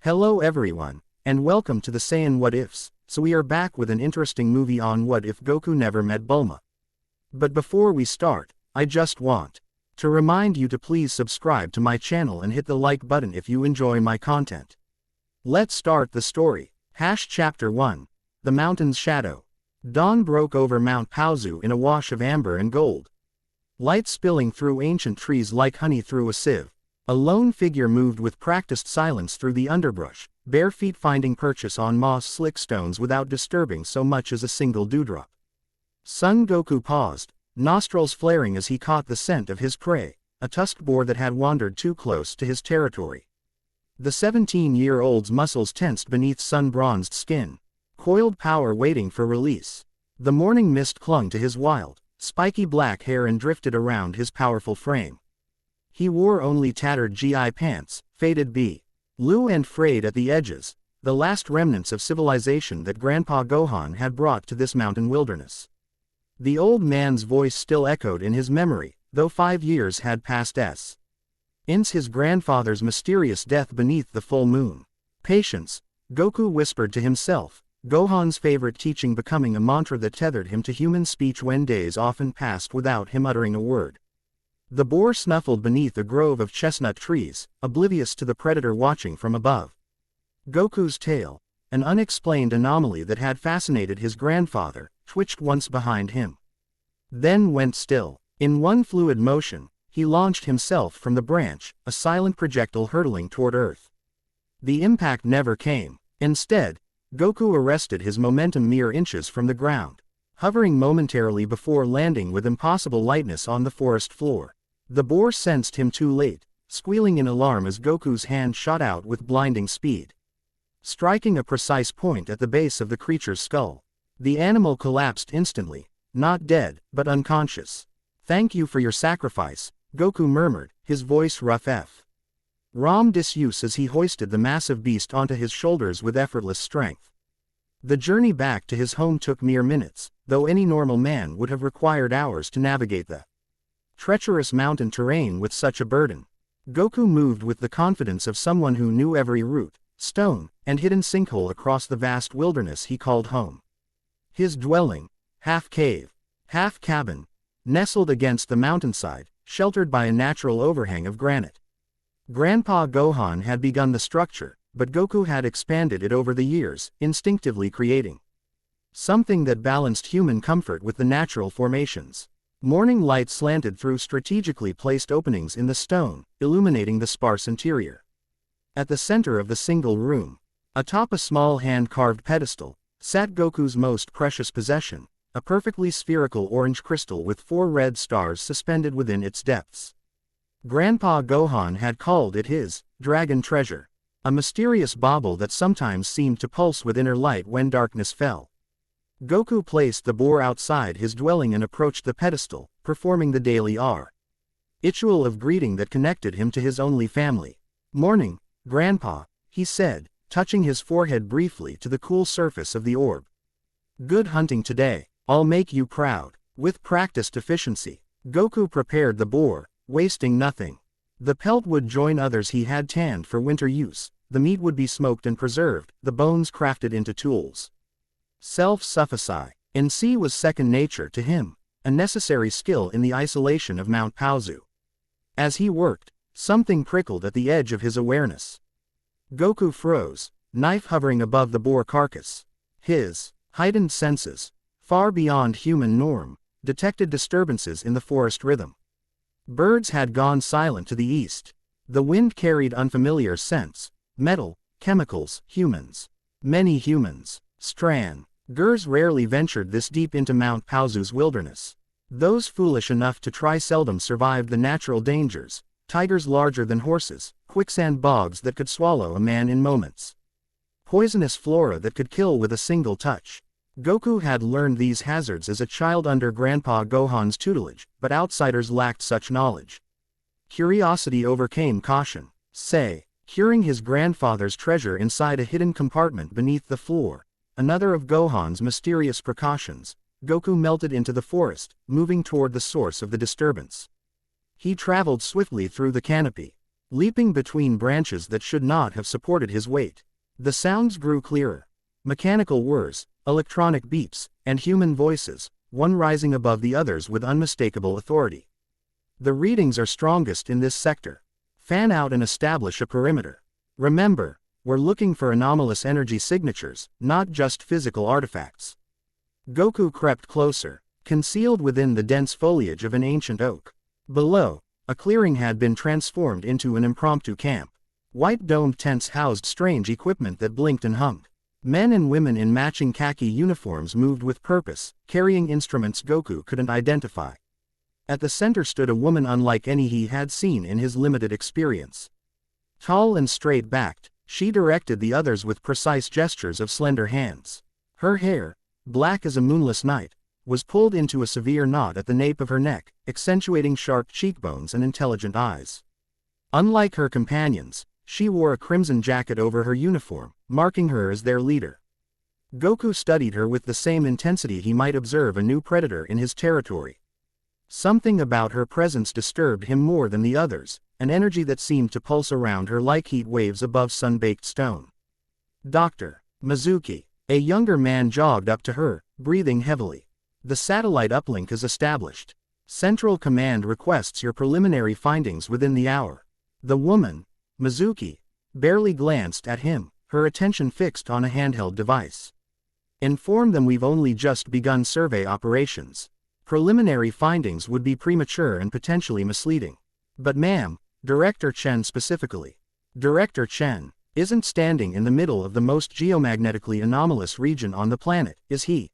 Hello everyone, and welcome to the Saiyan What Ifs. So we are back with an interesting movie on what if Goku never met Bulma. But before we start, I just want to remind you to please subscribe to my channel and hit the like button if you enjoy my content. Let's start the story. Chapter 1. The Mountain's Shadow. Dawn broke over Mount Paozu in a wash of amber and gold. Light spilling through ancient trees like honey through a sieve. A lone figure moved with practiced silence through the underbrush, bare feet finding purchase on moss-slick stones without disturbing so much as a single dewdrop. Son Goku paused, nostrils flaring as he caught the scent of his prey, a tusked boar that had wandered too close to his territory. The 17-year-old's muscles tensed beneath sun-bronzed skin, coiled power waiting for release. The morning mist clung to his wild, spiky black hair and drifted around his powerful frame. He wore only tattered GI pants, faded blue and frayed at the edges, the last remnants of civilization that Grandpa Gohan had brought to this mountain wilderness. The old man's voice still echoed in his memory, though 5 years had passed since his grandfather's mysterious death beneath the full moon. Patience, Goku whispered to himself, Gohan's favorite teaching becoming a mantra that tethered him to human speech when days often passed without him uttering a word. The boar snuffled beneath a grove of chestnut trees, oblivious to the predator watching from above. Goku's tail, an unexplained anomaly that had fascinated his grandfather, twitched once behind him. Then went still. In one fluid motion, he launched himself from the branch, a silent projectile hurtling toward Earth. The impact never came. Instead, Goku arrested his momentum mere inches from the ground, hovering momentarily before landing with impossible lightness on the forest floor. The boar sensed him too late, squealing in alarm as Goku's hand shot out with blinding speed, striking a precise point at the base of the creature's skull. The animal collapsed instantly, not dead, but unconscious. "Thank you for your sacrifice," Goku murmured, his voice rough from disuse as he hoisted the massive beast onto his shoulders with effortless strength. The journey back to his home took mere minutes, though any normal man would have required hours to navigate the treacherous mountain terrain with such a burden. Goku moved with the confidence of someone who knew every root, stone, and hidden sinkhole across the vast wilderness he called home. His dwelling, half cave, half cabin, nestled against the mountainside, sheltered by a natural overhang of granite. Grandpa Gohan had begun the structure, but Goku had expanded it over the years, instinctively creating something that balanced human comfort with the natural formations. Morning light slanted through strategically placed openings in the stone, illuminating the sparse interior. At the center of the single room, atop a small hand-carved pedestal, sat Goku's most precious possession, a perfectly spherical orange crystal with 4 red stars suspended within its depths. Grandpa Gohan had called it his dragon treasure, a mysterious bauble that sometimes seemed to pulse with inner light when darkness fell. Goku placed the boar outside his dwelling and approached the pedestal, performing the daily ritual of greeting that connected him to his only family. "Morning, Grandpa," he said, touching his forehead briefly to the cool surface of the orb. "Good hunting today. I'll make you proud." With practiced efficiency, Goku prepared the boar, wasting nothing. The pelt would join others he had tanned for winter use, the meat would be smoked and preserved, the bones crafted into tools. Self-sufficiency was second nature to him, a necessary skill in the isolation of Mount Paozu. As he worked, something prickled at the edge of his awareness. Goku froze, knife hovering above the boar carcass. His heightened senses, far beyond human norm, detected disturbances in the forest rhythm. Birds had gone silent to the east. The wind carried unfamiliar scents, metal, chemicals, humans. Many humans. Strangers rarely ventured this deep into Mount Paozu's wilderness. Those foolish enough to try seldom survived the natural dangers, tigers larger than horses, quicksand bogs that could swallow a man in moments, poisonous flora that could kill with a single touch. Goku had learned these hazards as a child under Grandpa Gohan's tutelage, but outsiders lacked such knowledge. Curiosity overcame caution. Curing his grandfather's treasure inside a hidden compartment beneath the floor, another of Gohan's mysterious precautions, Goku melted into the forest, moving toward the source of the disturbance. He traveled swiftly through the canopy, leaping between branches that should not have supported his weight. The sounds grew clearer. Mechanical whirs, electronic beeps, and human voices, one rising above the others with unmistakable authority. The readings are strongest in this sector. Fan out and establish a perimeter. Remember, we're looking for anomalous energy signatures, not just physical artifacts. Goku crept closer, concealed within the dense foliage of an ancient oak. Below, a clearing had been transformed into an impromptu camp. White domed tents housed strange equipment that blinked and hummed. Men and women in matching khaki uniforms moved with purpose, carrying instruments Goku couldn't identify. At the center stood a woman unlike any he had seen in his limited experience. Tall and straight-backed, she directed the others with precise gestures of slender hands. Her hair, black as a moonless night, was pulled into a severe knot at the nape of her neck, accentuating sharp cheekbones and intelligent eyes. Unlike her companions, she wore a crimson jacket over her uniform, marking her as their leader. Goku studied her with the same intensity he might observe a new predator in his territory. Something about her presence disturbed him more than the others, an energy that seemed to pulse around her like heat waves above sun-baked stone. Dr. Mizuki, a younger man, jogged up to her, breathing heavily. The satellite uplink is established. Central Command requests your preliminary findings within the hour. The woman, Mizuki, barely glanced at him, her attention fixed on a handheld device. Inform them we've only just begun survey operations. Preliminary findings would be premature and potentially misleading. But ma'am, Director Chen specifically. Director Chen isn't standing in the middle of the most geomagnetically anomalous region on the planet, is he?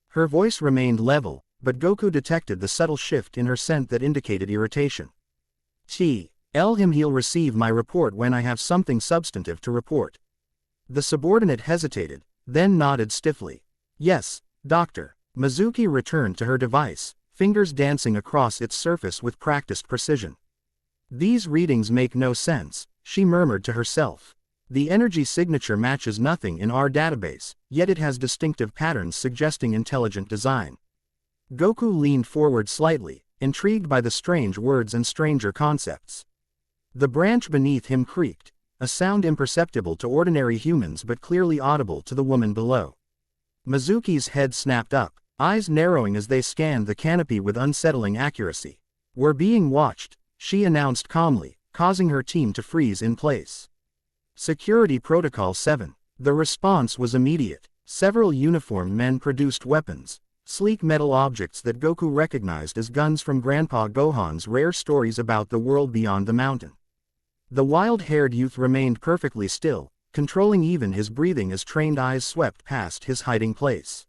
Her voice remained level, but Goku detected the subtle shift in her scent that indicated irritation. Tell him he'll receive my report when I have something substantive to report. The subordinate hesitated, then nodded stiffly. Yes, Doctor. Mizuki returned to her device, fingers dancing across its surface with practiced precision. These readings make no sense, she murmured to herself. The energy signature matches nothing in our database, yet it has distinctive patterns suggesting intelligent design. Goku leaned forward slightly, intrigued by the strange words and stranger concepts. The branch beneath him creaked, a sound imperceptible to ordinary humans but clearly audible to the woman below. Mizuki's head snapped up, eyes narrowing as they scanned the canopy with unsettling accuracy. We're being watched, she announced calmly, causing her team to freeze in place. Security Protocol 7. The response was immediate. Several uniformed men produced weapons, sleek metal objects that Goku recognized as guns from Grandpa Gohan's rare stories about the world beyond the mountain. The wild-haired youth remained perfectly still, controlling even his breathing as trained eyes swept past his hiding place.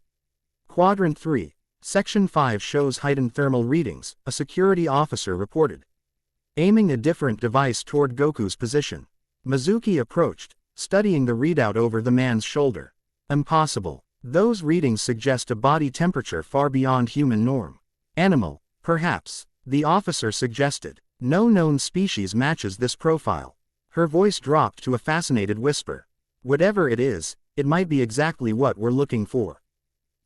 Quadrant 3, Section 5 shows heightened thermal readings, a security officer reported. Aiming a different device toward Goku's position, Mizuki approached, studying the readout over the man's shoulder. Impossible. Those readings suggest a body temperature far beyond human norm. Animal, perhaps, the officer suggested. No known species matches this profile. Her voice dropped to a fascinated whisper. Whatever it is, it might be exactly what we're looking for.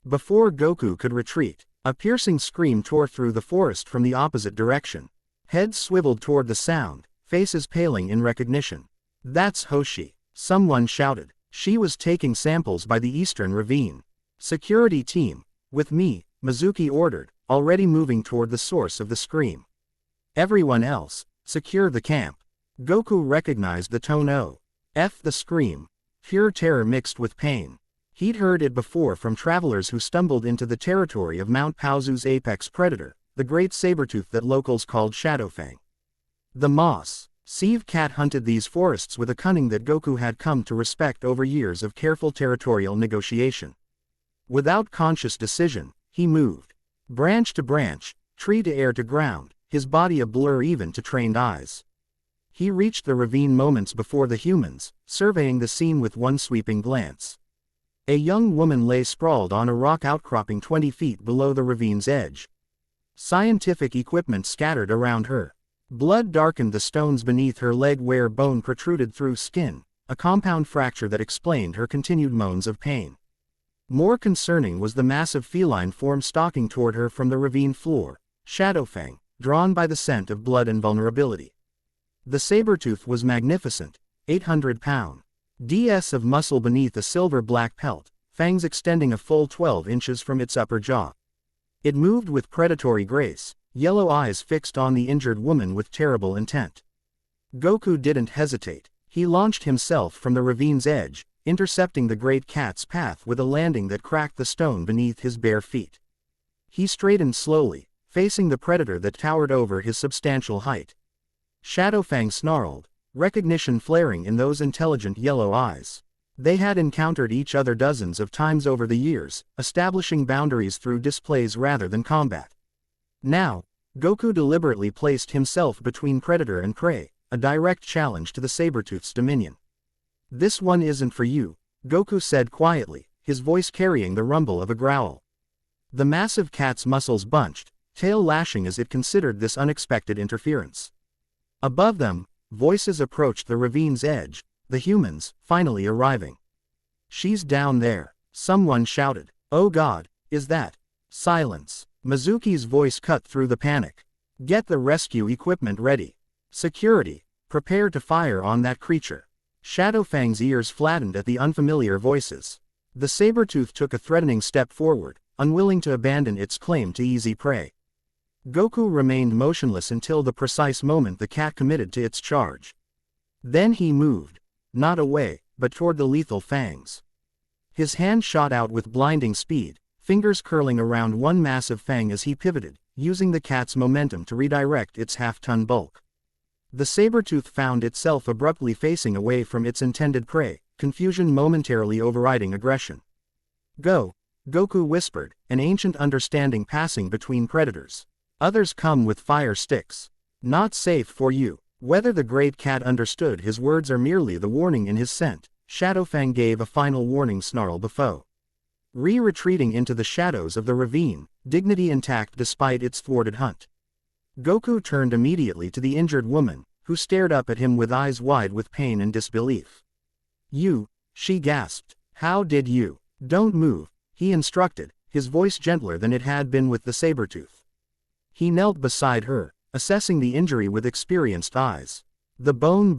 Before Goku could retreat, a piercing scream tore through the forest from the opposite direction. Heads swiveled toward the sound, faces paling in recognition. That's Hoshi, someone shouted. She was taking samples by the eastern ravine. Security team, with me, Mizuki ordered, already moving toward the source of the scream. Everyone else, secure the camp. Goku recognized the tone. The scream. Pure terror mixed with pain. He'd heard it before from travelers who stumbled into the territory of Mount Paozu's apex predator, the great sabertooth that locals called Shadowfang. The moss sieve cat hunted these forests with a cunning that Goku had come to respect over years of careful territorial negotiation. Without conscious decision, he moved. Branch to branch, tree to air to ground, his body a blur even to trained eyes. He reached the ravine moments before the humans, surveying the scene with one sweeping glance. A young woman lay sprawled on a rock outcropping 20 feet below the ravine's edge. Scientific equipment scattered around her. Blood darkened the stones beneath her leg where bone protruded through skin, a compound fracture that explained her continued moans of pain. More concerning was the massive feline form stalking toward her from the ravine floor, Shadowfang, drawn by the scent of blood and vulnerability. The saber-tooth was magnificent, 800-pound ds of muscle beneath a silver-black pelt, fangs extending a full 12 inches from its upper jaw. It moved with predatory grace, yellow eyes fixed on the injured woman with terrible intent. Goku didn't hesitate. He launched himself from the ravine's edge, intercepting the great cat's path with a landing that cracked the stone beneath his bare feet. He straightened slowly, facing the predator that towered over his substantial height. Shadowfang snarled, recognition flaring in those intelligent yellow eyes. They had encountered each other dozens of times over the years, establishing boundaries through displays rather than combat. Now, Goku deliberately placed himself between predator and prey, a direct challenge to the saber-tooth's dominion. "This one isn't for you," Goku said quietly, his voice carrying the rumble of a growl. The massive cat's muscles bunched, tail lashing as it considered this unexpected interference. Above them, voices approached the ravine's edge, the humans, finally arriving. "She's down there," someone shouted. "Oh God, is that?" Silence. Mizuki's voice cut through the panic. "Get the rescue equipment ready. Security, prepare to fire on that creature." Shadowfang's ears flattened at the unfamiliar voices. The saber-tooth took a threatening step forward, unwilling to abandon its claim to easy prey. Goku remained motionless until the precise moment the cat committed to its charge. Then he moved, not away, but toward the lethal fangs. His hand shot out with blinding speed, fingers curling around one massive fang as he pivoted, using the cat's momentum to redirect its half-ton bulk. The saber-tooth found itself abruptly facing away from its intended prey, confusion momentarily overriding aggression. "Go," Goku whispered, an ancient understanding passing between predators. "Others come with fire sticks. Not safe for you." Whether the great cat understood his words or merely the warning in his scent, Shadowfang gave a final warning snarl before retreating into the shadows of the ravine, dignity intact despite its thwarted hunt. Goku turned immediately to the injured woman, who stared up at him with eyes wide with pain and disbelief. "You," she gasped. "How did you?" "Don't move," he instructed, his voice gentler than it had been with the saber-tooth. He knelt beside her, assessing the injury with experienced eyes. The bone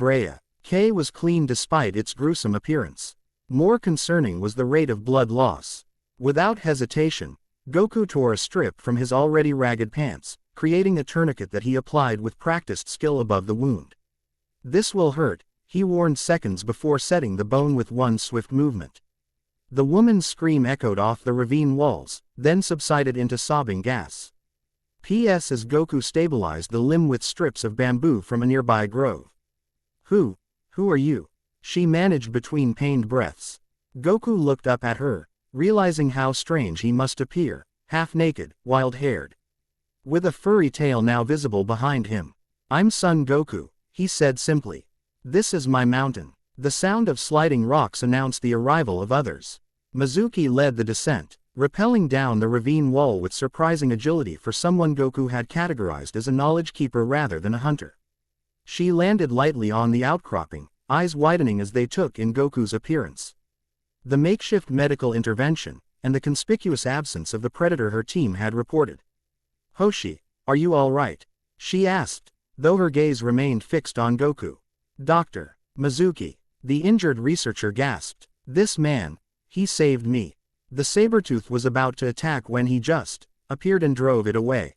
K was clean despite its gruesome appearance. More concerning was the rate of blood loss. Without hesitation, Goku tore a strip from his already ragged pants, creating a tourniquet that he applied with practiced skill above the wound. "This will hurt," he warned seconds before setting the bone with one swift movement. The woman's scream echoed off the ravine walls, then subsided into sobbing gasps. P.S. as Goku stabilized the limb with strips of bamboo from a nearby grove. Who are you?" she managed between pained breaths. Goku looked up at her, realizing how strange he must appear, half-naked, wild-haired, with a furry tail now visible behind him. "I'm Son Goku," he said simply. "This is my mountain." The sound of sliding rocks announced the arrival of others. Mizuki led the descent, rappelling down the ravine wall with surprising agility for someone Goku had categorized as a knowledge keeper rather than a hunter. She landed lightly on the outcropping, eyes widening as they took in Goku's appearance. The makeshift medical intervention, and the conspicuous absence of the predator her team had reported. "Hoshi, are you all right?" she asked, though her gaze remained fixed on Goku. "Dr. Mizuki," the injured researcher gasped. "This man, he saved me." The saber-tooth was about to attack when he just appeared and drove it away.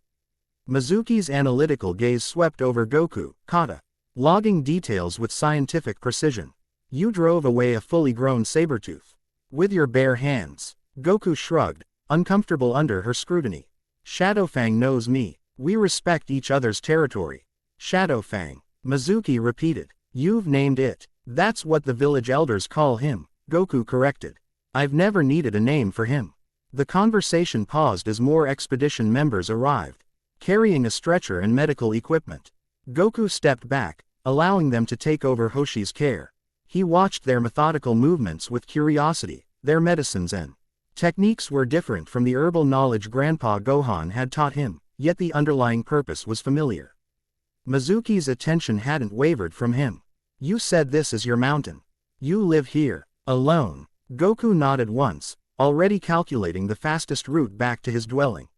Mizuki's analytical gaze swept over Goku, kata, logging details with scientific precision. "You drove away a fully grown saber-tooth with your bare hands." Goku shrugged, uncomfortable under her scrutiny. "Shadowfang knows me. We respect each other's territory." "Shadowfang," Mizuki repeated. "You've named it." "That's what the village elders call him," Goku corrected. "I've never needed a name for him." The conversation paused as more expedition members arrived, carrying a stretcher and medical equipment. Goku stepped back, allowing them to take over Hoshi's care. He watched their methodical movements with curiosity. Their medicines and techniques were different from the herbal knowledge Grandpa Gohan had taught him, yet the underlying purpose was familiar. Mizuki's attention hadn't wavered from him. "You said this is your mountain. You live here, alone." Goku nodded once, already calculating the fastest route back to his dwelling.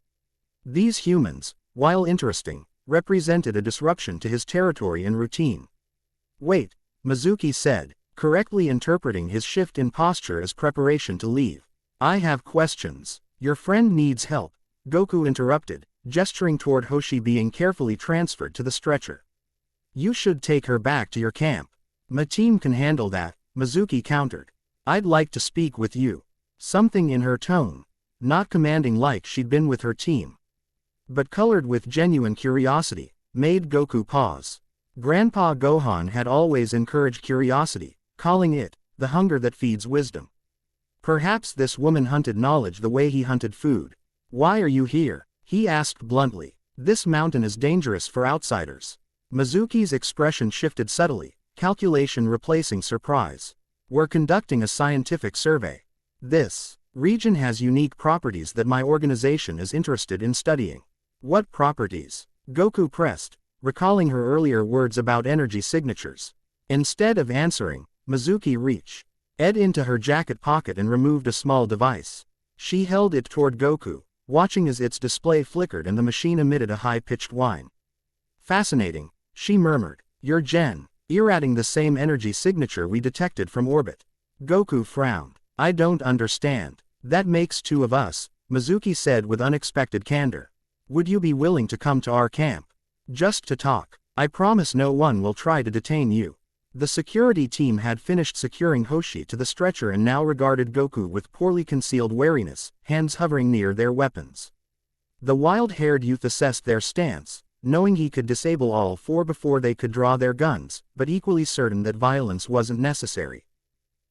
These humans, while interesting, represented a disruption to his territory and routine. Wait, Mizuki said, correctly interpreting his shift in posture as preparation to leave. I have questions. Your friend needs help, Goku interrupted, gesturing toward Hoshi being carefully transferred to the stretcher. You should take her back to your camp. My team can handle that, Mizuki countered. I'd like to speak with you. Something in her tone, not commanding like she'd been with her team, but colored with genuine curiosity, made Goku pause. Grandpa Gohan had always encouraged curiosity, calling it the hunger that feeds wisdom. Perhaps this woman hunted knowledge the way he hunted food. Why are you here? He asked bluntly. This mountain is dangerous for outsiders. Mizuki's expression shifted subtly, calculation replacing surprise. We're conducting a scientific survey. This region has unique properties that my organization is interested in studying. What properties? Goku pressed, recalling her earlier words about energy signatures. Instead of answering, Mizuki reached into her jacket pocket and removed a small device. She held it toward Goku, watching as its display flickered and the machine emitted a high-pitched whine. Fascinating, she murmured. You're irradiating the same energy signature we detected from orbit. Goku frowned. I don't understand. That makes two of us, Mizuki said with unexpected candor. Would you be willing to come to our camp? Just to talk. I promise no one will try to detain you. The security team had finished securing Hoshi to the stretcher and now regarded Goku with poorly concealed wariness, hands hovering near their weapons. The wild-haired youth assessed their stance, knowing he could disable all four before they could draw their guns, but equally certain that violence wasn't necessary.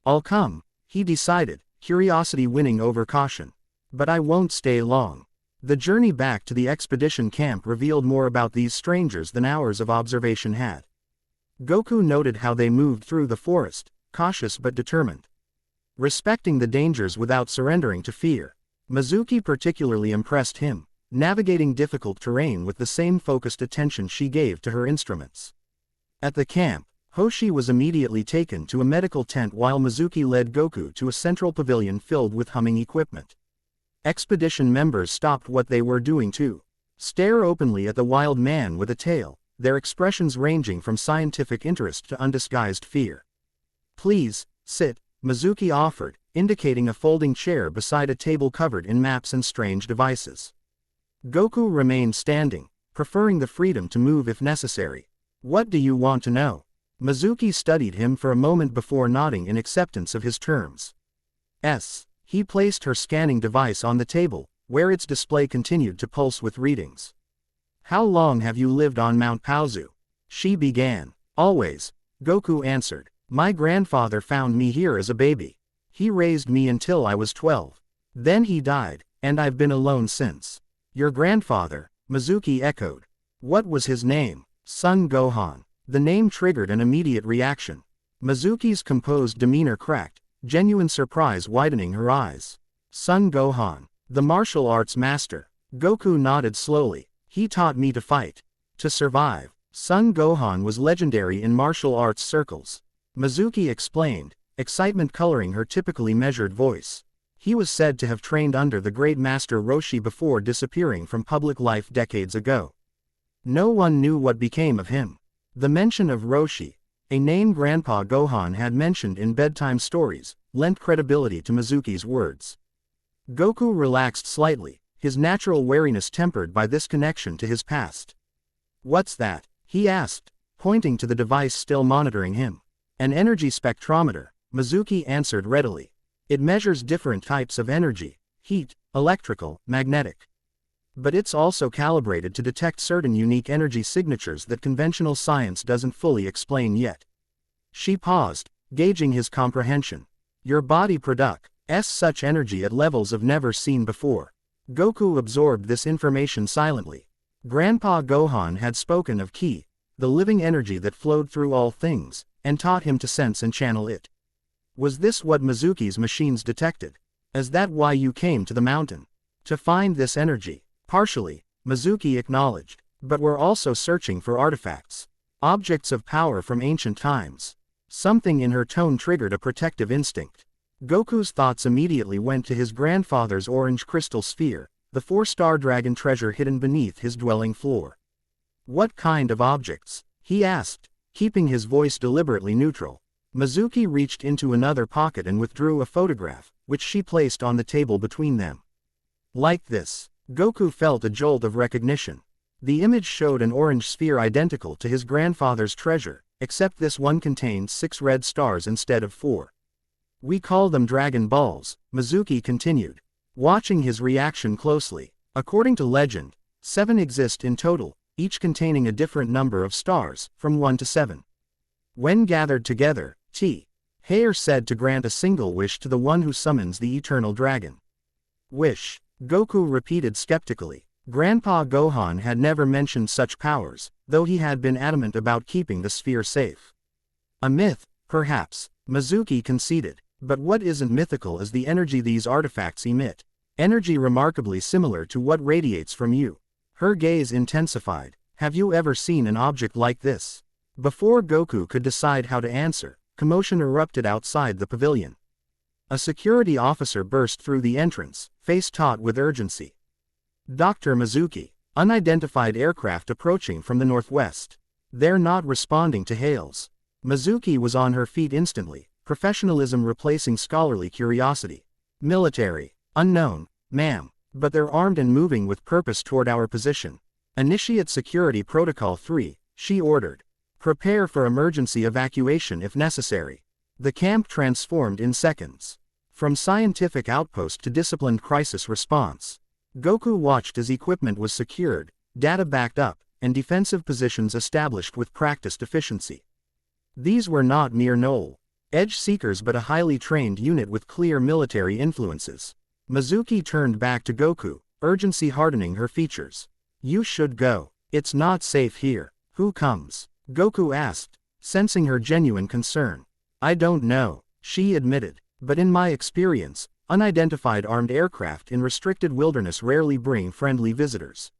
I'll come, he decided, curiosity winning over caution. But I won't stay long. The journey back to the expedition camp revealed more about these strangers than hours of observation had. Goku noted how they moved through the forest, cautious but determined, respecting the dangers without surrendering to fear. Mizuki particularly impressed him, navigating difficult terrain with the same focused attention she gave to her instruments. At the camp, Hoshi was immediately taken to a medical tent while Mizuki led Goku to a central pavilion filled with humming equipment. Expedition members stopped what they were doing to stare openly at the wild man with a tail, their expressions ranging from scientific interest to undisguised fear. Please, sit, Mizuki offered, indicating a folding chair beside a table covered in maps and strange devices. Goku remained standing, preferring the freedom to move if necessary. What do you want to know? Mizuki studied him for a moment before nodding in acceptance of his terms. He placed her scanning device on the table, where its display continued to pulse with readings. How long have you lived on Mount Paozu? She began. Always, Goku answered. My grandfather found me here as a baby. He raised me until I was 12. Then he died, and I've been alone since. Your grandfather, Mizuki echoed. What was his name? Son Gohan. The name triggered an immediate reaction. Mizuki's composed demeanor cracked, genuine surprise widening her eyes. Son Gohan, the martial arts master. Goku nodded slowly. He taught me to fight. To survive. Son Gohan was legendary in martial arts circles. Mizuki explained, excitement coloring her typically measured voice. He was said to have trained under the great master Roshi before disappearing from public life decades ago. No one knew what became of him. The mention of Roshi, a name Grandpa Gohan had mentioned in bedtime stories, lent credibility to Mizuki's words. Goku relaxed slightly, his natural wariness tempered by this connection to his past. What's that? He asked, pointing to the device still monitoring him. An energy spectrometer, Mizuki answered readily. It measures different types of energy, heat, electrical, magnetic. But it's also calibrated to detect certain unique energy signatures that conventional science doesn't fully explain yet. She paused, gauging his comprehension. Your body products such energy at levels of never seen before. Goku absorbed this information silently. Grandpa Gohan had spoken of Ki, the living energy that flowed through all things, and taught him to sense and channel it. Was this what Mizuki's machines detected? Is that why you came to the mountain? To find this energy? Partially, Mizuki acknowledged, but we're also searching for artifacts. Objects of power from ancient times. Something in her tone triggered a protective instinct. Goku's thoughts immediately went to his grandfather's orange crystal sphere, the 4-star dragon treasure hidden beneath his dwelling floor. What kind of objects? He asked, keeping his voice deliberately neutral. Mizuki reached into another pocket and withdrew a photograph, which she placed on the table between them. Like this, Goku felt a jolt of recognition. The image showed an orange sphere identical to his grandfather's treasure, except this one contained 6 red stars instead of 4. We call them Dragon Balls, Mizuki continued, watching his reaction closely. According to legend, 7 exist in total, each containing a different number of stars, from 1 to 7. When gathered together, T.H. said to grant a single wish to the one who summons the eternal dragon. Wish, Goku repeated skeptically. Grandpa Gohan had never mentioned such powers, though he had been adamant about keeping the sphere safe. A myth, perhaps, Mizuki conceded, but what isn't mythical is the energy these artifacts emit. Energy remarkably similar to what radiates from you. Her gaze intensified. Have you ever seen an object like this? Before Goku could decide how to answer, commotion erupted outside the pavilion. A security officer burst through the entrance, face taut with urgency. Dr. Mizuki, unidentified aircraft approaching from the northwest. They're not responding to hails. Mizuki was on her feet instantly, professionalism replacing scholarly curiosity. Military. Unknown, ma'am, but they're armed and moving with purpose toward our position. Initiate Security Protocol 3, she ordered. Prepare for emergency evacuation if necessary. The camp transformed in seconds. From scientific outpost to disciplined crisis response. Goku watched as equipment was secured, data backed up, and defensive positions established with practiced efficiency. These were not mere edge seekers but a highly trained unit with clear military influences. Mizuki turned back to Goku, urgency hardening her features. You should go. It's not safe here. Who comes? Goku asked, sensing her genuine concern. I don't know, she admitted, but in my experience, unidentified armed aircraft in restricted wilderness rarely bring friendly visitors.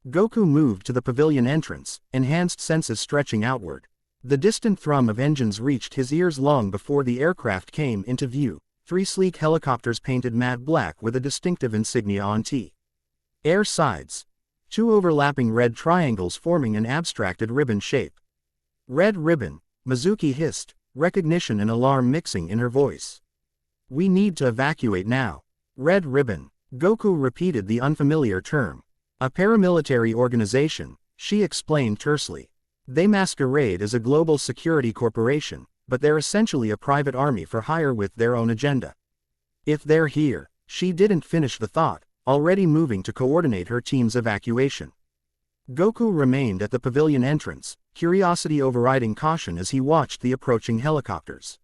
Goku moved to the pavilion entrance, enhanced senses stretching outward. The distant thrum of engines reached his ears long before the aircraft came into view. 3 sleek helicopters painted matte black with a distinctive insignia on T.Air sides. 2 overlapping red triangles forming an abstracted ribbon shape. Red ribbon, Mizuki hissed, recognition and alarm mixing in her voice. We need to evacuate now. Red ribbon, Goku repeated the unfamiliar term. A paramilitary organization, she explained tersely. They masquerade as a global security corporation, but they're essentially a private army for hire with their own agenda. If they're here, she didn't finish the thought, already moving to coordinate her team's evacuation. Goku remained at the pavilion entrance, curiosity overriding caution as he watched the approaching helicopters.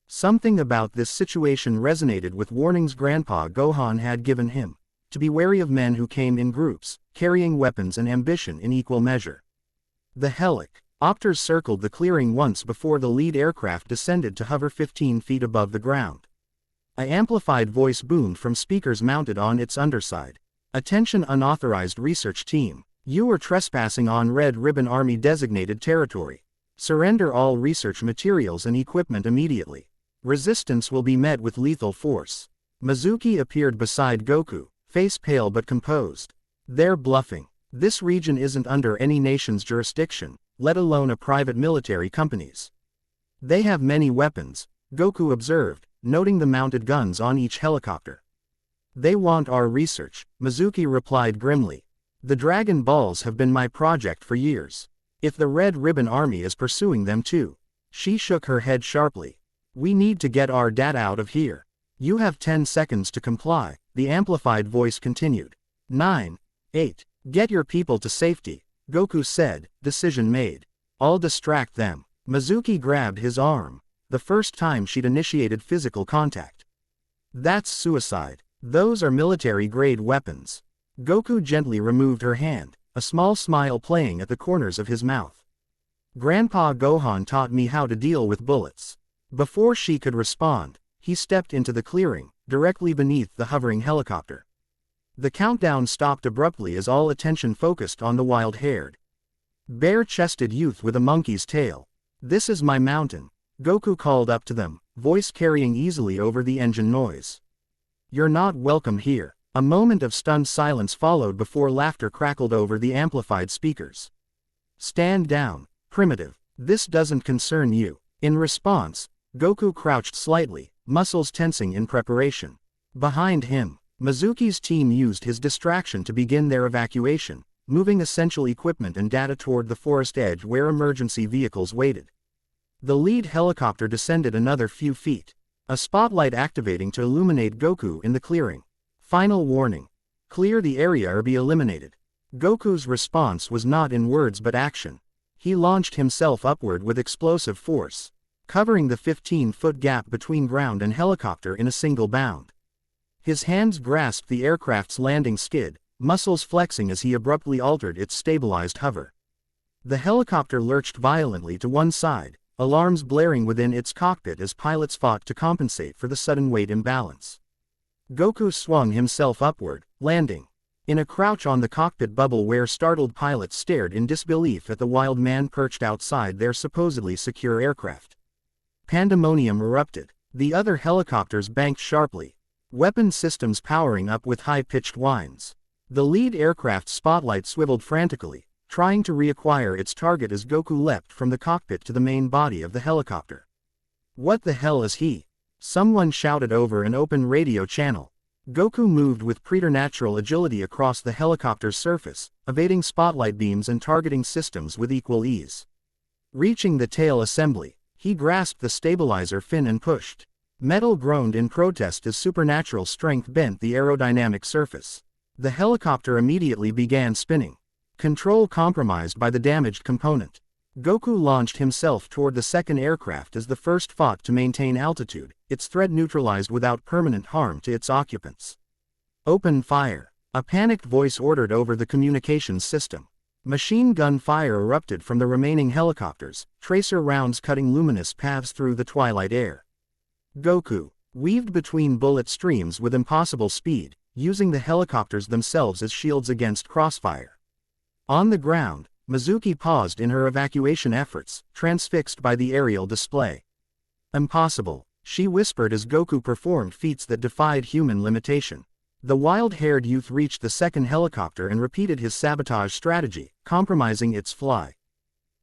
Something about this situation resonated with warnings Grandpa Gohan had given him, to be wary of men who came in groups, carrying weapons and ambition in equal measure. The helicopters circled the clearing once before the lead aircraft descended to hover 15 feet above the ground. An amplified voice boomed from speakers mounted on its underside. Attention unauthorized research team. You are trespassing on Red Ribbon Army designated territory. Surrender all research materials and equipment immediately. Resistance will be met with lethal force. Mizuki appeared beside Goku, face pale but composed. They're bluffing. This region isn't under any nation's jurisdiction, let alone a private military company's. They have many weapons, Goku observed, noting the mounted guns on each helicopter. They want our research, Mizuki replied grimly. The Dragon Balls have been my project for years. If the Red Ribbon Army is pursuing them too. She shook her head sharply. We need to get our data out of here. You have 10 seconds to comply, the amplified voice continued. 9, 8. Get your people to safety, Goku said, decision made. I'll distract them. Mizuki grabbed his arm, the first time she'd initiated physical contact. That's suicide. Those are military-grade weapons. Goku gently removed her hand, a small smile playing at the corners of his mouth. Grandpa Gohan taught me how to deal with bullets. Before she could respond, he stepped into the clearing, directly beneath the hovering helicopter. The countdown stopped abruptly as all attention focused on the wild-haired, bare-chested youth with a monkey's tail. This is my mountain, Goku called up to them, voice carrying easily over the engine noise. You're not welcome here. A moment of stunned silence followed before laughter crackled over the amplified speakers. Stand down, primitive, This doesn't concern you. In response, Goku crouched slightly, muscles tensing in preparation. Behind him, Mizuki's team used his distraction to begin their evacuation, moving essential equipment and data toward the forest edge where emergency vehicles waited. The lead helicopter descended another few feet, a spotlight activating to illuminate Goku in the clearing. Final warning. Clear the area or be eliminated. Goku's response was not in words but action. He launched himself upward with explosive force, covering the 15-foot gap between ground and helicopter in a single bound. His hands grasped the aircraft's landing skid, muscles flexing as he abruptly altered its stabilized hover. The helicopter lurched violently to one side, alarms blaring within its cockpit as pilots fought to compensate for the sudden weight imbalance. Goku swung himself upward, landing in a crouch on the cockpit bubble where startled pilots stared in disbelief at the wild man perched outside their supposedly secure aircraft. Pandemonium erupted. The other helicopters banked sharply, weapon systems powering up with high-pitched whines. The lead aircraft spotlight swiveled frantically, trying to reacquire its target as Goku leapt from the cockpit to the main body of the helicopter. "What the hell is he?" someone shouted over an open radio channel. Goku moved with preternatural agility across the helicopter's surface, evading spotlight beams and targeting systems with equal ease. Reaching the tail assembly, he grasped the stabilizer fin and pushed. Metal groaned in protest as supernatural strength bent the aerodynamic surface. The helicopter immediately began spinning, control compromised by the damaged component. Goku launched himself toward the second aircraft as the first fought to maintain altitude, its threat neutralized without permanent harm to its occupants. "Open fire," a panicked voice ordered over the communications system. Machine gun fire erupted from the remaining helicopters, tracer rounds cutting luminous paths through the twilight air. Goku weaved between bullet streams with impossible speed, using the helicopters themselves as shields against crossfire. On the ground, Mizuki paused in her evacuation efforts, transfixed by the aerial display. "Impossible," she whispered as Goku performed feats that defied human limitation. The wild-haired youth reached the second helicopter and repeated his sabotage strategy, compromising its flight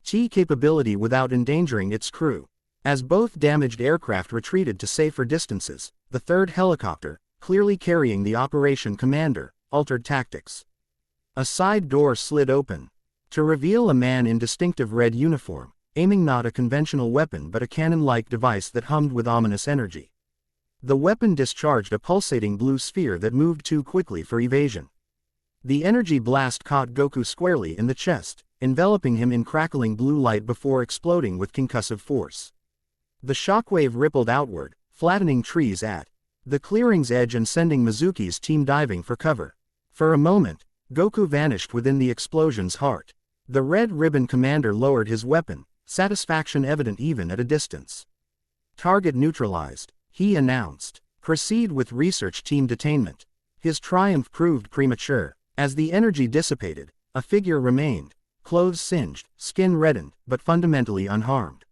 capability without endangering its crew. As both damaged aircraft retreated to safer distances, the third helicopter, clearly carrying the operation commander, altered tactics. A side door slid open, to reveal a man in distinctive red uniform, aiming not a conventional weapon but a cannon-like device that hummed with ominous energy. The weapon discharged a pulsating blue sphere that moved too quickly for evasion. The energy blast caught Goku squarely in the chest, enveloping him in crackling blue light before exploding with concussive force. The shockwave rippled outward, flattening trees at the clearing's edge and sending Mizuki's team diving for cover. For a moment, Goku vanished within the explosion's heart. The Red Ribbon commander lowered his weapon, satisfaction evident even at a distance. "Target neutralized," he announced. "Proceed with research team detainment." His triumph proved premature. As the energy dissipated, a figure remained, clothes singed, skin reddened, but fundamentally unharmed.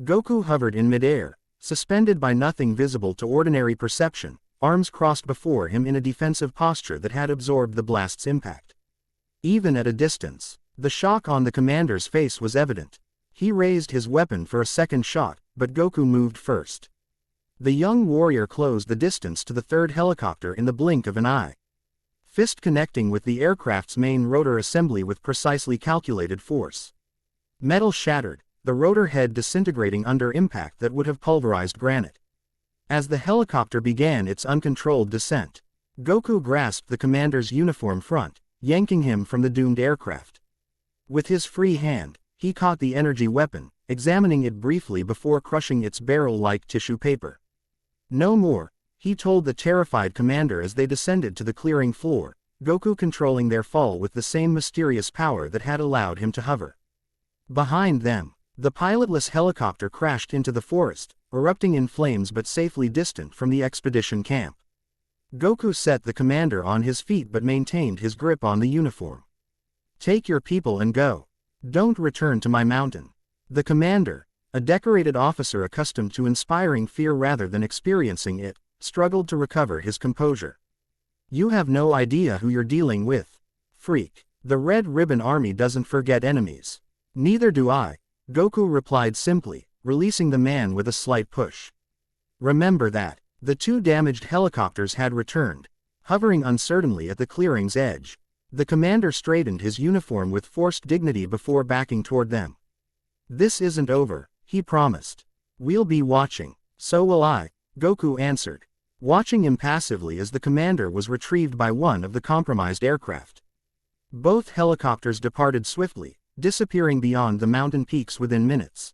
Goku hovered in midair, suspended by nothing visible to ordinary perception, arms crossed before him in a defensive posture that had absorbed the blast's impact. Even at a distance, the shock on the commander's face was evident. He raised his weapon for a second shot, but Goku moved first. The young warrior closed the distance to the third helicopter in the blink of an eye, fist connecting with the aircraft's main rotor assembly with precisely calculated force. Metal shattered, the rotor head disintegrating under impact that would have pulverized granite. As the helicopter began its uncontrolled descent, Goku grasped the commander's uniform front, yanking him from the doomed aircraft. With his free hand, he caught the energy weapon, examining it briefly before crushing its barrel like tissue paper. "No more," he told the terrified commander as they descended to the clearing floor, Goku controlling their fall with the same mysterious power that had allowed him to hover. Behind them, the pilotless helicopter crashed into the forest, erupting in flames but safely distant from the expedition camp. Goku set the commander on his feet but maintained his grip on the uniform. "Take your people and go. Don't return to my mountain." The commander, a decorated officer accustomed to inspiring fear rather than experiencing it, struggled to recover his composure. "You have no idea who you're dealing with. Freak. The Red Ribbon Army doesn't forget enemies." "Neither do I," Goku replied simply, releasing the man with a slight push. Remember that. The two damaged helicopters had returned, hovering uncertainly at the clearing's edge. The commander straightened his uniform with forced dignity before backing toward them. This isn't over, he promised. We'll be watching. So will I, Goku answered, watching impassively as the commander was retrieved by one of the compromised aircraft. Both helicopters departed swiftly, disappearing beyond the mountain peaks within minutes.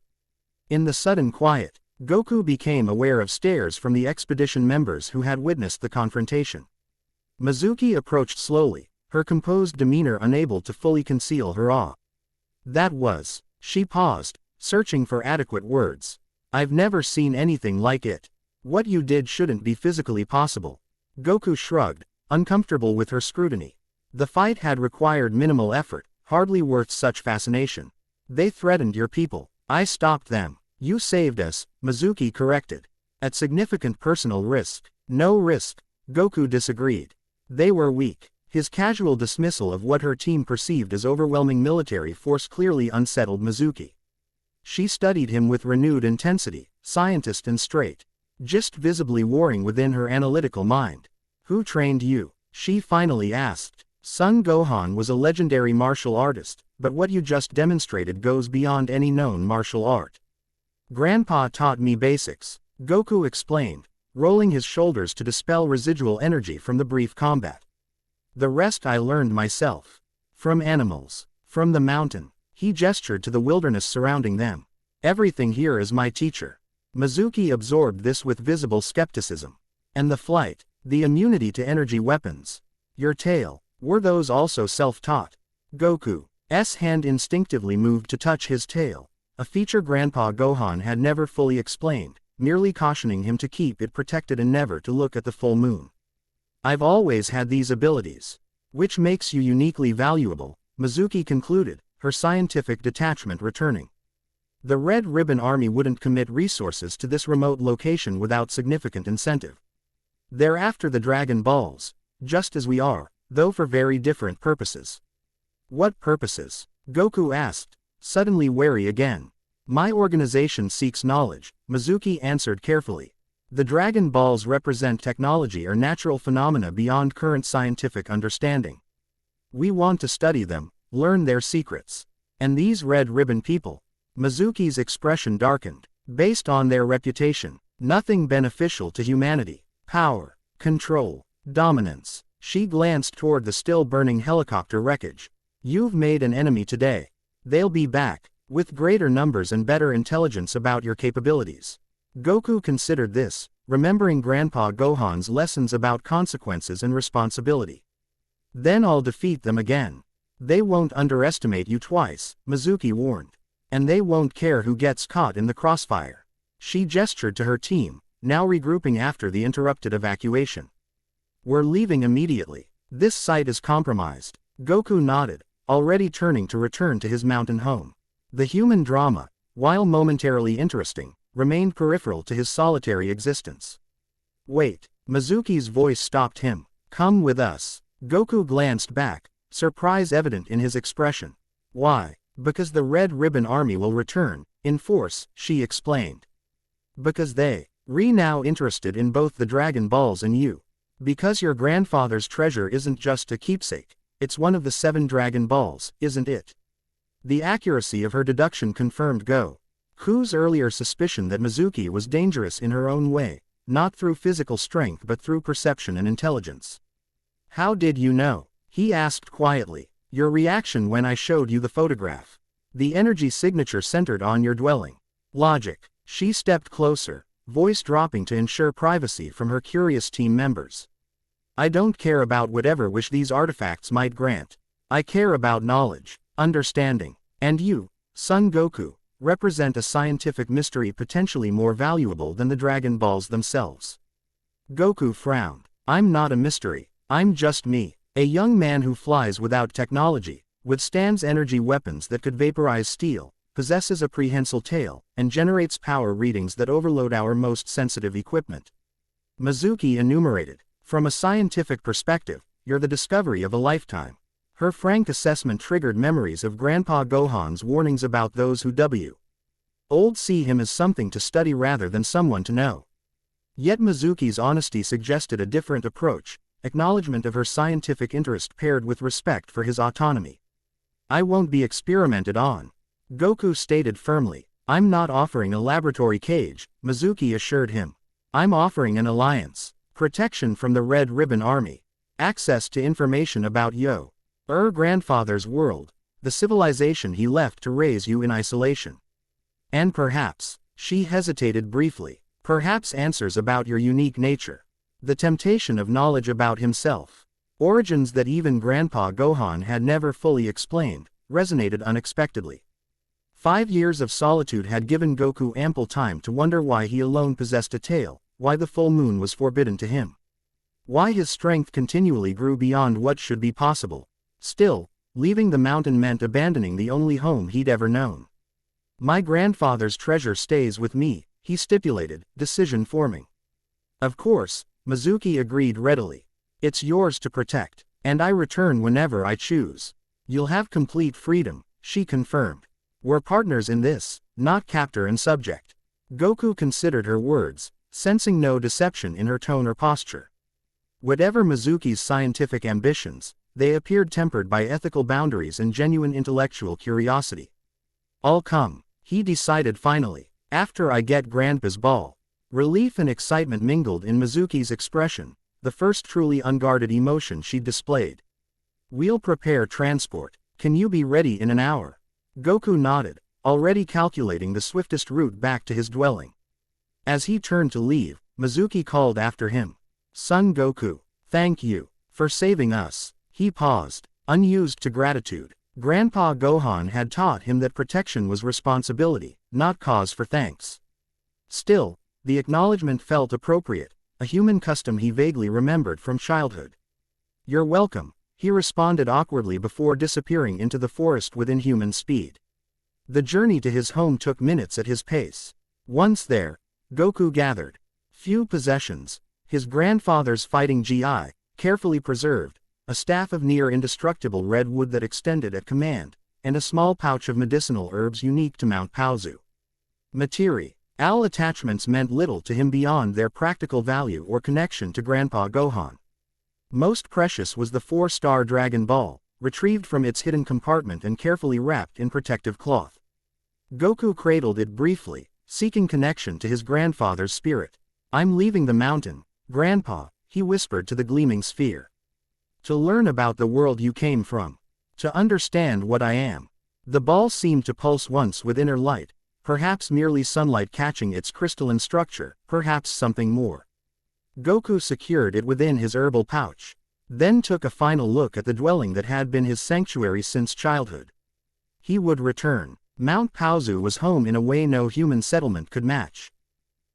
In the sudden quiet, Goku became aware of stares from the expedition members who had witnessed the confrontation. Mizuki approached slowly, her composed demeanor unable to fully conceal her awe. That was, she paused, searching for adequate words. I've never seen anything like it. What you did shouldn't be physically possible. Goku shrugged, uncomfortable with her scrutiny. The fight had required minimal effort, hardly worth such fascination. They threatened your people. I stopped them. You saved us, Mizuki corrected. At significant personal risk. No risk, Goku disagreed. They were weak. His casual dismissal of what her team perceived as overwhelming military force clearly unsettled Mizuki. She studied him with renewed intensity, scientist and straight, just visibly warring within her analytical mind. Who trained you? She finally asked. Son Gohan was a legendary martial artist, but what you just demonstrated goes beyond any known martial art. Grandpa taught me basics, Goku explained, rolling his shoulders to dispel residual energy from the brief combat. The rest I learned myself. From animals. From the mountain. He gestured to the wilderness surrounding them. Everything here is my teacher. Mizuki absorbed this with visible skepticism. And the flight, the immunity to energy weapons. Your tail, were those also self-taught? Goku's hand instinctively moved to touch his tail, a feature Grandpa Gohan had never fully explained, merely cautioning him to keep it protected and never to look at the full moon. I've always had these abilities. Which makes you uniquely valuable, Mizuki concluded, her scientific detachment returning. The Red Ribbon Army wouldn't commit resources to this remote location without significant incentive. They're after the Dragon Balls, just as we are, though for very different purposes. What purposes? Goku asked, suddenly wary again. My organization seeks knowledge, Mizuki answered carefully. The Dragon Balls represent technology or natural phenomena beyond current scientific understanding. We want to study them, learn their secrets. And these Red Ribbon people? Mizuki's expression darkened. Based on their reputation, nothing beneficial to humanity. Power, control, dominance. She glanced toward the still-burning helicopter wreckage. You've made an enemy today. They'll be back, with greater numbers and better intelligence about your capabilities. Goku considered this, remembering Grandpa Gohan's lessons about consequences and responsibility. Then I'll defeat them again. They won't underestimate you twice, Mizuki warned. And they won't care who gets caught in the crossfire. She gestured to her team, now regrouping after the interrupted evacuation. We're leaving immediately. This site is compromised. Goku nodded, already turning to return to his mountain home. The human drama, while momentarily interesting, remained peripheral to his solitary existence. Wait, Mizuki's voice stopped him. Come with us. Goku glanced back, surprise evident in his expression. Why? Because the Red Ribbon Army will return, in force, she explained. Because they, now interested in both the Dragon Balls and you. Because your grandfather's treasure isn't just a keepsake, it's one of the 7 Dragon Balls, isn't it? The accuracy of her deduction confirmed Goku's earlier suspicion that Mizuki was dangerous in her own way, not through physical strength but through perception and intelligence. How did you know? He asked quietly. Your reaction when I showed you the photograph. The energy signature centered on your dwelling. Logic. She stepped closer, voice dropping to ensure privacy from her curious team members. I don't care about whatever wish these artifacts might grant. I care about knowledge, understanding, and you, Son Goku, represent a scientific mystery potentially more valuable than the Dragon Balls themselves. Goku frowned. I'm not a mystery, I'm just me. A young man who flies without technology, withstands energy weapons that could vaporize steel, possesses a prehensile tail, and generates power readings that overload our most sensitive equipment. Mizuki enumerated. From a scientific perspective, you're the discovery of a lifetime. Her frank assessment triggered memories of Grandpa Gohan's warnings about those who Old see him as something to study rather than someone to know. Yet Mizuki's honesty suggested a different approach, acknowledgement of her scientific interest paired with respect for his autonomy. I won't be experimented on, Goku stated firmly. I'm not offering a laboratory cage, Mizuki assured him. I'm offering an alliance, protection from the Red Ribbon Army, access to information about your grandfather's world, the civilization he left to raise you in isolation. And perhaps, she hesitated briefly, perhaps answers about your unique nature. The temptation of knowledge about himself, origins that even Grandpa Gohan had never fully explained, resonated unexpectedly. 5 years of solitude had given Goku ample time to wonder why he alone possessed a tail, why the full moon was forbidden to him. Why his strength continually grew beyond what should be possible. Still, leaving the mountain meant abandoning the only home he'd ever known. My grandfather's treasure stays with me, he stipulated, decision forming. Of course, Mizuki agreed readily. It's yours to protect, and I return whenever I choose. You'll have complete freedom, she confirmed. We're partners in this, not captor and subject. Goku considered her words, sensing no deception in her tone or posture. Whatever Mizuki's scientific ambitions, they appeared tempered by ethical boundaries and genuine intellectual curiosity. I'll come, he decided finally, after I get Grandpa's ball. Relief and excitement mingled in Mizuki's expression, the first truly unguarded emotion she'd displayed. We'll prepare transport. Can you be ready in an hour? Goku nodded, already calculating the swiftest route back to his dwelling. As he turned to leave, Mizuki called after him. Son Goku, thank you for saving us. He paused, unused to gratitude. Grandpa Gohan had taught him that protection was responsibility, not cause for thanks. Still, the acknowledgement felt appropriate, a human custom he vaguely remembered from childhood. You're welcome, he responded awkwardly before disappearing into the forest with inhuman speed. The journey to his home took minutes at his pace. Once there, Goku gathered few possessions, his grandfather's fighting GI, carefully preserved, a staff of near indestructible red wood that extended at command, and a small pouch of medicinal herbs unique to Mount Paozu. Material attachments meant little to him beyond their practical value or connection to Grandpa Gohan. Most precious was the 4-star Dragon Ball, retrieved from its hidden compartment and carefully wrapped in protective cloth. Goku cradled it briefly, seeking connection to his grandfather's spirit. I'm leaving the mountain, Grandpa, he whispered to the gleaming sphere. To learn about the world you came from. To understand what I am. The ball seemed to pulse once with inner light, perhaps merely sunlight catching its crystalline structure, perhaps something more. Goku secured it within his herbal pouch, then took a final look at the dwelling that had been his sanctuary since childhood. He would return. Mount Paozu was home in a way no human settlement could match.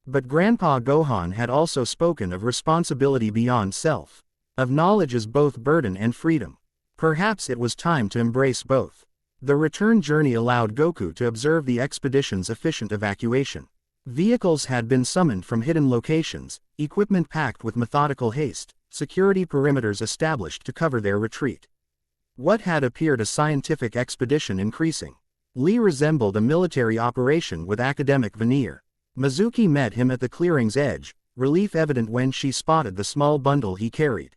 But Grandpa Gohan had also spoken of responsibility beyond self, of knowledge as both burden and freedom. Perhaps it was time to embrace both. The return journey allowed Goku to observe the expedition's efficient evacuation. Vehicles had been summoned from hidden locations, equipment packed with methodical haste, security perimeters established to cover their retreat. What had appeared a scientific expedition increasingly resembled a military operation with academic veneer. Mizuki met him at the clearing's edge, relief evident when she spotted the small bundle he carried.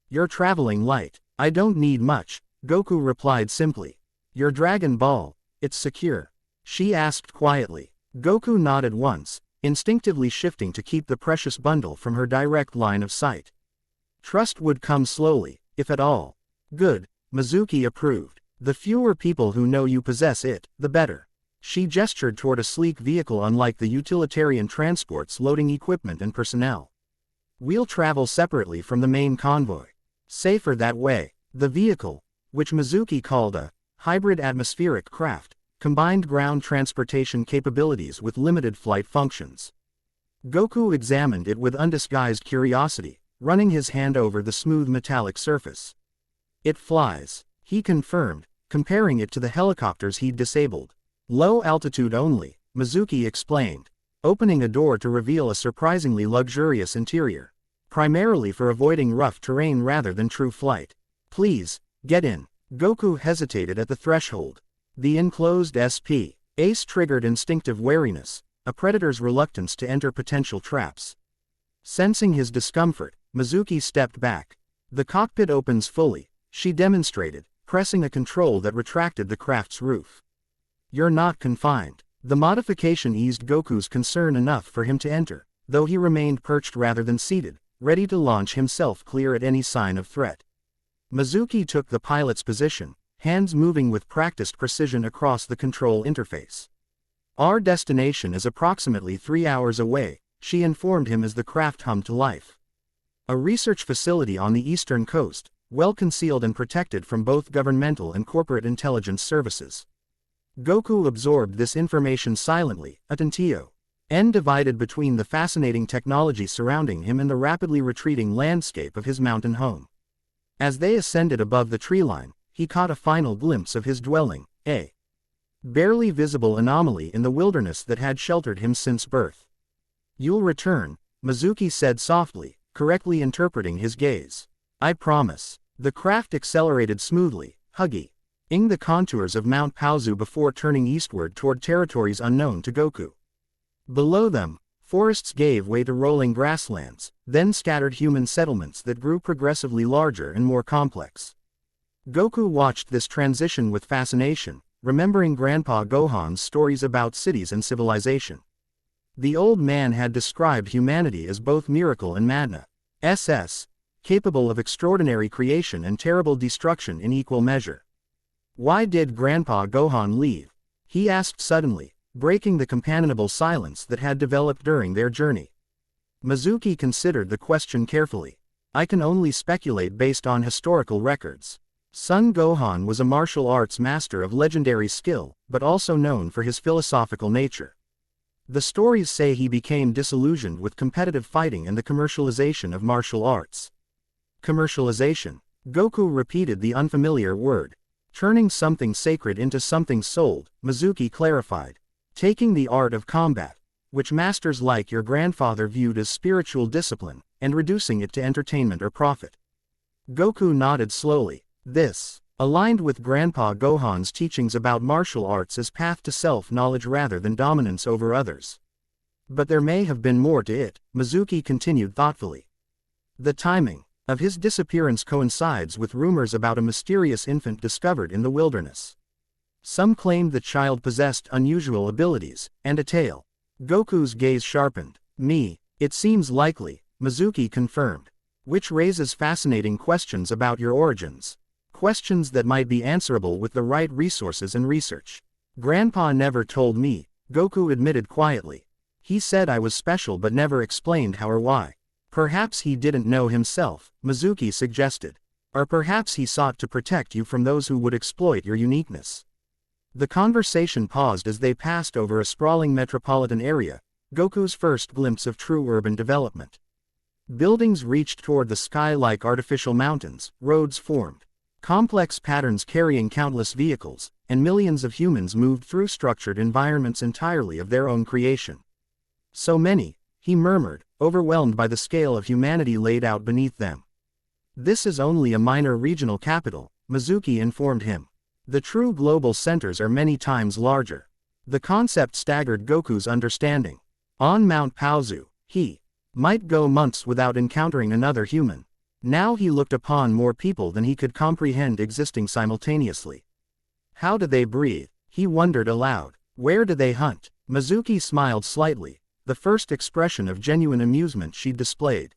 You're traveling light. I don't need much, Goku replied simply. Your Dragon Ball, it's secure? She asked quietly. Goku nodded once, instinctively shifting to keep the precious bundle from her direct line of sight. Trust would come slowly, if at all. Good, Mizuki approved. The fewer people who know you possess it, the better. She gestured toward a sleek vehicle unlike the utilitarian transports loading equipment and personnel. We'll travel separately from the main convoy. Safer that way. The vehicle, which Mizuki called a hybrid atmospheric craft, combined ground transportation capabilities with limited flight functions. Goku examined it with undisguised curiosity, running his hand over the smooth metallic surface. It flies, he confirmed, comparing it to the helicopters he'd disabled. Low altitude only, Mizuki explained, opening a door to reveal a surprisingly luxurious interior. Primarily for avoiding rough terrain rather than true flight. Please, get in. Goku hesitated at the threshold. The enclosed SP Ace triggered instinctive wariness, a predator's reluctance to enter potential traps. Sensing his discomfort, Mizuki stepped back. The cockpit opens fully, she demonstrated, pressing a control that retracted the craft's roof. You're not confined. The modification eased Goku's concern enough for him to enter, though he remained perched rather than seated, ready to launch himself clear at any sign of threat. Mizuki took the pilot's position, hands moving with practiced precision across the control interface. Our destination is approximately 3 hours away, she informed him as the craft hummed to life. A research facility on the eastern coast, well concealed and protected from both governmental and corporate intelligence services. Goku absorbed this information silently, attention. Divided between the fascinating technology surrounding him and the rapidly retreating landscape of his mountain home. As they ascended above the tree line, he caught a final glimpse of his dwelling, a barely visible anomaly in the wilderness that had sheltered him since birth. You'll return, Mizuki said softly, correctly interpreting his gaze. I promise. The craft accelerated smoothly, hugging the contours of Mount Paozu before turning eastward toward territories unknown to Goku. Below them, forests gave way to rolling grasslands, then scattered human settlements that grew progressively larger and more complex. Goku watched this transition with fascination, remembering Grandpa Gohan's stories about cities and civilization. The old man had described humanity as both miracle and madness, capable of extraordinary creation and terrible destruction in equal measure. Why did Grandpa Gohan leave? He asked suddenly, breaking the companionable silence that had developed during their journey. Mizuki considered the question carefully. I can only speculate based on historical records. Son Gohan was a martial arts master of legendary skill, but also known for his philosophical nature. The stories say he became disillusioned with competitive fighting and the commercialization of martial arts. Commercialization. Goku repeated the unfamiliar word. Turning something sacred into something sold, Mizuki clarified. Taking the art of combat, which masters like your grandfather viewed as spiritual discipline, and reducing it to entertainment or profit. Goku nodded slowly. This aligned with Grandpa Gohan's teachings about martial arts as path to self-knowledge rather than dominance over others. But there may have been more to it, Mizuki continued thoughtfully. The timing of his disappearance coincides with rumors about a mysterious infant discovered in the wilderness. Some claimed the child possessed unusual abilities, and a tail. Goku's gaze sharpened. It seems likely, Mizuki confirmed. Which raises fascinating questions about your origins. Questions that might be answerable with the right resources and research. Grandpa never told me, Goku admitted quietly. He said I was special but never explained how or why. Perhaps he didn't know himself, Mizuki suggested. Or perhaps he sought to protect you from those who would exploit your uniqueness. The conversation paused as they passed over a sprawling metropolitan area, Goku's first glimpse of true urban development. Buildings reached toward the sky like artificial mountains, roads formed. Complex patterns carrying countless vehicles, and millions of humans moved through structured environments entirely of their own creation. So many, he murmured, overwhelmed by the scale of humanity laid out beneath them. This is only a minor regional capital, Mizuki informed him. The true global centers are many times larger. The concept staggered Goku's understanding. On Mount Paozu, he might go months without encountering another human. Now he looked upon more people than he could comprehend existing simultaneously. How do they breathe? He wondered aloud. Where do they hunt? Mizuki smiled slightly, the first expression of genuine amusement she'd displayed.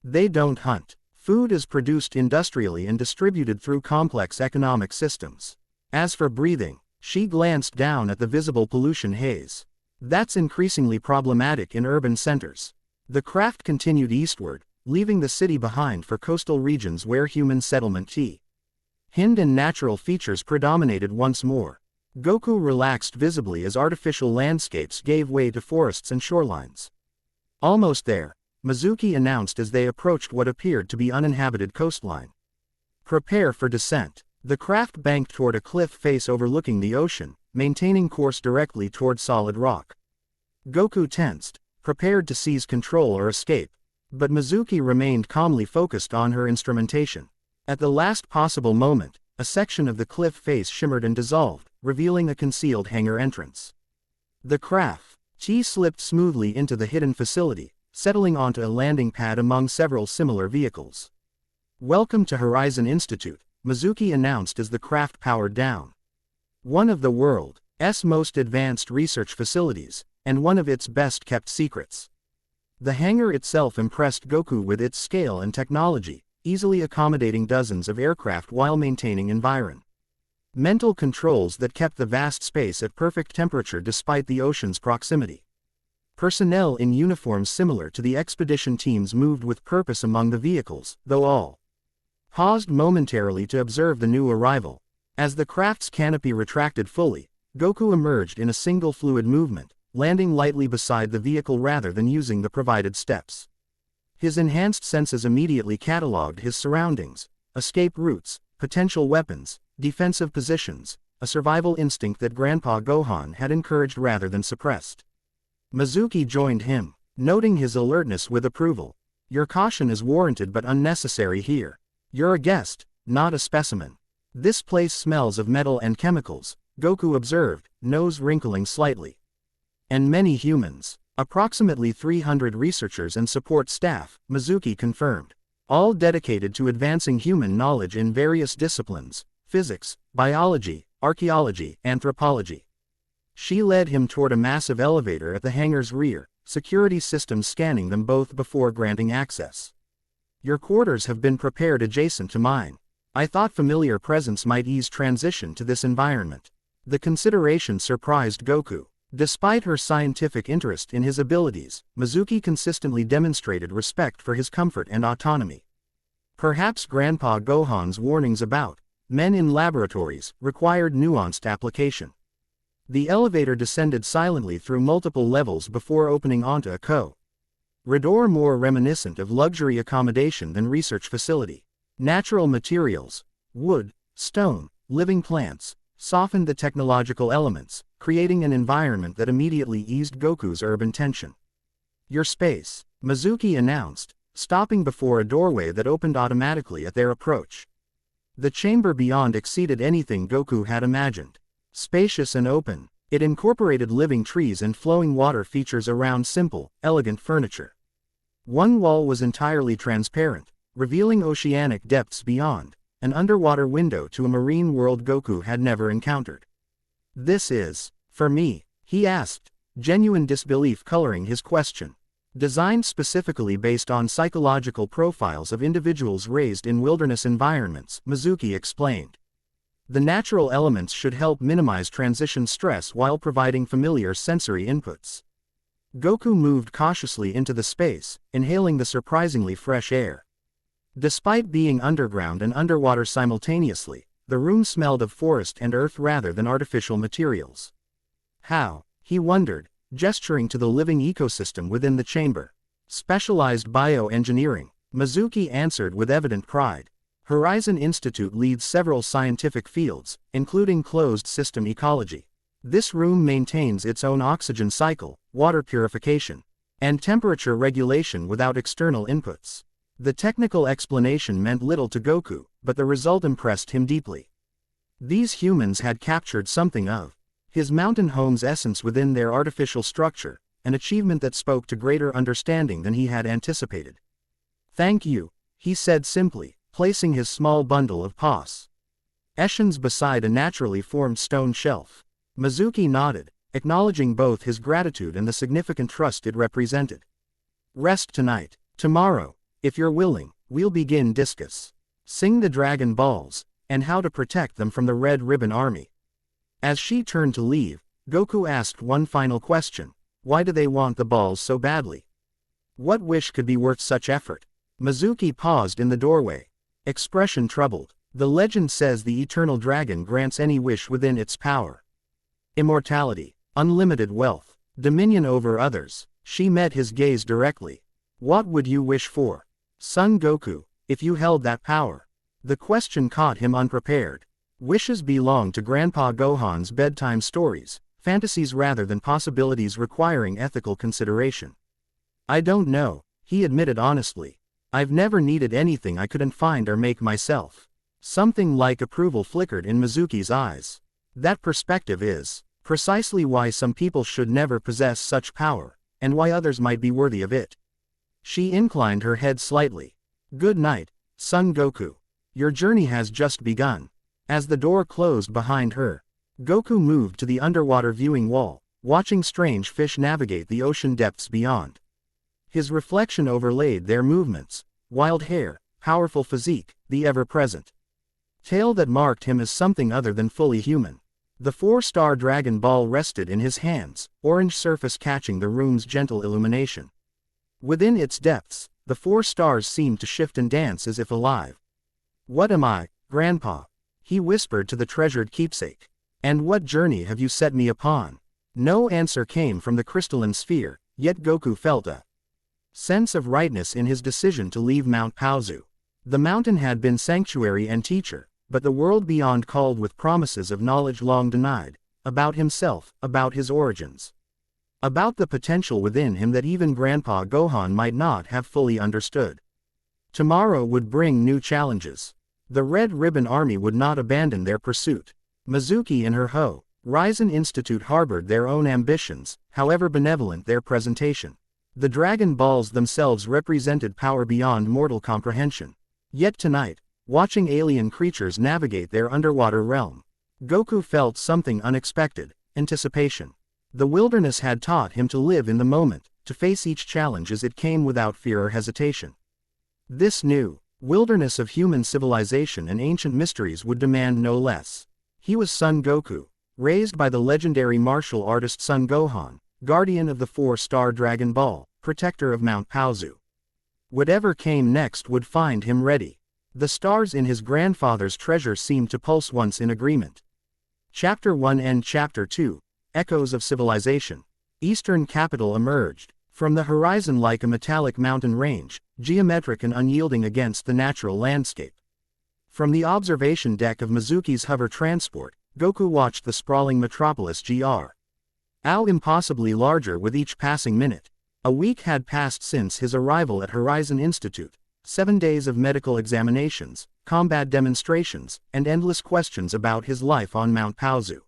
They don't hunt. Food is produced industrially and distributed through complex economic systems. As for breathing, she glanced down at the visible pollution haze. That's increasingly problematic in urban centers. The craft continued eastward, leaving the city behind for coastal regions where human settlement and natural features predominated once more. Goku relaxed visibly as artificial landscapes gave way to forests and shorelines. Almost there, Mizuki announced as they approached what appeared to be uninhabited coastline. Prepare for descent. The craft banked toward a cliff face overlooking the ocean, maintaining course directly toward solid rock. Goku tensed, prepared to seize control or escape, but Mizuki remained calmly focused on her instrumentation. At the last possible moment, a section of the cliff face shimmered and dissolved, revealing a concealed hangar entrance. The craft slipped smoothly into the hidden facility, settling onto a landing pad among several similar vehicles. "Welcome to Horizon Institute," Mizuki announced as the craft powered down. One of the world's most advanced research facilities, and one of its best-kept secrets. The hangar itself impressed Goku with its scale and technology, easily accommodating dozens of aircraft while maintaining environmental controls that kept the vast space at perfect temperature despite the ocean's proximity. Personnel in uniforms similar to the expedition teams moved with purpose among the vehicles, though all paused momentarily to observe the new arrival. As the craft's canopy retracted fully, Goku emerged in a single fluid movement, landing lightly beside the vehicle rather than using the provided steps. His enhanced senses immediately cataloged his surroundings: escape routes, potential weapons, defensive positions, a survival instinct that Grandpa Gohan had encouraged rather than suppressed. Mizuki joined him, noting his alertness with approval. "Your caution is warranted but unnecessary here. You're a guest, not a specimen." "This place smells of metal and chemicals," Goku observed, nose wrinkling slightly. "And many humans. Approximately 300 researchers and support staff," Mizuki confirmed. "All dedicated to advancing human knowledge in various disciplines: physics, biology, archaeology, anthropology." She led him toward a massive elevator at the hangar's rear, security systems scanning them both before granting access. "Your quarters have been prepared adjacent to mine. I thought familiar presence might ease transition to this environment." The consideration surprised Goku. Despite her scientific interest in his abilities, Mizuki consistently demonstrated respect for his comfort and autonomy. Perhaps Grandpa Gohan's warnings about men in laboratories required nuanced application. The elevator descended silently through multiple levels before opening onto a corridor more reminiscent of luxury accommodation than research facility. Natural materials, wood, stone, living plants, softened the technological elements, creating an environment that immediately eased Goku's urban tension. "Your space," Mizuki announced, stopping before a doorway that opened automatically at their approach. The chamber beyond exceeded anything Goku had imagined. Spacious and open, it incorporated living trees and flowing water features around simple, elegant furniture. One wall was entirely transparent, revealing oceanic depths beyond, an underwater window to a marine world Goku had never encountered. "This is, for me?" he asked, genuine disbelief coloring his question. "Designed specifically based on psychological profiles of individuals raised in wilderness environments," Mizuki explained. "The natural elements should help minimize transition stress while providing familiar sensory inputs." Goku moved cautiously into the space, inhaling the surprisingly fresh air. Despite being underground and underwater simultaneously, the room smelled of forest and earth rather than artificial materials. "How?" he wondered, gesturing to the living ecosystem within the chamber. "Specialized bioengineering," Mizuki answered with evident pride. "Horizon Institute leads several scientific fields, including closed system ecology. This room maintains its own oxygen cycle, water purification, and temperature regulation without external inputs." The technical explanation meant little to Goku, but the result impressed him deeply. These humans had captured something of his mountain home's essence within their artificial structure, an achievement that spoke to greater understanding than he had anticipated. "Thank you," he said simply, placing his small bundle of possessions beside a naturally formed stone shelf. Mizuki nodded, acknowledging both his gratitude and the significant trust it represented. "Rest tonight. Tomorrow, if you're willing, we'll begin discussing the Dragon Balls, and how to protect them from the Red Ribbon Army." As she turned to leave, Goku asked one final question: "Why do they want the balls so badly? What wish could be worth such effort?" Mizuki paused in the doorway, expression troubled. "The legend says the eternal dragon grants any wish within its power. Immortality, unlimited wealth, dominion over others." She met his gaze directly. "What would you wish for, Son Goku, if you held that power?" The question caught him unprepared. Wishes belong to Grandpa Gohan's bedtime stories, fantasies rather than possibilities requiring ethical consideration. "I don't know," he admitted honestly. "I've never needed anything I couldn't find or make myself." Something like approval flickered in Mizuki's eyes. That perspective is precisely why some people should never possess such power, and why others might be worthy of it. She inclined her head slightly. Good night, Son Goku. Your journey has just begun. As the door closed behind her, Goku moved to the underwater viewing wall, watching strange fish navigate the ocean depths beyond. His reflection overlaid their movements: wild hair, powerful physique, the ever-present tail that marked him as something other than fully human. The 4-star Dragon Ball rested in his hands, orange surface catching the room's gentle illumination. Within its depths, the 4 stars seemed to shift and dance as if alive. What am I, Grandpa? He whispered to the treasured keepsake. And what journey have you set me upon? No answer came from the crystalline sphere, yet Goku felt a sense of rightness in his decision to leave Mount Paozu. The mountain had been sanctuary and teacher, but the world beyond called with promises of knowledge long denied, about himself, about his origins, about the potential within him that even Grandpa Gohan might not have fully understood. Tomorrow would bring new challenges. The Red Ribbon Army would not abandon their pursuit. Mizuki and her Horizon Institute harbored their own ambitions, however benevolent their presentation. The Dragon Balls themselves represented power beyond mortal comprehension. Yet tonight, watching alien creatures navigate their underwater realm, Goku felt something unexpected: anticipation. The wilderness had taught him to live in the moment, to face each challenge as it came without fear or hesitation. This new wilderness of human civilization and ancient mysteries would demand no less. He was Son Goku, raised by the legendary martial artist Son Gohan, guardian of the 4-star Dragon Ball, protector of Mount Paozu. Whatever came next would find him ready. The stars in his grandfather's treasure seemed to pulse once in agreement. Chapter 1 and Chapter 2, Echoes of Civilization. Eastern capital emerged from the horizon like a metallic mountain range, geometric and unyielding against the natural landscape. From the observation deck of Mizuki's hover transport, Goku watched the sprawling metropolis gr. Impossibly larger with each passing minute. A week had passed since his arrival at Horizon Institute. 7 days of medical examinations, combat demonstrations, and endless questions about his life on Mount Paozu.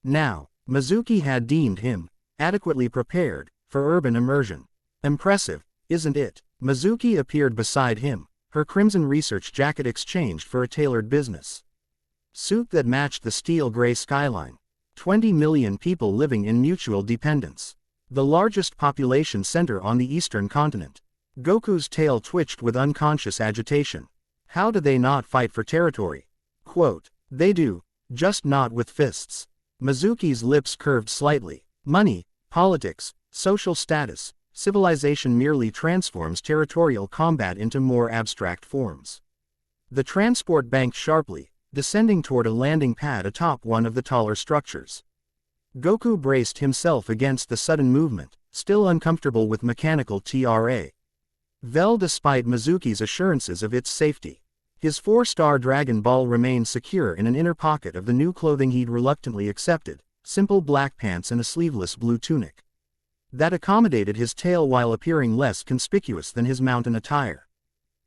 Now, Mizuki had deemed him adequately prepared for urban immersion. Impressive, isn't it? Mizuki appeared beside him, her crimson research jacket exchanged for a tailored business suit that matched the steel-gray skyline. 20 million people living in mutual dependence. The largest population center on the eastern continent. Goku's tail twitched with unconscious agitation. How do they not fight for territory? Quote, they do, just not with fists. Mizuki's lips curved slightly. Money, politics, social status, civilization merely transforms territorial combat into more abstract forms. The transport banked sharply, descending toward a landing pad atop one of the taller structures. Goku braced himself against the sudden movement, still uncomfortable with mechanical Vel despite Mizuki's assurances of its safety. His 4-star Dragon Ball remained secure in an inner pocket of the new clothing he'd reluctantly accepted, simple black pants and a sleeveless blue tunic that accommodated his tail while appearing less conspicuous than his mountain attire.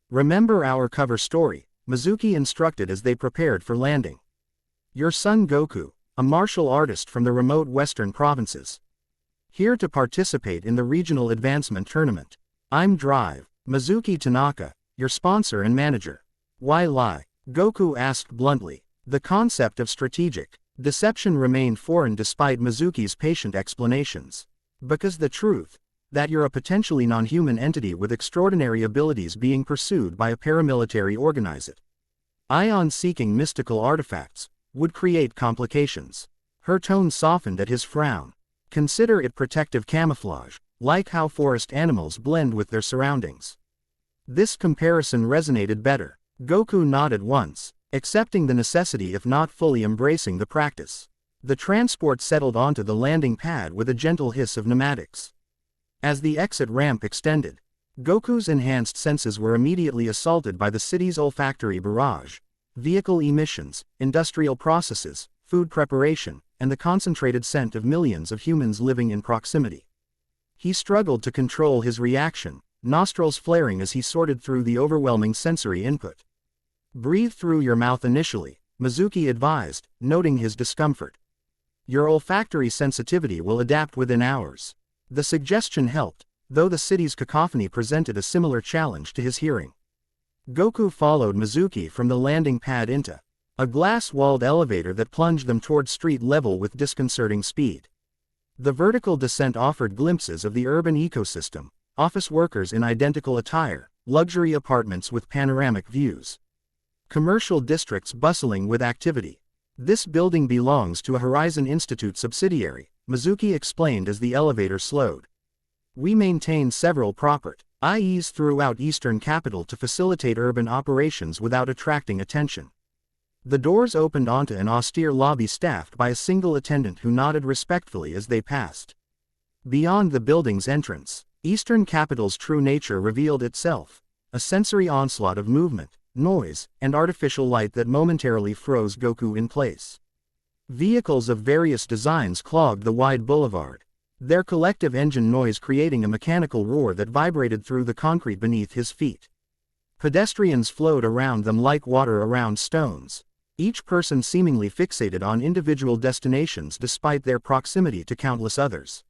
Remember our cover story, Mizuki instructed as they prepared for landing. Your son Goku, a martial artist from the remote western provinces, here to participate in the regional advancement tournament. I'm Drive, Mizuki Tanaka, your sponsor and manager. Why lie? Goku asked bluntly. The concept of strategic deception remained foreign despite Mizuki's patient explanations. Because the truth, that you're a potentially non-human entity with extraordinary abilities being pursued by a paramilitary organized ion-seeking mystical artifacts, would create complications. Her tone softened at his frown. Consider it protective camouflage, like how forest animals blend with their surroundings. This comparison resonated better. Goku nodded once, accepting the necessity if not fully embracing the practice. The transport settled onto the landing pad with a gentle hiss of pneumatics. As the exit ramp extended, Goku's enhanced senses were immediately assaulted by the city's olfactory barrage, vehicle emissions, industrial processes, food preparation, and the concentrated scent of millions of humans living in proximity. He struggled to control his reaction, nostrils flaring as he sorted through the overwhelming sensory input. Breathe through your mouth initially, Mizuki advised, noting his discomfort. Your olfactory sensitivity will adapt within hours. The suggestion helped, though the city's cacophony presented a similar challenge to his hearing. Goku followed Mizuki from the landing pad into a glass-walled elevator that plunged them toward street level with disconcerting speed. The vertical descent offered glimpses of the urban ecosystem, office workers in identical attire, luxury apartments with panoramic views, commercial districts bustling with activity. This building belongs to a Horizon Institute subsidiary, Mizuki explained as the elevator slowed. We maintain several properties throughout Eastern Capital to facilitate urban operations without attracting attention. The doors opened onto an austere lobby staffed by a single attendant who nodded respectfully as they passed. Beyond the building's entrance, Eastern Capital's true nature revealed itself, a sensory onslaught of movement, noise, and artificial light that momentarily froze Goku in place. Vehicles of various designs clogged the wide boulevard, their collective engine noise creating a mechanical roar that vibrated through the concrete beneath his feet. Pedestrians flowed around them like water around stones, each person seemingly fixated on individual destinations despite their proximity to countless others.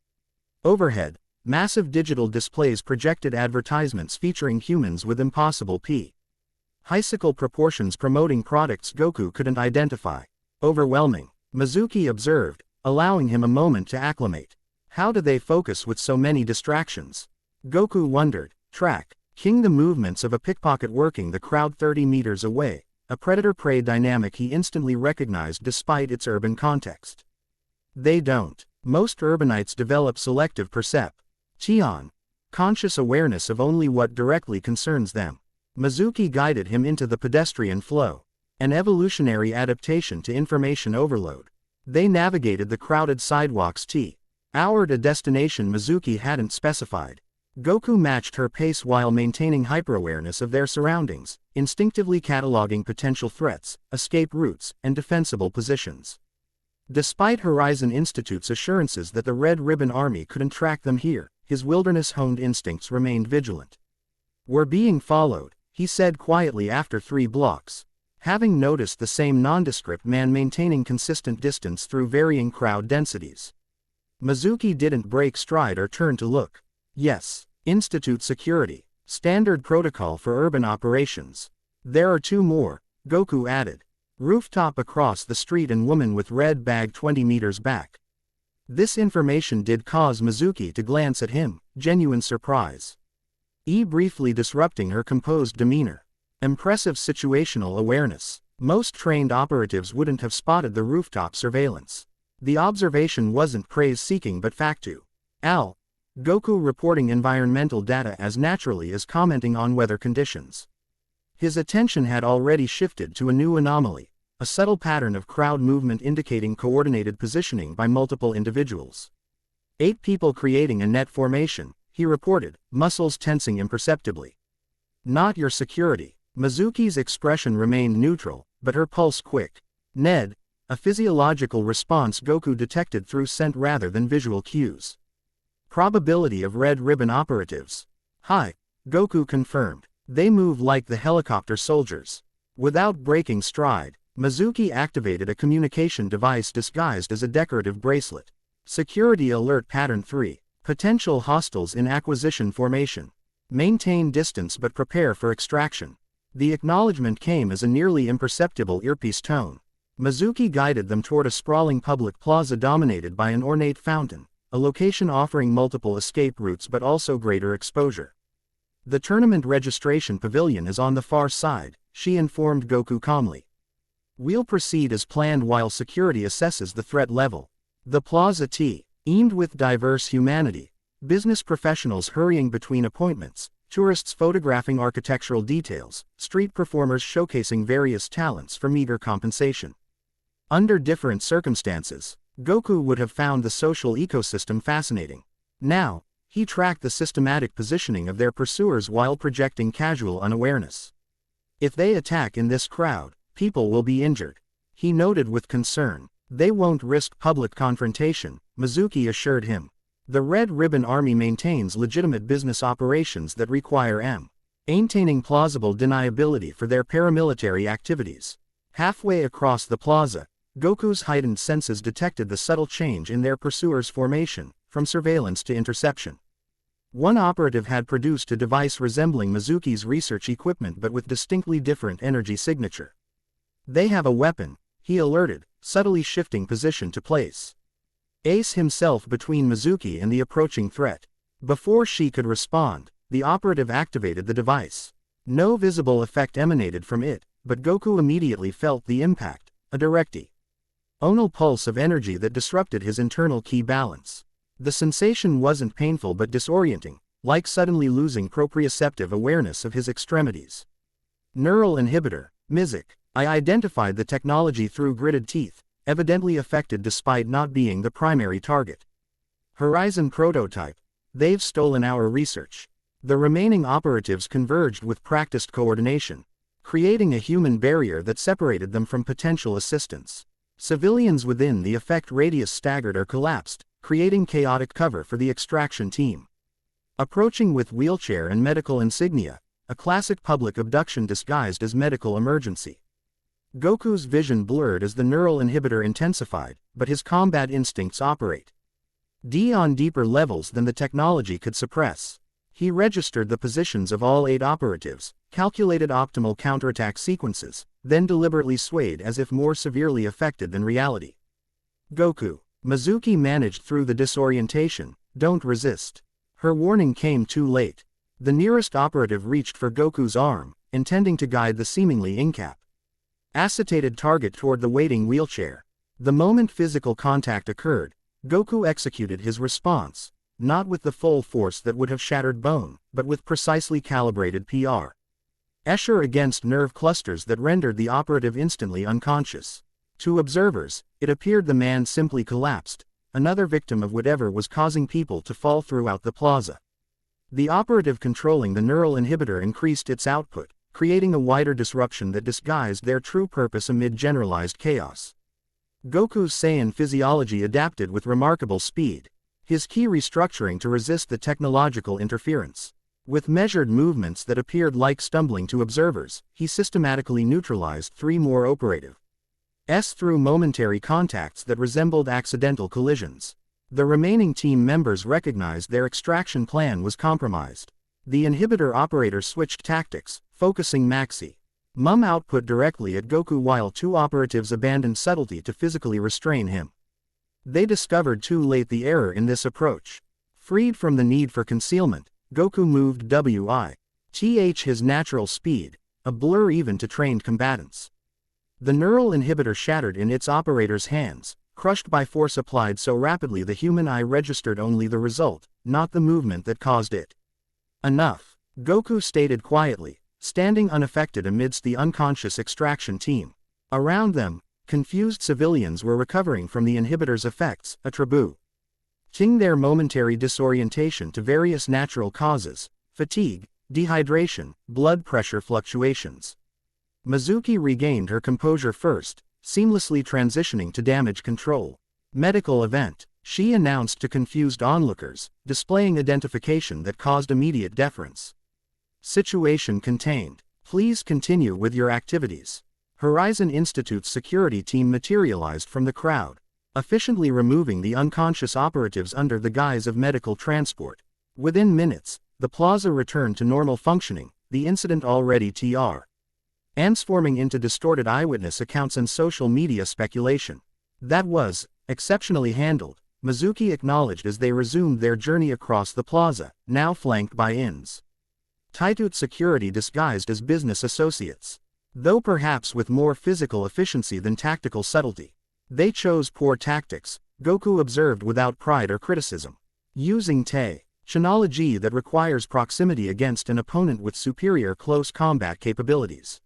Overhead, massive digital displays projected advertisements featuring humans with impossible physical proportions promoting products Goku couldn't identify. Overwhelming, Mizuki observed, allowing him a moment to acclimate. How do they focus with so many distractions? Goku wondered, tracking the movements of a pickpocket working the crowd 30 meters away, a predator-prey dynamic he instantly recognized despite its urban context. They don't. Most urbanites develop selective perception, conscious awareness of only what directly concerns them. Mizuki guided him into the pedestrian flow, an evolutionary adaptation to information overload. They navigated the crowded sidewalks toward a destination Mizuki hadn't specified. Goku matched her pace while maintaining hyperawareness of their surroundings, instinctively cataloging potential threats, escape routes, and defensible positions. Despite Horizon Institute's assurances that the Red Ribbon Army couldn't track them here, his wilderness-honed instincts remained vigilant. We're being followed, he said quietly after 3 blocks, having noticed the same nondescript man maintaining consistent distance through varying crowd densities. Mizuki didn't break stride or turn to look. Yes, Institute security, standard protocol for urban operations. There are 2 more, Goku added. Rooftop across the street and woman with red bag 20 meters back. This information did cause Mizuki to glance at him, genuine surprise. Briefly disrupting her composed demeanor. Impressive situational awareness. Most trained operatives wouldn't have spotted the rooftop surveillance. The observation wasn't praise-seeking but factual. Goku reporting environmental data as naturally as commenting on weather conditions. His attention had already shifted to a new anomaly, a subtle pattern of crowd movement indicating coordinated positioning by multiple individuals. 8 people creating a net formation, he reported, muscles tensing imperceptibly. Not your security. Mizuki's expression remained neutral, but her pulse quick. Ned, a physiological response Goku detected through scent rather than visual cues. Probability of Red Ribbon operatives. High, Goku confirmed. They move like the helicopter soldiers. Without breaking stride, Mizuki activated a communication device disguised as a decorative bracelet. Security Alert Pattern 3. Potential hostiles in acquisition formation. Maintain distance but prepare for extraction. The acknowledgement came as a nearly imperceptible earpiece tone. Mizuki guided them toward a sprawling public plaza dominated by an ornate fountain, a location offering multiple escape routes but also greater exposure. The tournament registration pavilion is on the far side, she informed Goku calmly. We'll proceed as planned while security assesses the threat level. The plaza teemed with diverse humanity, business professionals hurrying between appointments, tourists photographing architectural details, street performers showcasing various talents for meager compensation. Under different circumstances, Goku would have found the social ecosystem fascinating. Now, he tracked the systematic positioning of their pursuers while projecting casual unawareness. If they attack in this crowd, people will be injured. He noted with concern. They won't risk public confrontation, Mizuki assured him. The Red Ribbon Army maintains legitimate business operations that require maintaining plausible deniability for their paramilitary activities. Halfway across the plaza, Goku's heightened senses detected the subtle change in their pursuers' formation, from surveillance to interception. One operative had produced a device resembling Mizuki's research equipment but with distinctly different energy signature. "They have a weapon," he alerted, subtly shifting position to place. Ace himself between Mizuki and the approaching threat. Before she could respond, the operative activated the device. No visible effect emanated from it, but Goku immediately felt the impact, a direct-onal pulse of energy that disrupted his internal ki balance. The sensation wasn't painful but disorienting, like suddenly losing proprioceptive awareness of his extremities. Neural inhibitor, MIZIC. I identified the technology through gritted teeth, evidently affected despite not being the primary target. Horizon prototype. They've stolen our research. The remaining operatives converged with practiced coordination, creating a human barrier that separated them from potential assistance. Civilians within the effect radius staggered or collapsed, creating chaotic cover for the extraction team. Approaching with wheelchair and medical insignia, a classic public abduction disguised as medical emergency. Goku's vision blurred as the neural inhibitor intensified, but his combat instincts operate on deeper levels than the technology could suppress. He registered the positions of all 8 operatives, calculated optimal counterattack sequences, then deliberately swayed as if more severely affected than reality. "Goku." Mizuki managed through the disorientation, "Don't resist." Her warning came too late. The nearest operative reached for Goku's arm, intending to guide the seemingly incapacitated target toward the waiting wheelchair. The moment physical contact occurred, Goku executed his response, not with the full force that would have shattered bone, but with precisely calibrated pressure against nerve clusters that rendered the operative instantly unconscious. To observers, it appeared the man simply collapsed, another victim of whatever was causing people to fall throughout the plaza. The operative controlling the neural inhibitor increased its output, creating a wider disruption that disguised their true purpose amid generalized chaos. Goku's Saiyan physiology adapted with remarkable speed, his ki restructuring to resist the technological interference. With measured movements that appeared like stumbling to observers, he systematically neutralized 3 more operatives through momentary contacts that resembled accidental collisions. The remaining team members recognized their extraction plan was compromised. The inhibitor operator switched tactics, focusing maximum output directly at Goku while 2 operatives abandoned subtlety to physically restrain him. They discovered too late the error in this approach. Freed from the need for concealment, Goku moved with his natural speed, a blur even to trained combatants. The neural inhibitor shattered in its operator's hands, crushed by force applied so rapidly the human eye registered only the result, not the movement that caused it. "Enough," Goku stated quietly, standing unaffected amidst the unconscious extraction team. Around them, confused civilians were recovering from the inhibitor's effects, attributing their momentary disorientation to various natural causes: fatigue, dehydration, blood pressure fluctuations. Mizuki regained her composure first, seamlessly transitioning to damage control. "Medical event," she announced to confused onlookers, displaying identification that caused immediate deference. "Situation contained. Please continue with your activities." Horizon Institute's security team materialized from the crowd, efficiently removing the unconscious operatives under the guise of medical transport. Within minutes, the plaza returned to normal functioning, the incident already transforming into distorted eyewitness accounts and social media speculation. "That was exceptionally handled," Mizuki acknowledged as they resumed their journey across the plaza, now flanked by Taitut security disguised as business associates. Though perhaps with more physical efficiency than tactical subtlety. "They chose poor tactics," Goku observed without pride or criticism. "Using technology that requires proximity against an opponent with superior close combat capabilities."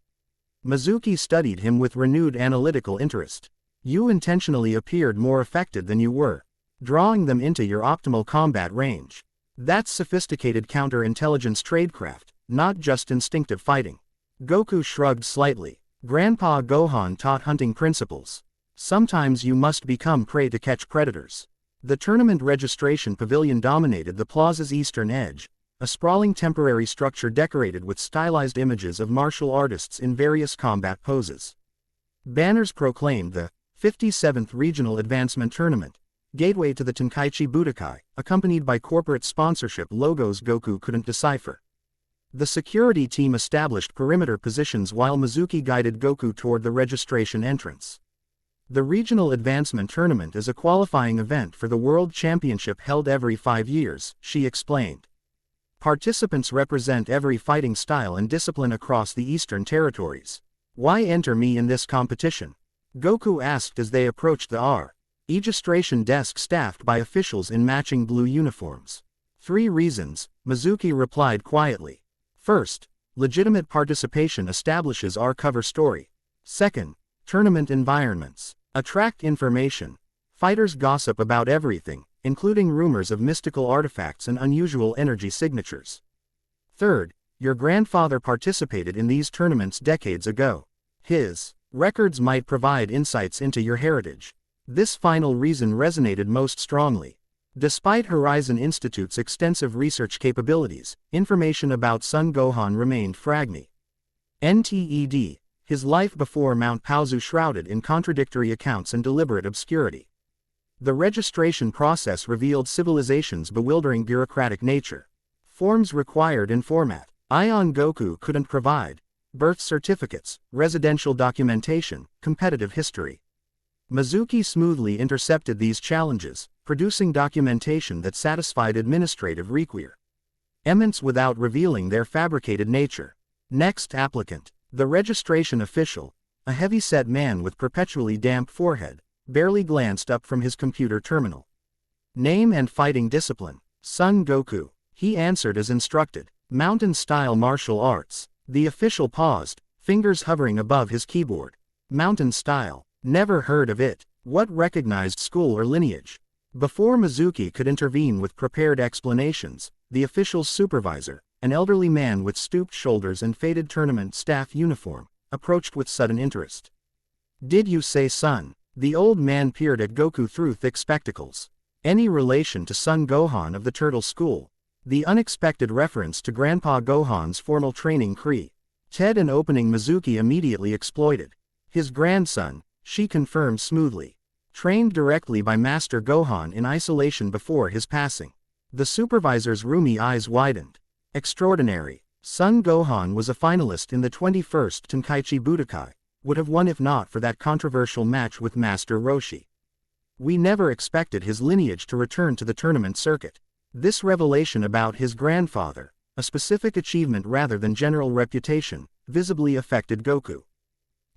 Mizuki studied him with renewed analytical interest. "You intentionally appeared more affected than you were, drawing them into your optimal combat range. That's sophisticated counterintelligence tradecraft, not just instinctive fighting." Goku shrugged slightly. "Grandpa Gohan taught hunting principles. Sometimes you must become prey to catch predators." The tournament registration pavilion dominated the plaza's eastern edge, a sprawling temporary structure decorated with stylized images of martial artists in various combat poses. Banners proclaimed the 57th Regional Advancement Tournament, gateway to the Tenkaichi Budokai, accompanied by corporate sponsorship logos Goku couldn't decipher. The security team established perimeter positions while Mizuki guided Goku toward the registration entrance. The Regional Advancement Tournament is a qualifying event for the World Championship held every 5 years, she explained. Participants represent every fighting style and discipline across the Eastern Territories. Why enter me in this competition? Goku asked as they approached the registration desk staffed by officials in matching blue uniforms. 3 reasons, Mizuki replied quietly. First, legitimate participation establishes our cover story. Second, tournament environments attract information. Fighters gossip about everything, including rumors of mystical artifacts and unusual energy signatures. Third, your grandfather participated in these tournaments decades ago. His records might provide insights into your heritage. This final reason resonated most strongly. Despite Horizon Institute's extensive research capabilities, information about Son Gohan remained fragile. NTED, his life before Mount Paozu shrouded in contradictory accounts and deliberate obscurity. The registration process revealed civilization's bewildering bureaucratic nature. Forms required in format Ion Goku couldn't provide. Birth certificates, residential documentation, competitive history. Mizuki smoothly intercepted these challenges, producing documentation that satisfied administrative requirements without revealing their fabricated nature. Next applicant. The registration official, a heavy-set man with perpetually damp forehead, barely glanced up from his computer terminal. Name and fighting discipline. Son Goku. He answered as instructed. Mountain-style martial arts. The official paused, fingers hovering above his keyboard. Mountain style. Never heard of it. What recognized school or lineage? Before Mizuki could intervene with prepared explanations, the official's supervisor, an elderly man with stooped shoulders and faded tournament staff uniform, approached with sudden interest. Did you say son? The old man peered at Goku through thick spectacles. Any relation to Son Gohan of the Turtle School? The unexpected reference to Grandpa Gohan's formal training Ted and opening Mizuki immediately exploited. His grandson, she confirmed smoothly. Trained directly by Master Gohan in isolation before his passing. The supervisor's roomy eyes widened. Extraordinary. Son Gohan was a finalist in the 21st Tenkaichi Budokai, would have won if not for that controversial match with Master Roshi. We never expected his lineage to return to the tournament circuit. This revelation about his grandfather, a specific achievement rather than general reputation, visibly affected Goku.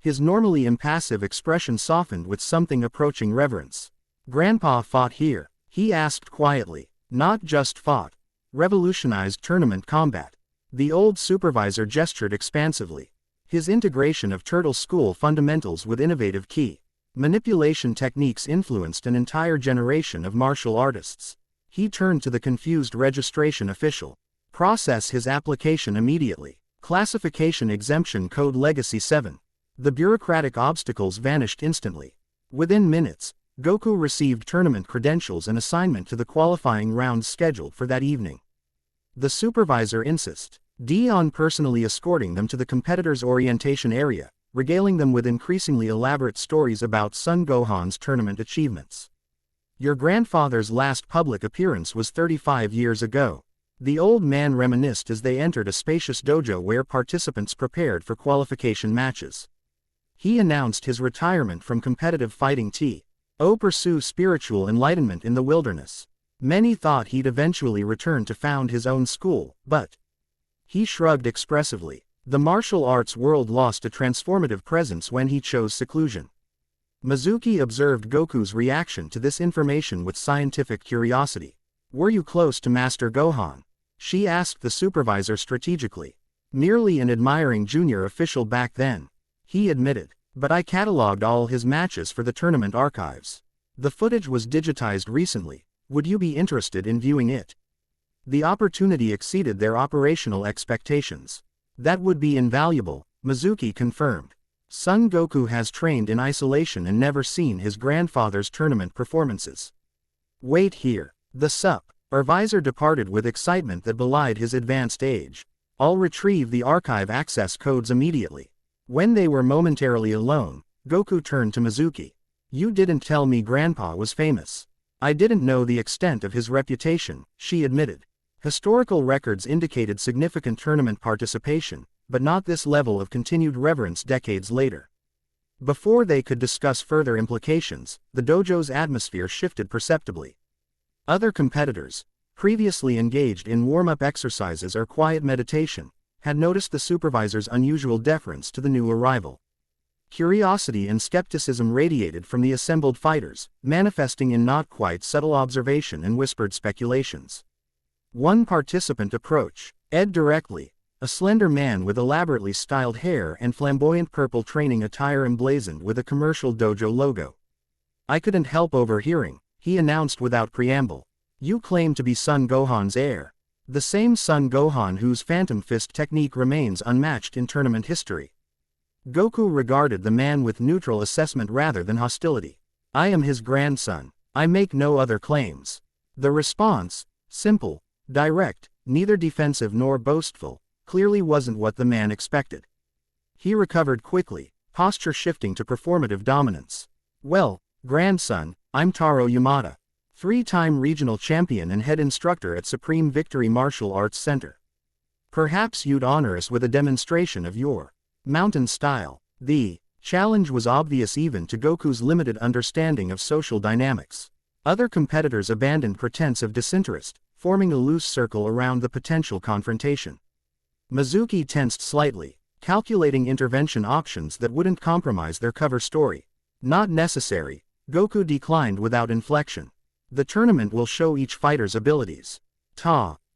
His normally impassive expression softened with something approaching reverence. Grandpa fought here, he asked quietly. Not just fought. Revolutionized tournament combat. The old supervisor gestured expansively. His integration of Turtle School fundamentals with innovative key manipulation techniques influenced an entire generation of martial artists. He turned to the confused registration official. Process his application immediately. Classification exemption code Legacy 7. The bureaucratic obstacles vanished instantly. Within minutes, Goku received tournament credentials and assignment to the qualifying rounds scheduled for that evening. The supervisor insisted on personally escorting them to the competitors' orientation area, regaling them with increasingly elaborate stories about Son Gohan's tournament achievements. Your grandfather's last public appearance was 35 years ago. The old man reminisced as they entered a spacious dojo where participants prepared for qualification matches. He announced his retirement from competitive fighting to pursue spiritual enlightenment in the wilderness. Many thought he'd eventually return to found his own school, but he shrugged expressively. The martial arts world lost a transformative presence when he chose seclusion. Mizuki observed Goku's reaction to this information with scientific curiosity. Were you close to Master Gohan? She asked the supervisor strategically. Merely an admiring junior official back then. He admitted. But I cataloged all his matches for the tournament archives. The footage was digitized recently. Would you be interested in viewing it? The opportunity exceeded their operational expectations. That would be invaluable, Mizuki confirmed. Son Goku has trained in isolation and never seen his grandfather's tournament performances. Wait here. The supervisor departed with excitement that belied his advanced age. I'll retrieve the archive access codes immediately. When they were momentarily alone, Goku turned to Mizuki. You didn't tell me Grandpa was famous. I didn't know the extent of his reputation, she admitted. Historical records indicated significant tournament participation, but not this level of continued reverence decades later. Before they could discuss further implications, the dojo's atmosphere shifted perceptibly. Other competitors, previously engaged in warm-up exercises or quiet meditation, had noticed the supervisor's unusual deference to the new arrival. Curiosity and skepticism radiated from the assembled fighters, manifesting in not quite subtle observation and whispered speculations. One participant approached Ed directly, a slender man with elaborately styled hair and flamboyant purple training attire emblazoned with a commercial dojo logo. I couldn't help overhearing, he announced without preamble. You claim to be Son Gohan's heir. The same Son Gohan whose Phantom Fist technique remains unmatched in tournament history. Goku regarded the man with neutral assessment rather than hostility. I am his grandson. I make no other claims. The response, simple, direct, neither defensive nor boastful, clearly wasn't what the man expected. He recovered quickly, posture shifting to performative dominance. Well, grandson, I'm Taro Yamada, 3-time regional champion and head instructor at Supreme Victory Martial Arts Center. Perhaps you'd honor us with a demonstration of your mountain style. The challenge was obvious even to Goku's limited understanding of social dynamics. Other competitors abandoned pretense of disinterest, forming a loose circle around the potential confrontation. Mizuki tensed slightly, calculating intervention options that wouldn't compromise their cover story. Not necessary, Goku declined without inflection. The tournament will show each fighter's abilities.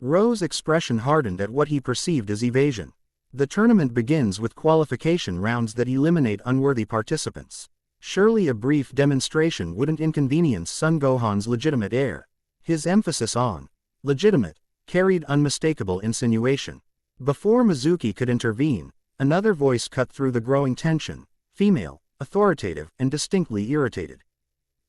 Ro's expression hardened at what he perceived as evasion. The tournament begins with qualification rounds that eliminate unworthy participants. Surely a brief demonstration wouldn't inconvenience Son Gohan's legitimate heir. His emphasis on legitimate carried unmistakable insinuation. Before Mizuki could intervene, another voice cut through the growing tension, female, authoritative, and distinctly irritated.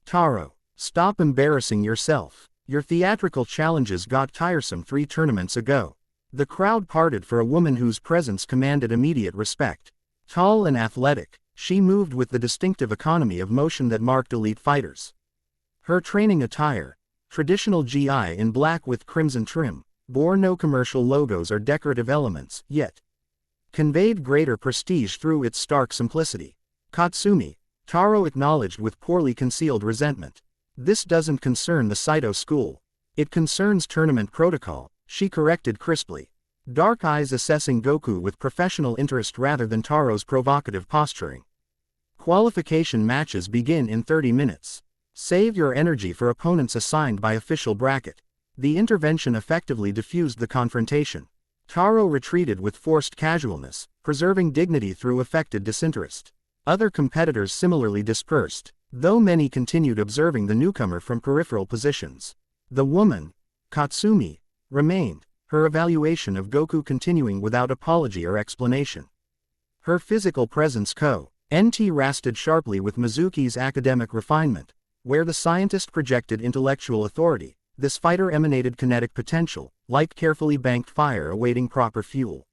Taro, stop embarrassing yourself. Your theatrical challenges got tiresome 3 tournaments ago. The crowd parted for a woman whose presence commanded immediate respect. Tall and athletic, she moved with the distinctive economy of motion that marked elite fighters. Her training attire, traditional GI in black with crimson trim, bore no commercial logos or decorative elements, yet conveyed greater prestige through its stark simplicity. Katsumi, Taro acknowledged with poorly concealed resentment. This doesn't concern the Saito school. It concerns tournament protocol, she corrected crisply. Dark eyes assessing Goku with professional interest rather than Taro's provocative posturing. Qualification matches begin in 30 minutes. Save your energy for opponents assigned by official bracket. The intervention effectively diffused the confrontation. Taro retreated with forced casualness, preserving dignity through affected disinterest. Other competitors similarly dispersed, though many continued observing the newcomer from peripheral positions. The woman, Katsumi, remained, her evaluation of Goku continuing without apology or explanation. Her physical presence contrasted sharply with Mizuki's academic refinement. Where the scientist projected intellectual authority, this fighter emanated kinetic potential, like carefully banked fire awaiting proper fuel.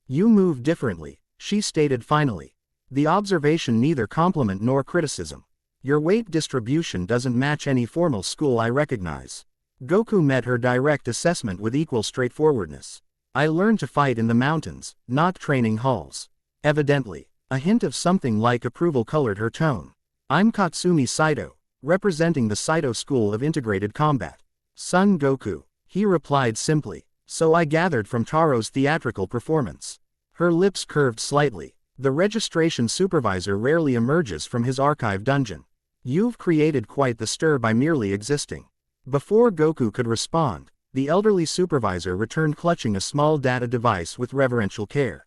You move differently, she stated finally. The observation neither compliment nor criticism. Your weight distribution doesn't match any formal school I recognize. Goku met her direct assessment with equal straightforwardness. I learned to fight in the mountains, not training halls. Evidently, a hint of something like approval colored her tone. I'm Katsumi Saito, representing the Saito School of Integrated Combat. Son Goku, he replied simply. So I gathered from Taro's theatrical performance. Her lips curved slightly. The registration supervisor rarely emerges from his archive dungeon. You've created quite the stir by merely existing. Before Goku could respond, the elderly supervisor returned clutching a small data device with reverential care.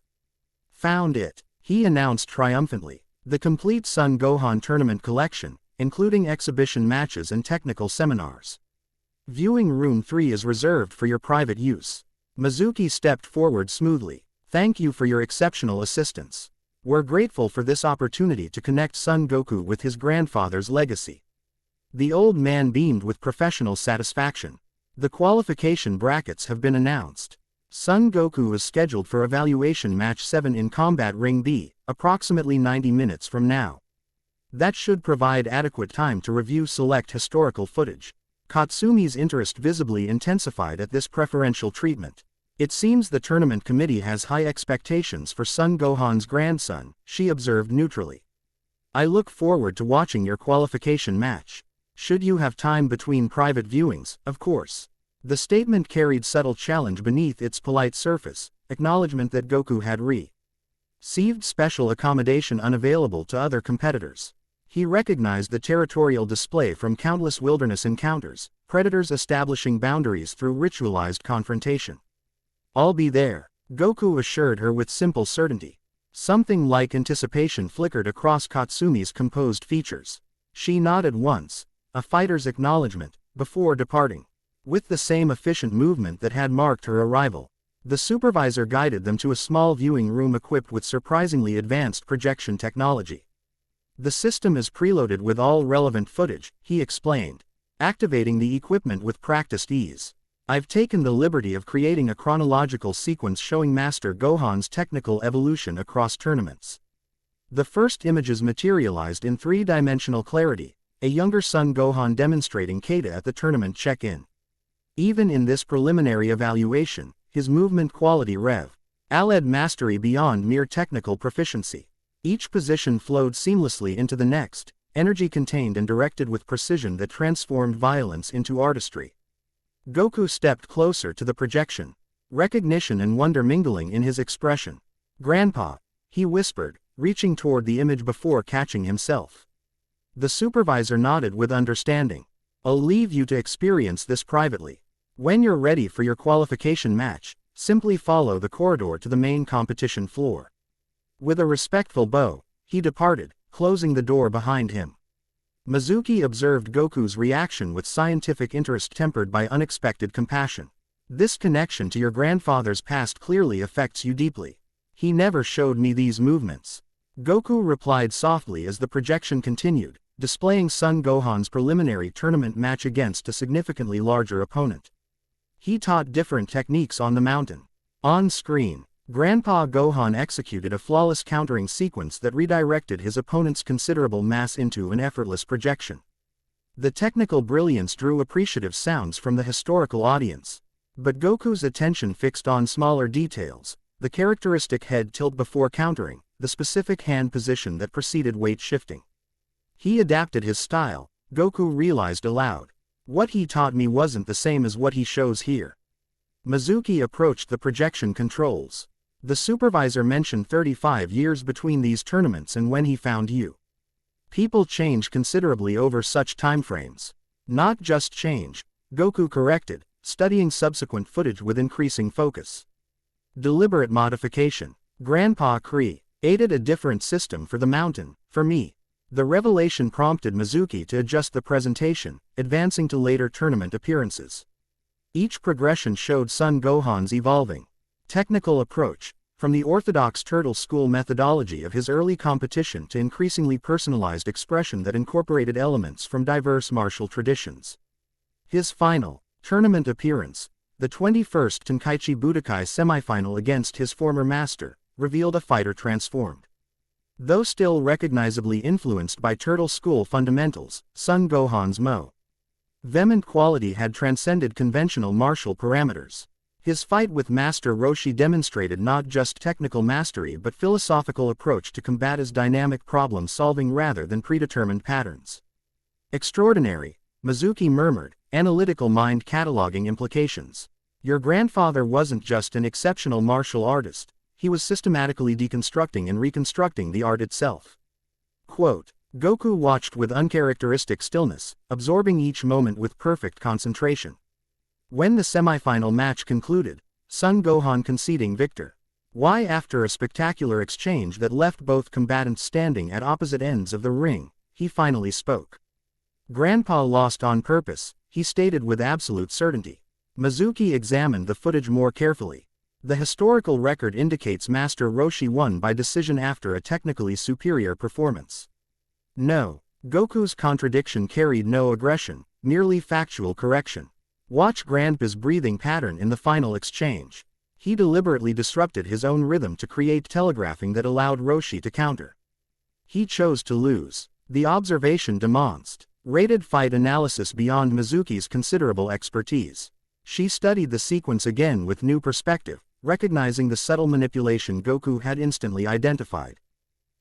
Found it, he announced triumphantly. The complete Son Gohan tournament collection, including exhibition matches and technical seminars. Viewing room 3 is reserved for your private use. Mizuki stepped forward smoothly. Thank you for your exceptional assistance. We're grateful for this opportunity to connect Son Goku with his grandfather's legacy. The old man beamed with professional satisfaction. The qualification brackets have been announced. Son Goku is scheduled for evaluation match 7 in Combat Ring B, approximately 90 minutes from now. That should provide adequate time to review select historical footage. Katsumi's interest visibly intensified at this preferential treatment. It seems the tournament committee has high expectations for Son Gohan's grandson, she observed neutrally. I look forward to watching your qualification match. Should you have time between private viewings, of course. The statement carried subtle challenge beneath its polite surface, acknowledgement that Goku had received special accommodation unavailable to other competitors. He recognized the territorial display from countless wilderness encounters, predators establishing boundaries through ritualized confrontation. I'll be there, Goku assured her with simple certainty. Something like anticipation flickered across Katsumi's composed features. She nodded once, a fighter's acknowledgement, before departing. With the same efficient movement that had marked her arrival, the supervisor guided them to a small viewing room equipped with surprisingly advanced projection technology. The system is preloaded with all relevant footage, he explained, activating the equipment with practiced ease. I've taken the liberty of creating a chronological sequence showing Master Gohan's technical evolution across tournaments. The first images materialized in three-dimensional clarity, a younger son Gohan demonstrating kata at the tournament check-in. Even in this preliminary evaluation, his movement quality rev.aled mastery beyond mere technical proficiency. Each position flowed seamlessly into the next, energy contained and directed with precision that transformed violence into artistry. Goku stepped closer to the projection, recognition and wonder mingling in his expression. "Grandpa," he whispered, reaching toward the image before catching himself. The supervisor nodded with understanding. "I'll leave you to experience this privately. When you're ready for your qualification match, simply follow the corridor to the main competition floor." With a respectful bow, he departed, closing the door behind him. Mizuki observed Goku's reaction with scientific interest tempered by unexpected compassion. "This connection to your grandfather's past clearly affects you deeply. He never showed me these movements." Goku replied softly as the projection continued, displaying Son Gohan's preliminary tournament match against a significantly larger opponent. He taught different techniques on the mountain. On screen, Grandpa Gohan executed a flawless countering sequence that redirected his opponent's considerable mass into an effortless projection. The technical brilliance drew appreciative sounds from the historical audience. But Goku's attention fixed on smaller details, the characteristic head tilt before countering, the specific hand position that preceded weight shifting. He adapted his style, Goku realized aloud. What he taught me wasn't the same as what he shows here. Mizuki approached the projection controls. The supervisor mentioned 35 years between these tournaments and when he found you. People change considerably over such timeframes. Not just change, Goku corrected, studying subsequent footage with increasing focus. Deliberate modification. Grandpa created a different system for the mountain, for me. The revelation prompted Mizuki to adjust the presentation, advancing to later tournament appearances. Each progression showed Son Gohan's evolving technical approach, from the orthodox turtle school methodology of his early competition to increasingly personalized expression that incorporated elements from diverse martial traditions. His final tournament appearance, the 21st Tenkaichi Budokai semifinal against his former master, revealed a fighter transformed. Though still recognizably influenced by turtle school fundamentals, Son Gohan's vehement quality had transcended conventional martial parameters. His fight with Master Roshi demonstrated not just technical mastery but philosophical approach to combat as dynamic problem-solving rather than predetermined patterns. "Extraordinary," Mizuki murmured, analytical mind cataloging implications. "Your grandfather wasn't just an exceptional martial artist, he was systematically deconstructing and reconstructing the art itself." Quote, Goku watched with uncharacteristic stillness, absorbing each moment with perfect concentration. When the semifinal match concluded, Son Gohan conceding victor. Why, after a spectacular exchange that left both combatants standing at opposite ends of the ring, he finally spoke. "Grandpa lost on purpose," he stated with absolute certainty. Mizuki examined the footage more carefully. The historical record indicates Master Roshi won by decision after a technically superior performance. No, Goku's contradiction carried no aggression, merely factual correction. Watch Grandpa's breathing pattern in the final exchange. He deliberately disrupted his own rhythm to create telegraphing that allowed Roshi to counter. He chose to lose. The observation demonstrated fight analysis beyond Mizuki's considerable expertise. She studied the sequence again with new perspective, recognizing the subtle manipulation Goku had instantly identified.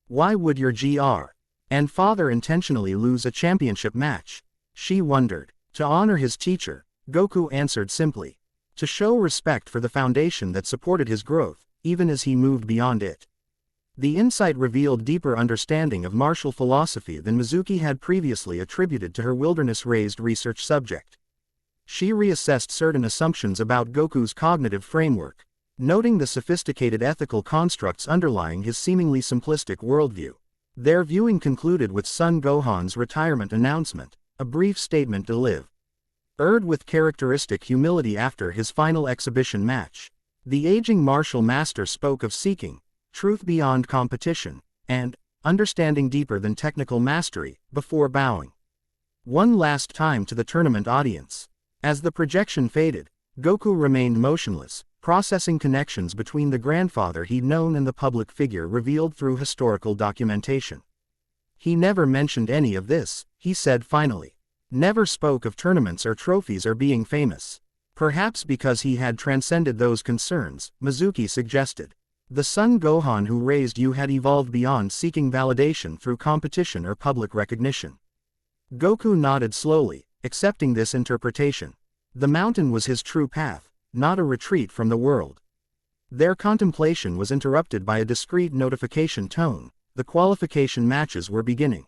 Why would your GR and father intentionally lose a championship match? She wondered. To honor his teacher, Goku answered simply. To show respect for the foundation that supported his growth, even as he moved beyond it. The insight revealed deeper understanding of martial philosophy than Mizuki had previously attributed to her wilderness-raised research subject. She reassessed certain assumptions about Goku's cognitive framework, noting the sophisticated ethical constructs underlying his seemingly simplistic worldview. Their viewing concluded with Son Gohan's retirement announcement, a brief statement delivered with characteristic humility after his final exhibition match. The aging martial master spoke of seeking truth beyond competition, and understanding deeper than technical mastery, before bowing one last time to the tournament audience. As the projection faded, Goku remained motionless, processing connections between the grandfather he'd known and the public figure revealed through historical documentation. He never mentioned any of this, he said finally. Never spoke of tournaments or trophies or being famous. Perhaps because he had transcended those concerns, Mizuki suggested. The Son Gohan who raised you had evolved beyond seeking validation through competition or public recognition. Goku nodded slowly, accepting this interpretation. The mountain was his true path, not a retreat from the world. Their contemplation was interrupted by a discreet notification tone. The qualification matches were beginning.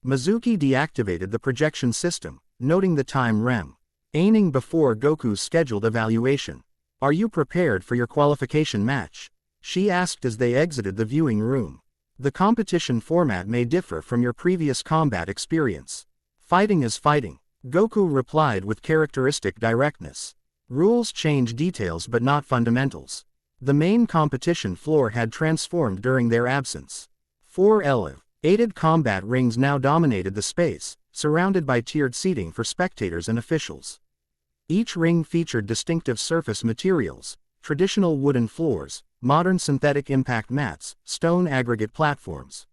Mizuki deactivated the projection system, noting the time remaining before Goku's scheduled evaluation. Are you prepared for your qualification match? She asked as they exited the viewing room. The competition format may differ from your previous combat experience. Fighting is fighting, Goku replied with characteristic directness. Rules change details but not fundamentals. The main competition floor had transformed during their absence. 4 elevated combat rings now dominated the space, surrounded by tiered seating for spectators and officials. Each ring featured distinctive surface materials, traditional wooden floors, modern synthetic impact mats, stone aggregate platforms,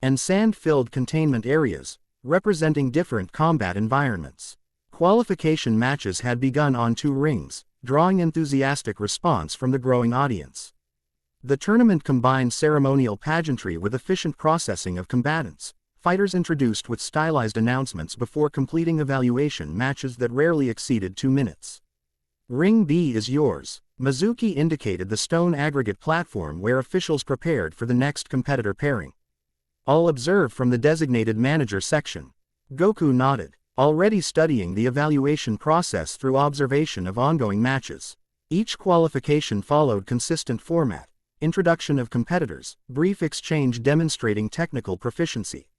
and sand-filled containment areas, representing different combat environments. Qualification matches had begun on 2 rings, drawing enthusiastic response from the growing audience. The tournament combined ceremonial pageantry with efficient processing of combatants, fighters introduced with stylized announcements before completing evaluation matches that rarely exceeded 2 minutes. Ring B is yours. Mizuki indicated the stone aggregate platform where officials prepared for the next competitor pairing. All observe from the designated manager section. Goku nodded, already studying the evaluation process through observation of ongoing matches. Each qualification followed consistent format. Introduction of competitors, brief exchange demonstrating technical proficiency.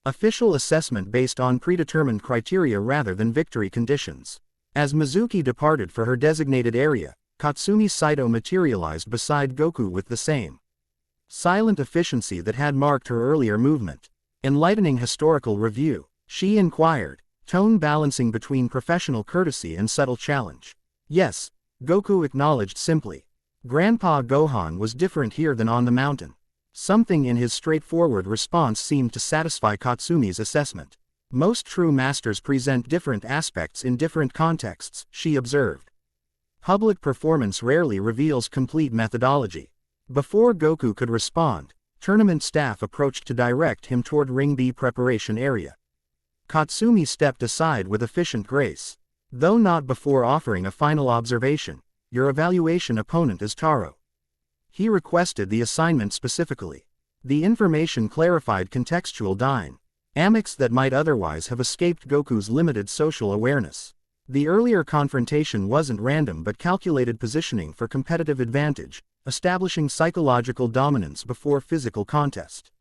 Official assessment based on predetermined criteria rather than victory conditions. As Mizuki departed for her designated area, Katsumi Saito materialized beside Goku with the same silent efficiency that had marked her earlier movement. Enlightening historical review, she inquired, tone balancing between professional courtesy and subtle challenge. Yes, Goku acknowledged simply. Grandpa Gohan was different here than on the mountain. Something in his straightforward response seemed to satisfy Katsumi's assessment. Most true masters present different aspects in different contexts, she observed. Public performance rarely reveals complete methodology. Before Goku could respond, tournament staff approached to direct him toward Ring B preparation area. Katsumi stepped aside with efficient grace. Though not before offering a final observation, your evaluation opponent is Taro. He requested the assignment specifically. The information clarified contextual dynamics that might otherwise have escaped Goku's limited social awareness. The earlier confrontation wasn't random but calculated positioning for competitive advantage, establishing psychological dominance before physical contest.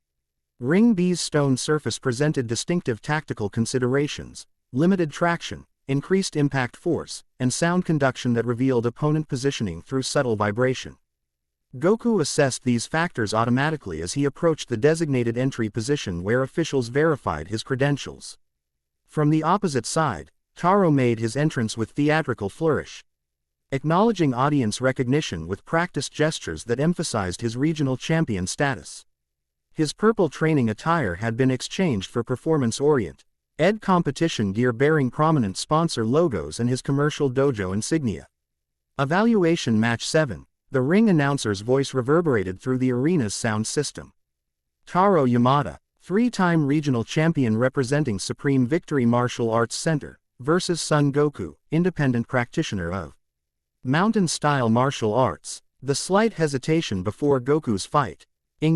Ring B's stone surface presented distinctive tactical considerations, limited traction, increased impact force, and sound conduction that revealed opponent positioning through subtle vibration. Goku assessed these factors automatically as he approached the designated entry position where officials verified his credentials. From the opposite side, Taro made his entrance with theatrical flourish, acknowledging audience recognition with practiced gestures that emphasized his regional champion status. His purple training attire had been exchanged for performance-oriented competition gear bearing prominent sponsor logos and his commercial dojo insignia. Evaluation Match 7. The ring announcer's voice reverberated through the arena's sound system. Taro Yamada, three-time regional champion representing Supreme Victory Martial Arts Center, versus Son Goku, independent practitioner of mountain-style martial arts. The slight hesitation before Goku's fighting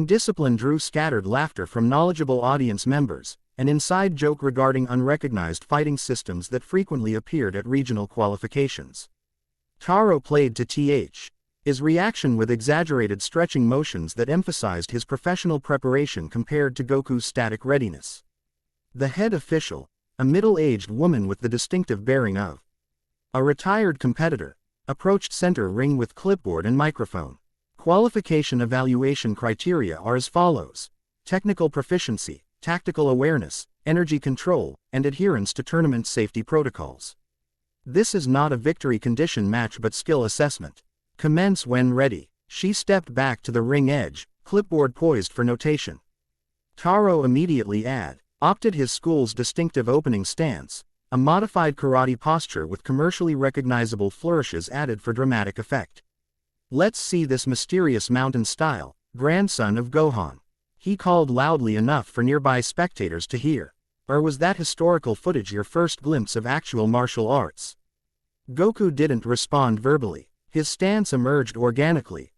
discipline drew scattered laughter from knowledgeable audience members, an inside joke regarding unrecognized fighting systems that frequently appeared at regional qualifications. Taro played to his reaction with exaggerated stretching motions that emphasized his professional preparation compared to Goku's static readiness. The head official, a middle-aged woman with the distinctive bearing of a retired competitor, approached center ring with clipboard and microphone. Qualification evaluation criteria are as follows: technical proficiency, tactical awareness, energy control, and adherence to tournament safety protocols. This is not a victory condition match but skill assessment. Commence when ready. She stepped back to the ring edge, clipboard poised for notation. Taro immediately opted his school's distinctive opening stance, a modified karate posture with commercially recognizable flourishes added for dramatic effect. Let's see this mysterious mountain style, grandson of Gohan. He called loudly enough for nearby spectators to hear. Or was that historical footage your first glimpse of actual martial arts? Goku didn't respond verbally. His stance emerged organically,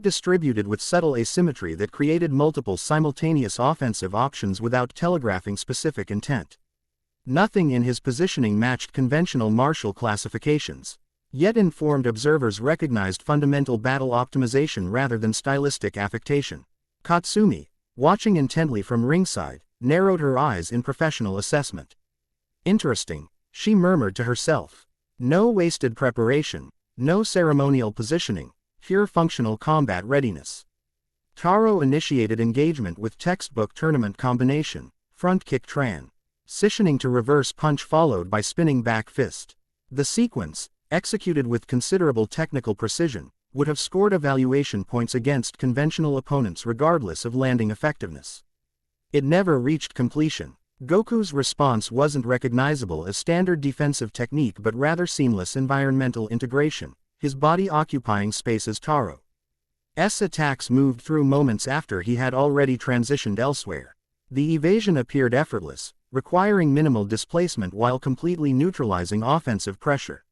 distributed with subtle asymmetry that created multiple simultaneous offensive options without telegraphing specific intent. Nothing in his positioning matched conventional martial classifications. Yet informed observers recognized fundamental battle optimization rather than stylistic affectation. Katsumi, watching intently from ringside, narrowed her eyes in professional assessment. Interesting, she murmured to herself. No wasted preparation, no ceremonial positioning, pure functional combat readiness. Taro initiated engagement with textbook tournament combination, front kick transitioning to reverse punch followed by spinning back fist. The sequence, executed with considerable technical precision, would have scored evaluation points against conventional opponents regardless of landing effectiveness. It never reached completion. Goku's response wasn't recognizable as standard defensive technique but rather seamless environmental integration, his body occupying space as Taro's attacks moved through moments after he had already transitioned elsewhere. The evasion appeared effortless, requiring minimal displacement while completely neutralizing offensive pressure.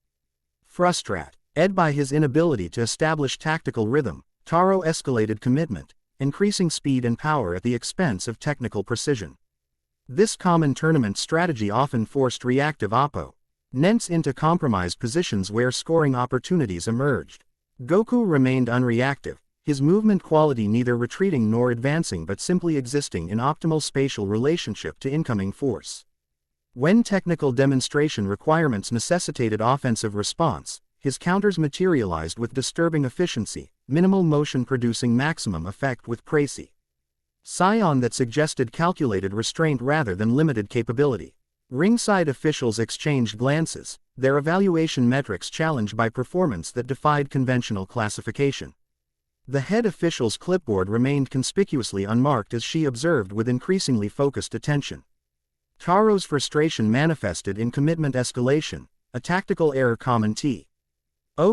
Frustrated by his inability to establish tactical rhythm, Taro escalated commitment, increasing speed and power at the expense of technical precision. This common tournament strategy often forced reactive opponents into compromised positions where scoring opportunities emerged. Goku remained unreactive, his movement quality neither retreating nor advancing but simply existing in optimal spatial relationship to incoming force. When technical demonstration requirements necessitated offensive response, his counters materialized with disturbing efficiency, minimal motion producing maximum effect with précision that suggested calculated restraint rather than limited capability. Ringside officials exchanged glances, their evaluation metrics challenged by performance that defied conventional classification. The head official's clipboard remained conspicuously unmarked as she observed with increasingly focused attention. Taro's frustration manifested in commitment escalation, a tactical error common to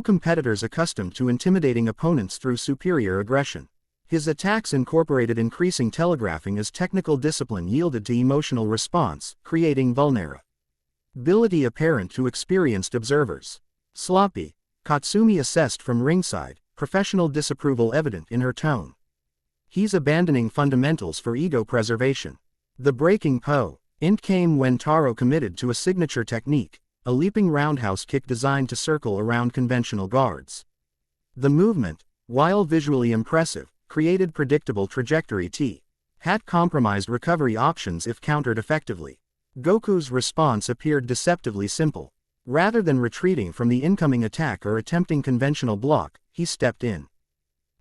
competitors accustomed to intimidating opponents through superior aggression. His attacks incorporated increasing telegraphing as technical discipline yielded to emotional response, creating vulnerability apparent to experienced observers. Sloppy, Katsumi assessed from ringside, professional disapproval evident in her tone. He's abandoning fundamentals for ego preservation. The breaking point came when Taro committed to a signature technique, a leaping roundhouse kick designed to circle around conventional guards. The movement, while visually impressive, created predictable trajectory had compromised recovery options if countered effectively. Goku's response appeared deceptively simple. Rather than retreating from the incoming attack or attempting conventional block, he stepped in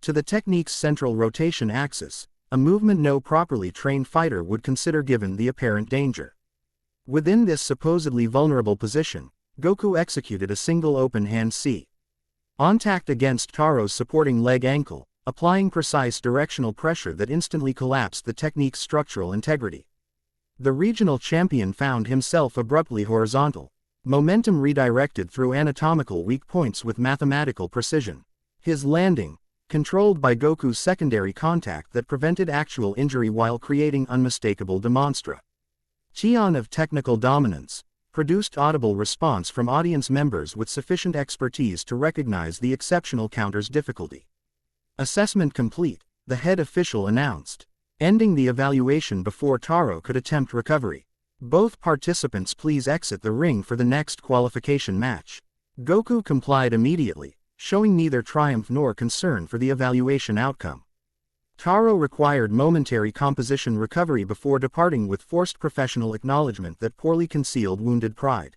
to the technique's central rotation axis, a movement no properly trained fighter would consider given the apparent danger. Within this supposedly vulnerable position, Goku executed a single open hand contact against Taro's supporting leg ankle, applying precise directional pressure that instantly collapsed the technique's structural integrity. The regional champion found himself abruptly horizontal, momentum redirected through anatomical weak points with mathematical precision. His landing, controlled by Goku's secondary contact that prevented actual injury while creating unmistakable demonstra. Tion of technical dominance, produced audible response from audience members with sufficient expertise to recognize the exceptional counter's difficulty. Assessment complete, the head official announced, ending the evaluation before Taro could attempt recovery. Both participants please exit the ring for the next qualification match. Goku complied immediately, showing neither triumph nor concern for the evaluation outcome. Taro required momentary composition recovery before departing with forced professional acknowledgement that poorly concealed wounded pride.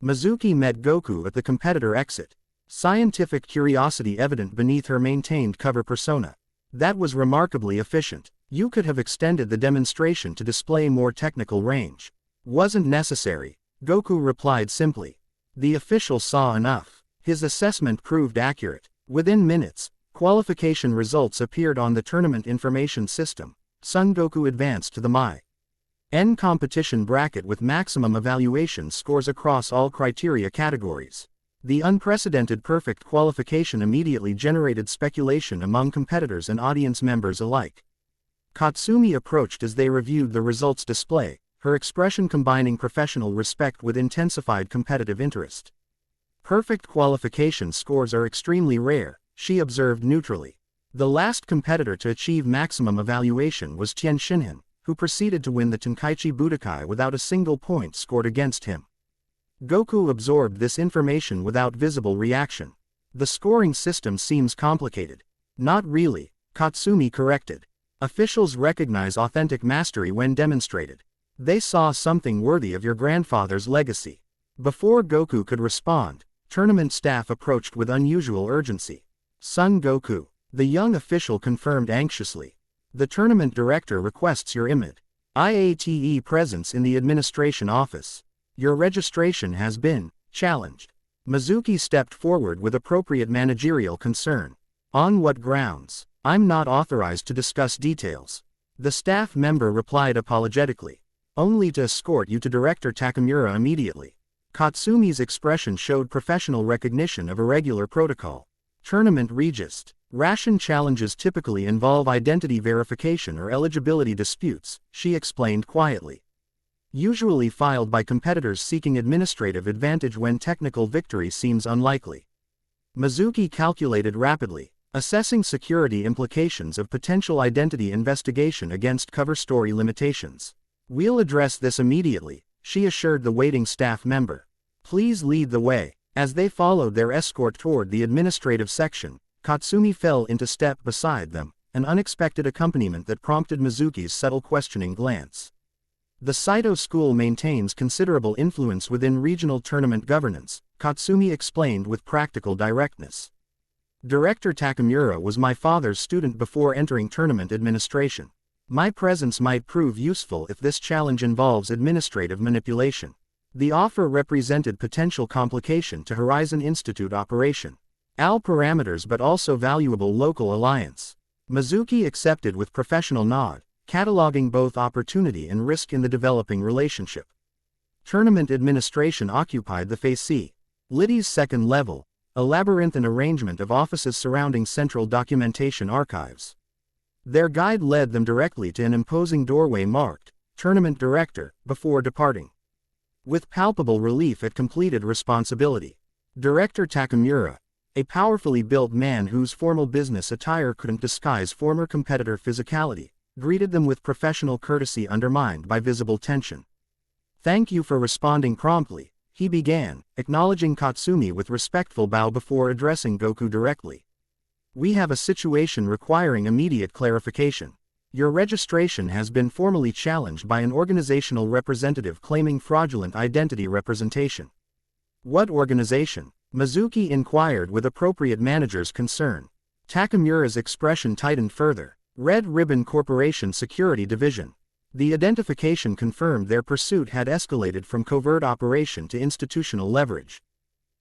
Mizuki met Goku at the competitor exit, scientific curiosity evident beneath her maintained cover persona. That was remarkably efficient. You could have extended the demonstration to display more technical range. Wasn't necessary, Goku replied simply. The official saw enough. His assessment proved accurate. Within minutes, qualification results appeared on the tournament information system. Son Goku advanced to the Mai-N competition bracket with maximum evaluation scores across all criteria categories. The unprecedented perfect qualification immediately generated speculation among competitors and audience members alike. Katsumi approached as they reviewed the results display, her expression combining professional respect with intensified competitive interest. Perfect qualification scores are extremely rare, she observed neutrally. The last competitor to achieve maximum evaluation was Tien Shinhan, who proceeded to win the Tenkaichi Budokai without a single point scored against him. Goku absorbed this information without visible reaction. The scoring system seems complicated. Not really, Katsumi corrected. Officials recognize authentic mastery when demonstrated. They saw something worthy of your grandfather's legacy. Before Goku could respond, tournament staff approached with unusual urgency. Son Goku, the young official confirmed anxiously. The tournament director requests your IATE presence in the administration office. Your registration has been challenged. Mizuki stepped forward with appropriate managerial concern. On what grounds? I'm not authorized to discuss details. The staff member replied apologetically. Only to escort you to Director Takamura immediately. Katsumi's expression showed professional recognition of irregular protocol. Tournament regist. Ration challenges typically involve identity verification or eligibility disputes, she explained quietly. Usually filed by competitors seeking administrative advantage when technical victory seems unlikely. Mizuki calculated rapidly, assessing security implications of potential identity investigation against cover story limitations. We'll address this immediately, she assured the waiting staff member. Please lead the way. As they followed their escort toward the administrative section, Katsumi fell into step beside them, an unexpected accompaniment that prompted Mizuki's subtle questioning glance. The Saito school maintains considerable influence within regional tournament governance, Katsumi explained with practical directness. Director Takamura was my father's student before entering tournament administration. My presence might prove useful if this challenge involves administrative manipulation. The offer represented potential complication to Horizon Institute operation. Parameters but also valuable local alliance. Mizuki accepted with professional nod, cataloging both opportunity and risk in the developing relationship. Tournament administration occupied the Face Liddy's second level, a labyrinthine arrangement of offices surrounding central documentation archives. Their guide led them directly to an imposing doorway marked, Tournament Director, before departing. With palpable relief at completed responsibility, Director Takamura, a powerfully built man whose formal business attire couldn't disguise former competitor physicality, greeted them with professional courtesy undermined by visible tension. Thank you for responding promptly, he began, acknowledging Katsumi with respectful bow before addressing Goku directly. We have a situation requiring immediate clarification. Your registration has been formally challenged by an organizational representative claiming fraudulent identity representation. What organization? Mizuki inquired with appropriate manager's concern. Takamura's expression tightened further. Red Ribbon Corporation Security Division. The identification confirmed their pursuit had escalated from covert operation to institutional leverage.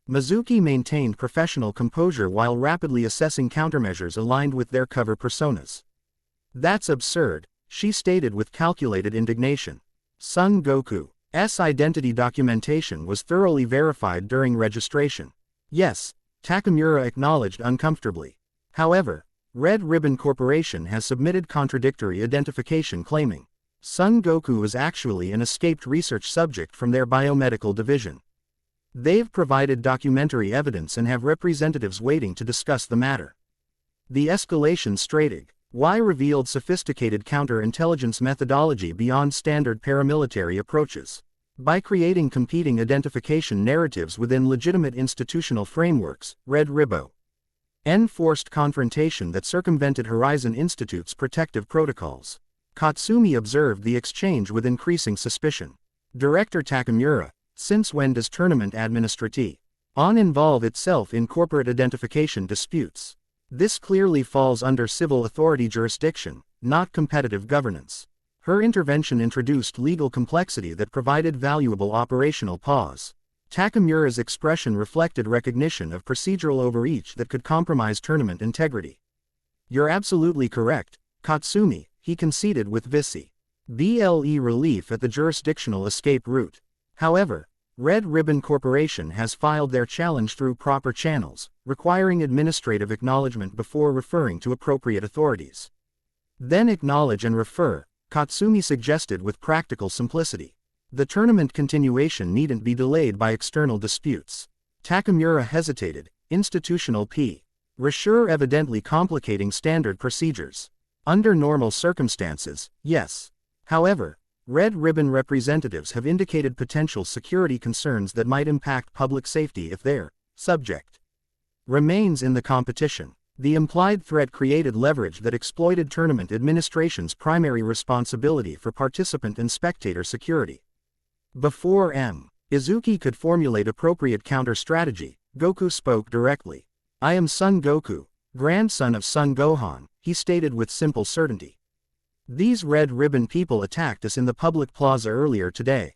Mizuki maintained professional composure while rapidly assessing countermeasures aligned with their cover personas. "That's absurd," she stated with calculated indignation. Son Goku's identity documentation was thoroughly verified during registration. "Yes," Takamura acknowledged uncomfortably. However, Red Ribbon Corporation has submitted contradictory identification claiming Son Goku is actually an escaped research subject from their biomedical division. They've provided documentary evidence and have representatives waiting to discuss the matter. The escalation strategy. Y revealed sophisticated counterintelligence methodology beyond standard paramilitary approaches. By creating competing identification narratives within legitimate institutional frameworks, Red Ribbon enforced confrontation that circumvented Horizon Institute's protective protocols. Katsumi observed the exchange with increasing suspicion. Director Takamura, since when does tournament administrative on involve itself in corporate identification disputes? This clearly falls under civil authority jurisdiction, not competitive governance. Her intervention introduced legal complexity that provided valuable operational pause. Takamura's expression reflected recognition of procedural overreach that could compromise tournament integrity. "You're absolutely correct, Katsumi," he conceded with BLE relief at the jurisdictional escape route. However, Red Ribbon Corporation has filed their challenge through proper channels, requiring administrative acknowledgement before referring to appropriate authorities. "Then acknowledge and refer," Katsumi suggested with practical simplicity. The tournament continuation needn't be delayed by external disputes. Takamura hesitated, institutional pressure evidently complicating standard procedures. "Under normal circumstances, yes. However, Red Ribbon representatives have indicated potential security concerns that might impact public safety if their subject remains in the competition." The implied threat created leverage that exploited tournament administration's primary responsibility for participant and spectator security. Before Izuki could formulate appropriate counter-strategy, Goku spoke directly. "I am Son Goku, grandson of Son Gohan," he stated with simple certainty. "These Red Ribbon people attacked us in the public plaza earlier today.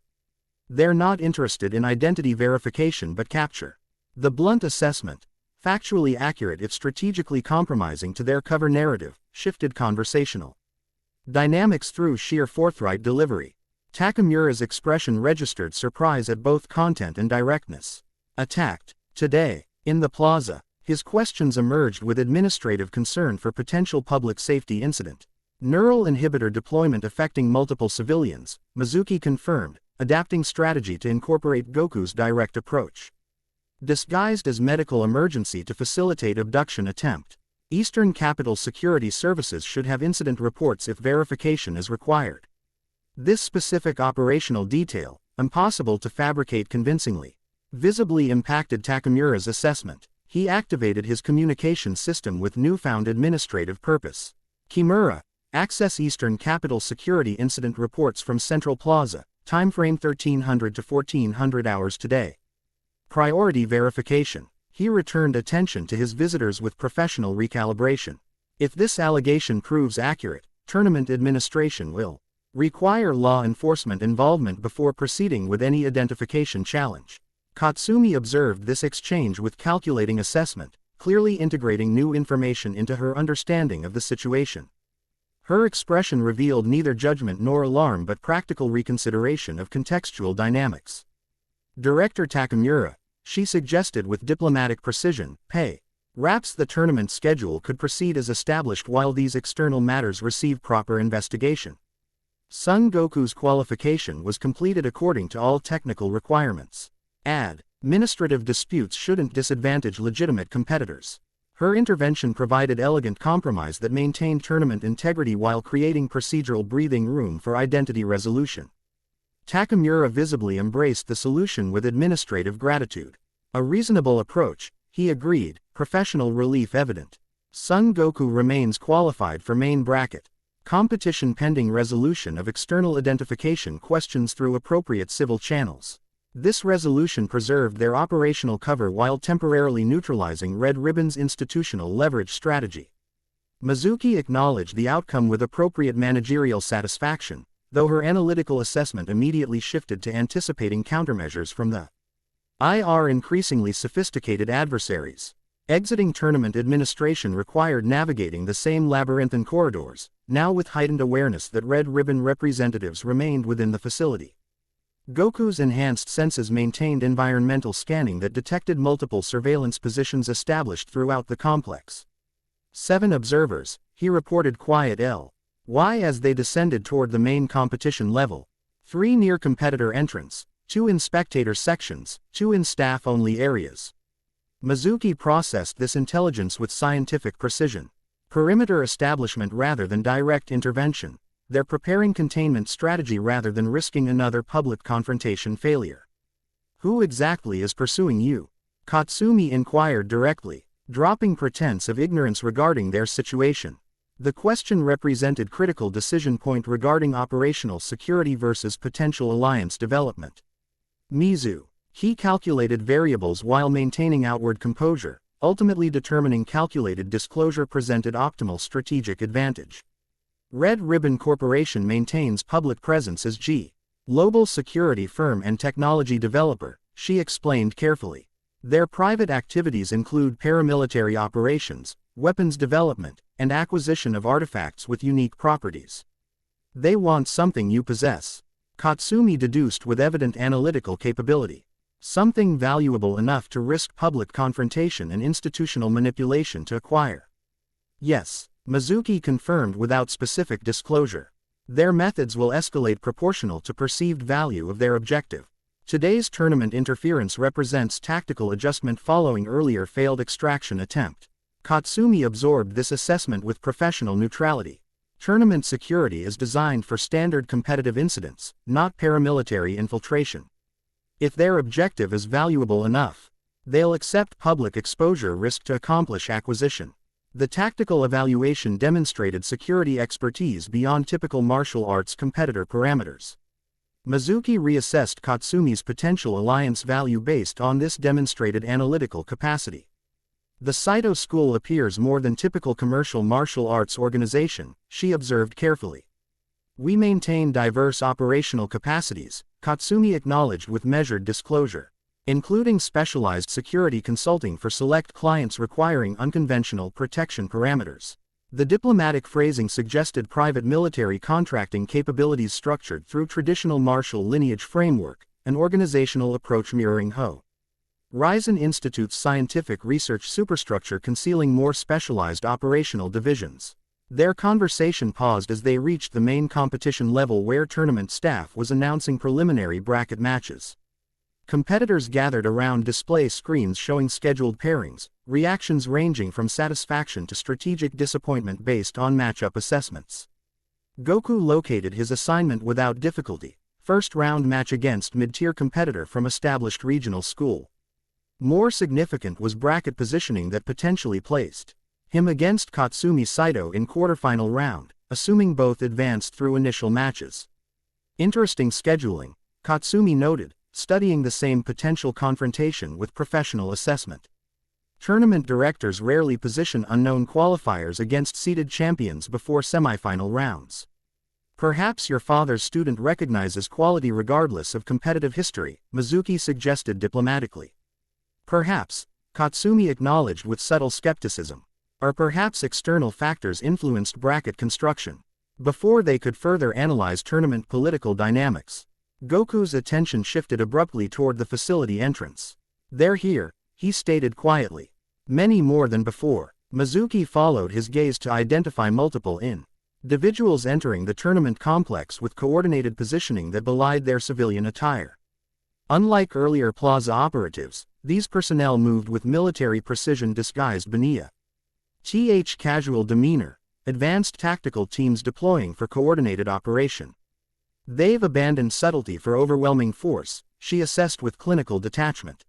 They're not interested in identity verification but capture." The blunt assessment, factually accurate if strategically compromising to their cover narrative, shifted conversational dynamics through sheer forthright delivery. Takamura's expression registered surprise at both content and directness. "Attacked today in the plaza." His questions emerged with administrative concern for potential public safety incident. "Neural inhibitor deployment affecting multiple civilians," Mizuki confirmed, adapting strategy to incorporate Goku's direct approach. "Disguised as medical emergency to facilitate abduction attempt. Eastern Capital Security Services should have incident reports if verification is required. This specific operational detail, impossible to fabricate convincingly, visibly impacted Takamura's assessment. He activated his communication system with newfound administrative purpose. "Kimura, access Eastern Capital Security Incident Reports from Central Plaza, timeframe 1300 to 1400 hours today. Priority verification." He returned attention to his visitors with professional recalibration. "If this allegation proves accurate, tournament administration will require law enforcement involvement before proceeding with any identification challenge." Katsumi observed this exchange with calculating assessment, clearly integrating new information into her understanding of the situation. Her expression revealed neither judgment nor alarm but practical reconsideration of contextual dynamics. "Director Takamura," she suggested with diplomatic precision, "perhaps the tournament schedule could proceed as established while these external matters receive proper investigation." Son Goku's qualification was completed according to all technical requirements. Administrative disputes shouldn't disadvantage legitimate competitors. Her intervention provided elegant compromise that maintained tournament integrity while creating procedural breathing room for identity resolution. Takamura visibly embraced the solution with administrative gratitude. "A reasonable approach," he agreed, professional relief evident. Son Goku remains qualified for main bracket competition pending resolution of external identification questions through appropriate civil channels. This resolution preserved their operational cover while temporarily neutralizing Red Ribbon's institutional leverage strategy. Mizuki acknowledged the outcome with appropriate managerial satisfaction, though her analytical assessment immediately shifted to anticipating countermeasures from the IR increasingly sophisticated adversaries. Exiting tournament administration required navigating the same labyrinthine corridors, now with heightened awareness that Red Ribbon representatives remained within the facility. Goku's enhanced senses maintained environmental scanning that detected multiple surveillance positions established throughout the complex. 7 observers, he reported quiet L.Y. as they descended toward the main competition level. 3 near competitor entrants, 2 in spectator sections, 2 in staff-only areas. Mizuki processed this intelligence with scientific precision. Perimeter establishment rather than direct intervention. They're preparing containment strategy rather than risking another public confrontation failure. Who exactly is pursuing you? Katsumi inquired directly, dropping pretense of ignorance regarding their situation. The question represented critical decision point regarding operational security versus potential alliance development. Mizu. He calculated variables while maintaining outward composure, ultimately determining calculated disclosure presented optimal strategic advantage. Red Ribbon Corporation maintains public presence as global security firm and technology developer, she explained carefully. Their private activities include paramilitary operations, weapons development, and acquisition of artifacts with unique properties. They want something you possess. Katsumi deduced with evident analytical capability. Something valuable enough to risk public confrontation and institutional manipulation to acquire. Yes, Mizuki confirmed without specific disclosure. Their methods will escalate proportional to perceived value of their objective. Today's tournament interference represents tactical adjustment following earlier failed extraction attempt. Katsumi absorbed this assessment with professional neutrality. Tournament security is designed for standard competitive incidents, not paramilitary infiltration. If their objective is valuable enough, they'll accept public exposure risk to accomplish acquisition. The tactical evaluation demonstrated security expertise beyond typical martial arts competitor parameters. Mizuki reassessed Katsumi's potential alliance value based on this demonstrated analytical capacity. The Saito school appears more than typical commercial martial arts organization, she observed carefully. We maintain diverse operational capacities, Katsumi acknowledged with measured disclosure, including specialized security consulting for select clients requiring unconventional protection parameters. The diplomatic phrasing suggested private military contracting capabilities structured through traditional martial lineage framework, an organizational approach mirroring Horizon Institute's scientific research superstructure concealing more specialized operational divisions. Their conversation paused as they reached the main competition level where tournament staff was announcing preliminary bracket matches. Competitors gathered around display screens showing scheduled pairings, reactions ranging from satisfaction to strategic disappointment based on matchup assessments. Goku located his assignment without difficulty, first round match against mid-tier competitor from established regional school. More significant was bracket positioning that potentially placed him against Katsumi Saito in quarterfinal round, assuming both advanced through initial matches. Interesting scheduling, Katsumi noted, studying the same potential confrontation with professional assessment. Tournament directors rarely position unknown qualifiers against seeded champions before semifinal rounds. Perhaps your father's student recognizes quality regardless of competitive history, Mizuki suggested diplomatically. Perhaps, Katsumi acknowledged with subtle skepticism. Or perhaps external factors influenced bracket construction. Before they could further analyze tournament political dynamics, Goku's attention shifted abruptly toward the facility entrance. They're here, he stated quietly. Many more than before. Mizuki followed his gaze to identify multiple individuals entering the tournament complex with coordinated positioning that belied their civilian attire. Unlike earlier plaza operatives, these personnel moved with military precision disguised beneath casual demeanor, advanced tactical teams deploying for coordinated operation. They've abandoned subtlety for overwhelming force, she assessed with clinical detachment.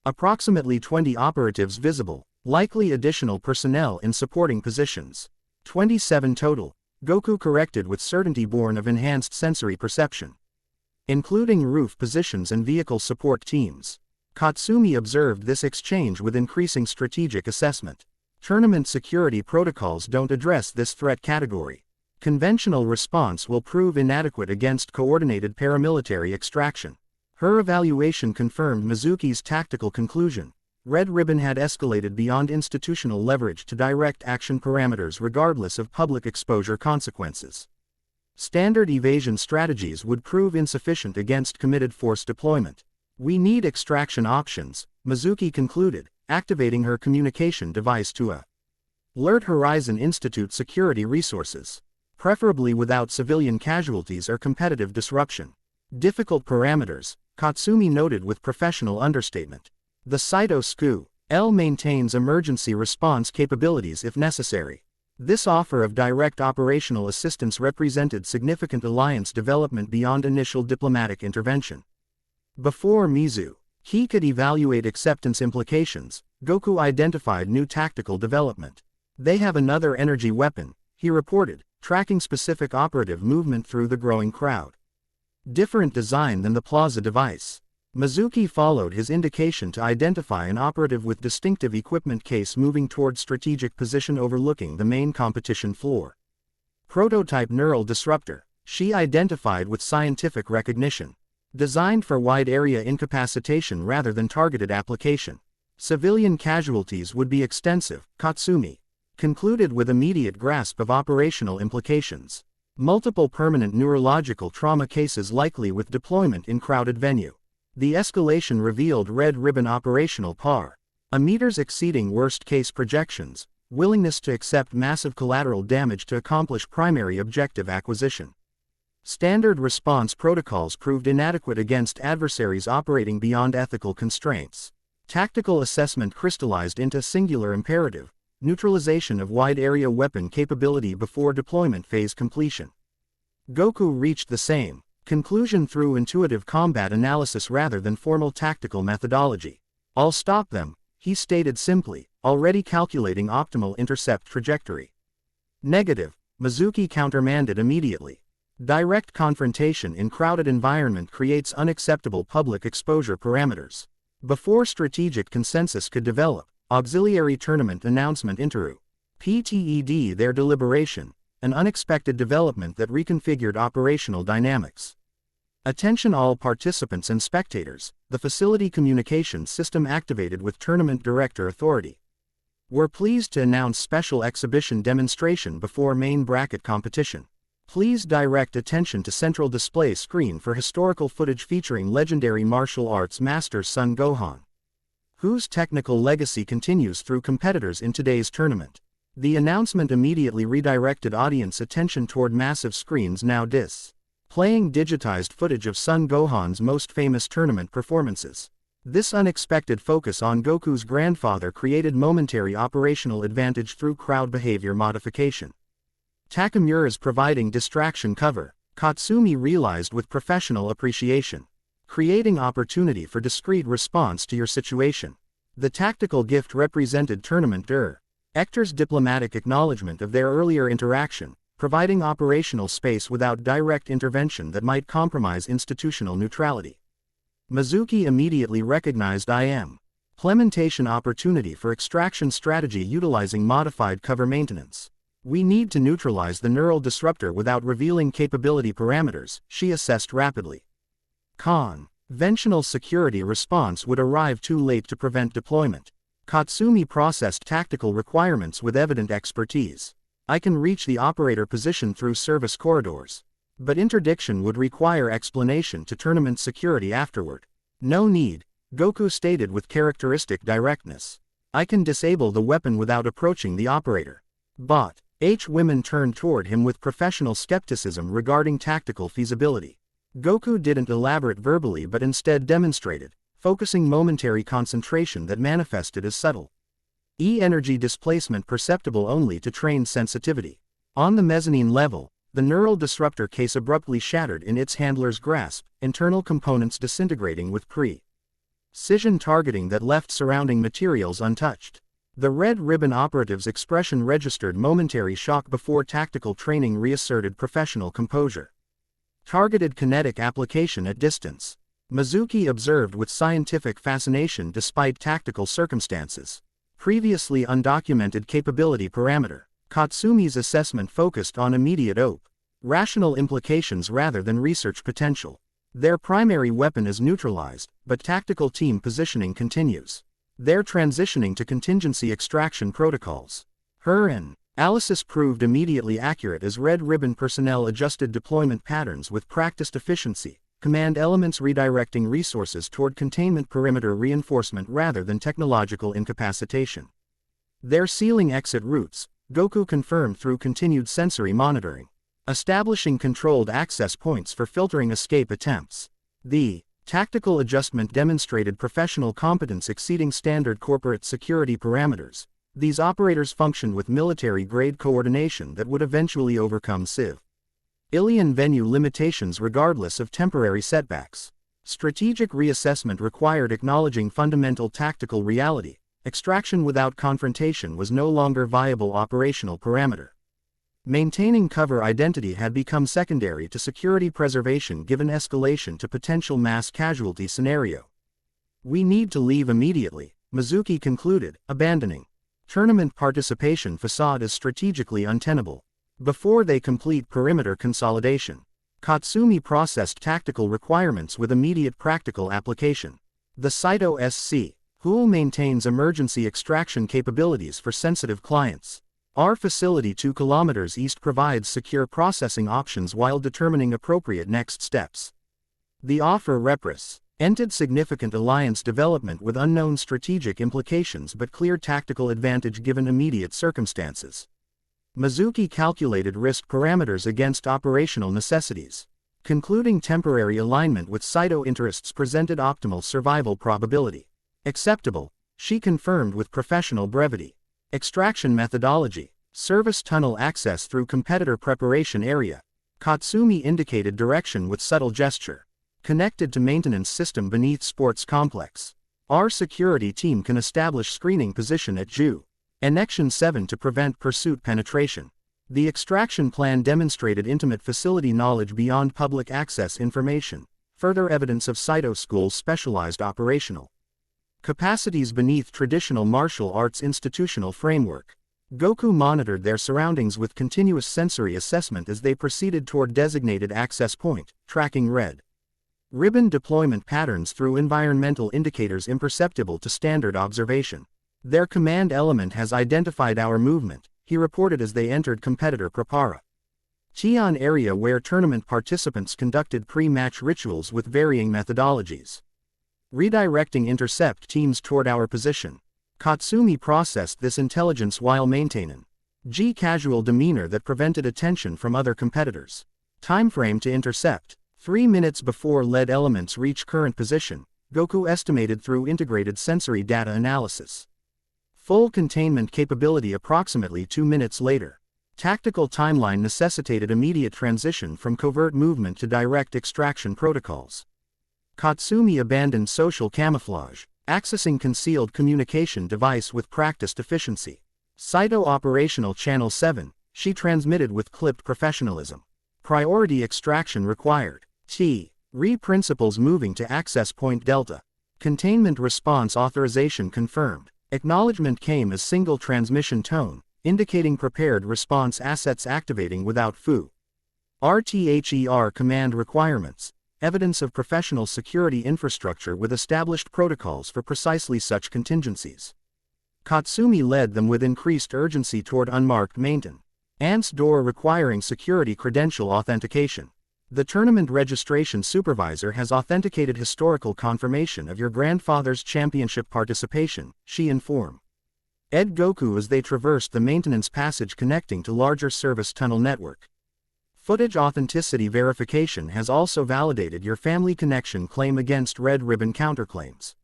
Approximately 20 operatives visible, likely additional personnel in supporting positions. 27 total, Goku corrected with certainty born of enhanced sensory perception. Including roof positions and vehicle support teams. Katsumi observed this exchange with increasing strategic assessment. Tournament security protocols don't address this threat category. Conventional response will prove inadequate against coordinated paramilitary extraction. Her evaluation confirmed Mizuki's tactical conclusion. Red Ribbon had escalated beyond institutional leverage to direct action parameters regardless of public exposure consequences. Standard evasion strategies would prove insufficient against committed force deployment. We need extraction options, Mizuki concluded, activating her communication device to alert Horizon Institute security resources, preferably without civilian casualties or competitive disruption. Difficult parameters, Katsumi noted with professional understatement. The Saito SCU-L maintains emergency response capabilities if necessary. This offer of direct operational assistance represented significant alliance development beyond initial diplomatic intervention. Before Mizuki could evaluate acceptance implications, Goku identified new tactical development. They have another energy weapon, he reported, tracking specific operative movement through the growing crowd. Different design than the Plaza device. Mizuki followed his indication to identify an operative with distinctive equipment case moving toward strategic position overlooking the main competition floor. Prototype neural disruptor, she identified with scientific recognition. Designed for wide-area incapacitation rather than targeted application. Civilian casualties would be extensive, Katsumi concluded with immediate grasp of operational implications. Multiple permanent neurological trauma cases likely with deployment in crowded venue. The escalation revealed Red Ribbon operational parameters exceeding worst-case projections, willingness to accept massive collateral damage to accomplish primary objective acquisition. Standard response protocols proved inadequate against adversaries operating beyond ethical constraints. Tactical assessment crystallized into singular imperative: neutralization of wide-area weapon capability before deployment phase completion. Goku reached the same conclusion through intuitive combat analysis rather than formal tactical methodology. I'll stop them, he stated simply, already calculating optimal intercept trajectory. Negative, Mizuki countermanded immediately. Direct confrontation in crowded environment creates unacceptable public exposure parameters. Before strategic consensus could develop, auxiliary tournament announcement PTED their deliberation, an unexpected development that reconfigured operational dynamics. Attention all participants and spectators, the facility communications system activated with tournament director authority. We're pleased to announce special exhibition demonstration before main bracket competition. Please direct attention to central display screen for historical footage featuring legendary martial arts master Son Gohan, whose technical legacy continues through competitors in today's tournament. The announcement immediately redirected audience attention toward massive screens now displaying digitized footage of Son Gohan's most famous tournament performances. This unexpected focus on Goku's grandfather created momentary operational advantage through crowd behavior modification. Takamura's providing distraction cover, Katsumi realized with professional appreciation. Creating opportunity for discreet response to your situation. The tactical gift represented tournament directors' diplomatic acknowledgement of their earlier interaction, providing operational space without direct intervention that might compromise institutional neutrality. Mizuki immediately recognized implementation opportunity for extraction strategy utilizing modified cover maintenance. We need to neutralize the neural disruptor without revealing capability parameters, she assessed rapidly. Conventional security response would arrive too late to prevent deployment. Katsumi processed tactical requirements with evident expertise. I can reach the operator position through service corridors. But interdiction would require explanation to tournament security afterward. No need, Goku stated with characteristic directness. I can disable the weapon without approaching the operator. But women turned toward him with professional skepticism regarding tactical feasibility. Goku didn't elaborate verbally but instead demonstrated, focusing momentary concentration that manifested as subtle energy displacement perceptible only to trained sensitivity. On the mezzanine level, the neural disruptor case abruptly shattered in its handler's grasp, internal components disintegrating with precision targeting that left surrounding materials untouched. The Red Ribbon operative's expression registered momentary shock before tactical training reasserted professional composure. Targeted kinetic application at distance. Mizuki observed with scientific fascination despite tactical circumstances. Previously undocumented capability parameter. Katsumi's assessment focused on immediate rational implications rather than research potential. Their primary weapon is neutralized, but tactical team positioning continues. They're transitioning to contingency extraction protocols. Her analysis proved immediately accurate as Red Ribbon personnel adjusted deployment patterns with practiced efficiency, command elements redirecting resources toward containment perimeter reinforcement rather than technological incapacitation. Their sealing exit routes, Goku confirmed through continued sensory monitoring, establishing controlled access points for filtering escape attempts. The tactical adjustment demonstrated professional competence exceeding standard corporate security parameters. These operators functioned with military-grade coordination that would eventually overcome civilian venue limitations regardless of temporary setbacks. Strategic reassessment required acknowledging fundamental tactical reality. Extraction without confrontation was no longer viable operational parameter. Maintaining cover identity had become secondary to security preservation given escalation to potential mass casualty scenario. We need to leave immediately, Mizuki concluded, abandoning tournament participation facade as strategically untenable. Before they complete perimeter consolidation, Katsumi processed tactical requirements with immediate practical application. The Saito SC Pool maintains emergency extraction capabilities for sensitive clients. Our facility 2 kilometers east provides secure processing options while determining appropriate next steps. The offer represented significant alliance development with unknown strategic implications but clear tactical advantage given immediate circumstances. Mizuki calculated risk parameters against operational necessities. Concluding temporary alignment with Saito interests presented optimal survival probability. Acceptable, she confirmed with professional brevity. Extraction methodology. Service tunnel access through competitor preparation area. Katsumi indicated direction with subtle gesture. Connected to maintenance system beneath sports complex. Our security team can establish screening position at Ju. Annexion 7 to prevent pursuit penetration. The extraction plan demonstrated intimate facility knowledge beyond public access information. Further evidence of Saito School's specialized operational capacities beneath traditional martial arts institutional framework. Goku monitored their surroundings with continuous sensory assessment as they proceeded toward designated access point, tracking red ribbon deployment patterns through environmental indicators imperceptible to standard observation. Their command element has identified our movement, he reported as they entered competitor prepara Tian area where tournament participants conducted pre-match rituals with varying methodologies. Redirecting intercept teams toward our position. Katsumi processed this intelligence while maintaining casual demeanor that prevented attention from other competitors. Timeframe to intercept. 3 minutes before lead elements reach current position, Goku estimated through integrated sensory data analysis. Full containment capability approximately 2 minutes later. Tactical timeline necessitated immediate transition from covert movement to direct extraction protocols. Katsumi abandoned social camouflage, accessing concealed communication device with practiced efficiency. Saito Operational Channel 7, she transmitted with clipped professionalism. Priority extraction required. Re principles moving to access point Delta. Containment response authorization confirmed. Acknowledgement came as single transmission tone, indicating prepared response assets activating without FU. RTHER command requirements. Evidence of professional security infrastructure with established protocols for precisely such contingencies. Katsumi led them with increased urgency toward unmarked maintenance door requiring security credential authentication. The tournament registration supervisor has authenticated historical confirmation of your grandfather's championship participation, she informed Goku as they traversed the maintenance passage connecting to larger service tunnel network. Footage authenticity verification has also validated your family connection claim against Red Ribbon counterclaims.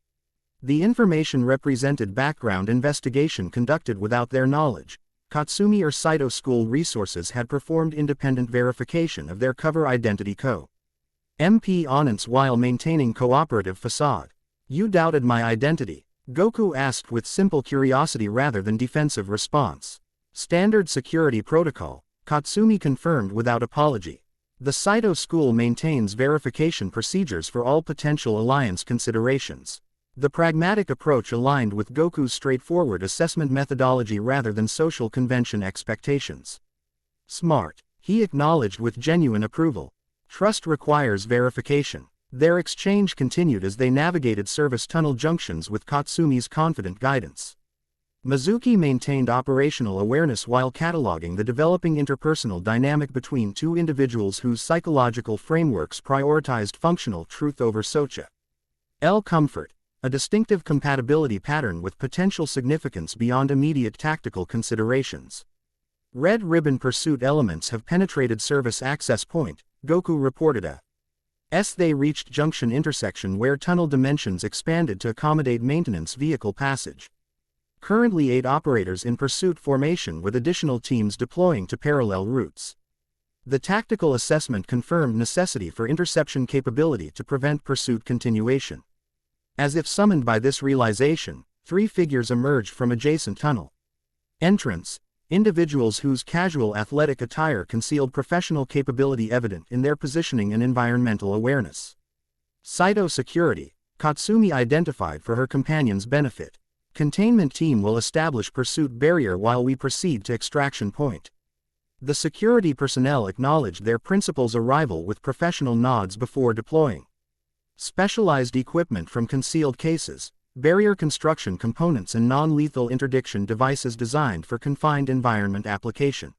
The information represented background investigation conducted without their knowledge. Katsumi or Saito School resources had performed independent verification of their cover identity MP onance while maintaining cooperative facade. You doubted my identity? Goku asked with simple curiosity rather than defensive response. Standard security protocol. Katsumi confirmed without apology. The Saito School maintains verification procedures for all potential alliance considerations. The pragmatic approach aligned with Goku's straightforward assessment methodology rather than social convention expectations. Smart, he acknowledged with genuine approval. Trust requires verification. Their exchange continued as they navigated service tunnel junctions with Katsumi's confident guidance. Mizuki maintained operational awareness while cataloging the developing interpersonal dynamic between two individuals whose psychological frameworks prioritized functional truth over socha. Comfort, a distinctive compatibility pattern with potential significance beyond immediate tactical considerations. Red ribbon pursuit elements have penetrated service access point, Goku reported they reached junction intersection where tunnel dimensions expanded to accommodate maintenance vehicle passage. Currently 8 operators in pursuit formation with additional teams deploying to parallel routes. The tactical assessment confirmed necessity for interception capability to prevent pursuit continuation. As if summoned by this realization, 3 figures emerged from adjacent tunnel. Entrance, individuals whose casual athletic attire concealed professional capability evident in their positioning and environmental awareness. Saito security, Katsumi identified for her companion's benefit. Containment team will establish pursuit barrier while we proceed to extraction point. The security personnel acknowledged their principal's arrival with professional nods before deploying. Specialized equipment from concealed cases, barrier construction components and non-lethal interdiction devices designed for confined environment application.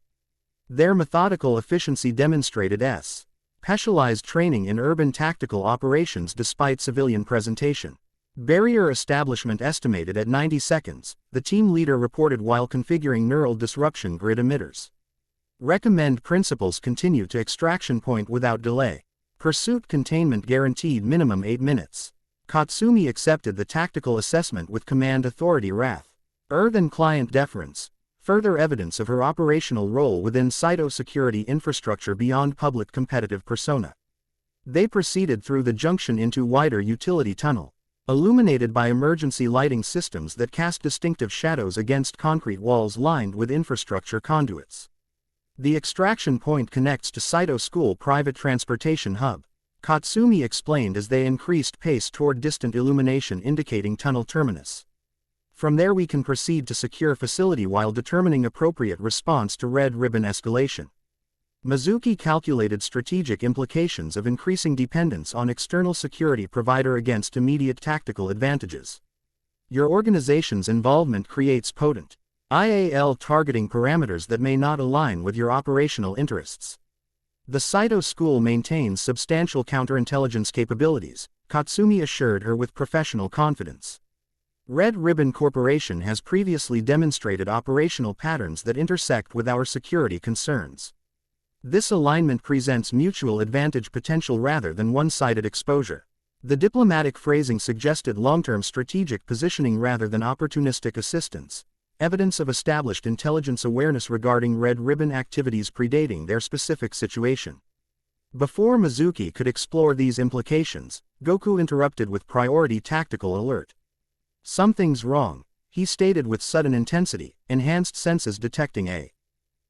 Their methodical efficiency demonstrated specialized training in urban tactical operations despite civilian presentation. Barrier establishment estimated at 90 seconds, the team leader reported while configuring neural disruption grid emitters. Recommend principals continue to extraction point without delay. Pursuit containment guaranteed minimum 8 minutes. Katsumi accepted the tactical assessment with command authority wrath. Earth client deference, further evidence of her operational role within Saito security infrastructure beyond public competitive persona. They proceeded through the junction into wider utility tunnel, illuminated by emergency lighting systems that cast distinctive shadows against concrete walls lined with infrastructure conduits. The extraction point connects to Saito School private transportation hub, Katsumi explained as they increased pace toward distant illumination indicating tunnel terminus. From there we can proceed to secure facility while determining appropriate response to red ribbon escalation. Mizuki calculated strategic implications of increasing dependence on external security provider against immediate tactical advantages. Your organization's involvement creates potent IAL targeting parameters that may not align with your operational interests. The Saito School maintains substantial counterintelligence capabilities, Katsumi assured her with professional confidence. Red Ribbon Corporation has previously demonstrated operational patterns that intersect with our security concerns. This alignment presents mutual advantage potential rather than one-sided exposure. The diplomatic phrasing suggested long-term strategic positioning rather than opportunistic assistance, evidence of established intelligence awareness regarding red ribbon activities predating their specific situation. Before Mizuki could explore these implications, Goku interrupted with priority tactical alert. Something's wrong, he stated with sudden intensity, enhanced senses detecting a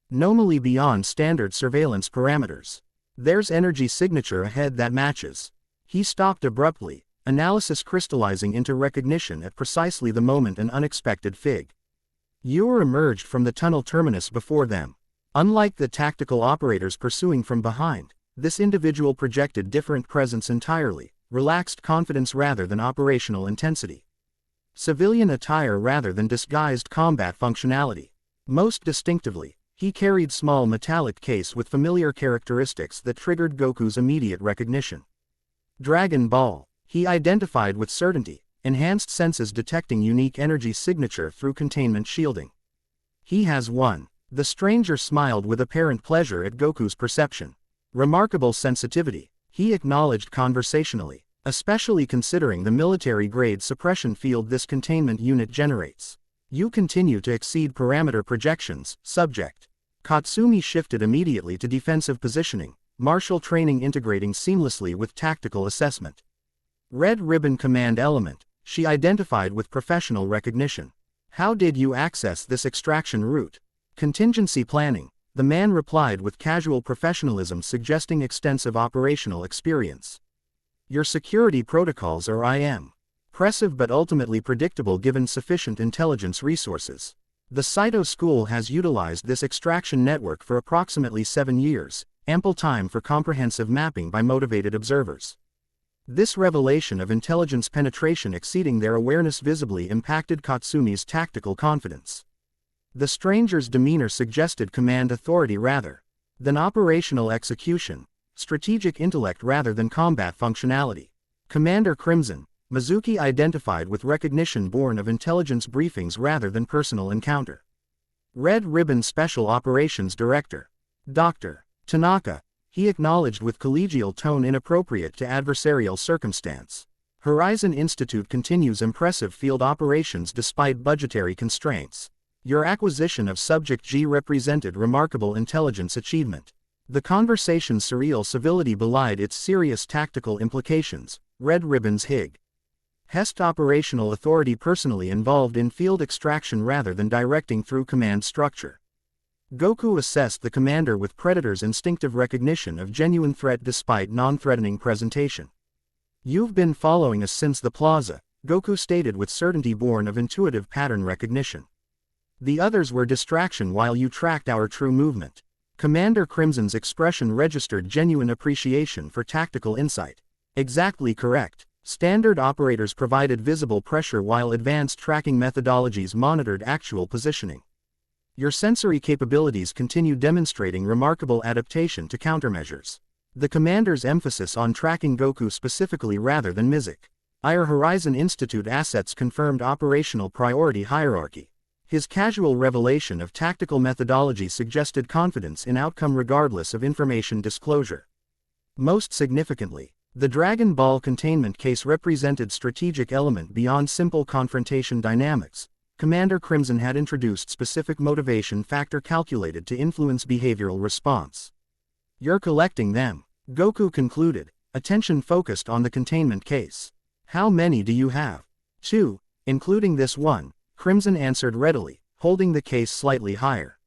anomaly beyond standard surveillance parameters. There's energy signature ahead that matches. He stopped abruptly, analysis crystallizing into recognition at precisely the moment an unexpected fig. Yor emerged from the tunnel terminus before them. Unlike the tactical operators pursuing from behind, this individual projected different presence entirely, relaxed confidence rather than operational intensity. Civilian attire rather than disguised combat functionality. Most distinctively, he carried small metallic case with familiar characteristics that triggered Goku's immediate recognition. Dragon Ball, he identified with certainty, enhanced senses detecting unique energy signature through containment shielding. He has one. The stranger smiled with apparent pleasure at Goku's perception. Remarkable sensitivity, he acknowledged conversationally, especially considering the military-grade suppression field this containment unit generates. You continue to exceed parameter projections, subject. Katsumi shifted immediately to defensive positioning, martial training integrating seamlessly with tactical assessment. Red Ribbon Command Element, she identified with professional recognition. How did you access this extraction route? Contingency planning, the man replied with casual professionalism suggesting extensive operational experience. Your security protocols are impressive but ultimately predictable given sufficient intelligence resources. The Saito School has utilized this extraction network for approximately 7 years, ample time for comprehensive mapping by motivated observers. This revelation of intelligence penetration exceeding their awareness visibly impacted Katsumi's tactical confidence. The stranger's demeanor suggested command authority rather than operational execution, strategic intellect rather than combat functionality. Commander Crimson, Mizuki identified with recognition born of intelligence briefings rather than personal encounter. Red Ribbon Special Operations Director. Dr. Tanaka, he acknowledged with collegial tone inappropriate to adversarial circumstance. Horizon Institute continues impressive field operations despite budgetary constraints. Your acquisition of Subject G represented remarkable intelligence achievement. The conversation's surreal civility belied its serious tactical implications. Red Ribbon's Hig. Hest operational authority personally involved in field extraction rather than directing through command structure. Goku assessed the commander with Predator's instinctive recognition of genuine threat despite non-threatening presentation. You've been following us since the plaza, Goku stated with certainty born of intuitive pattern recognition. The others were distraction while you tracked our true movement. Commander Crimson's expression registered genuine appreciation for tactical insight. Exactly correct. Standard operators provided visible pressure while advanced tracking methodologies monitored actual positioning. Your sensory capabilities continue demonstrating remarkable adaptation to countermeasures. The commander's emphasis on tracking Goku specifically rather than Mizuki. Our Horizon Institute assets confirmed operational priority hierarchy. His casual revelation of tactical methodology suggested confidence in outcome regardless of information disclosure. Most significantly, the Dragon Ball containment case represented strategic element beyond simple confrontation dynamics. Commander Crimson had introduced specific motivation factor calculated to influence behavioral response. You're collecting them, Goku concluded, attention focused on the containment case. How many do you have? 2, including this one, Crimson answered readily, holding the case slightly higher.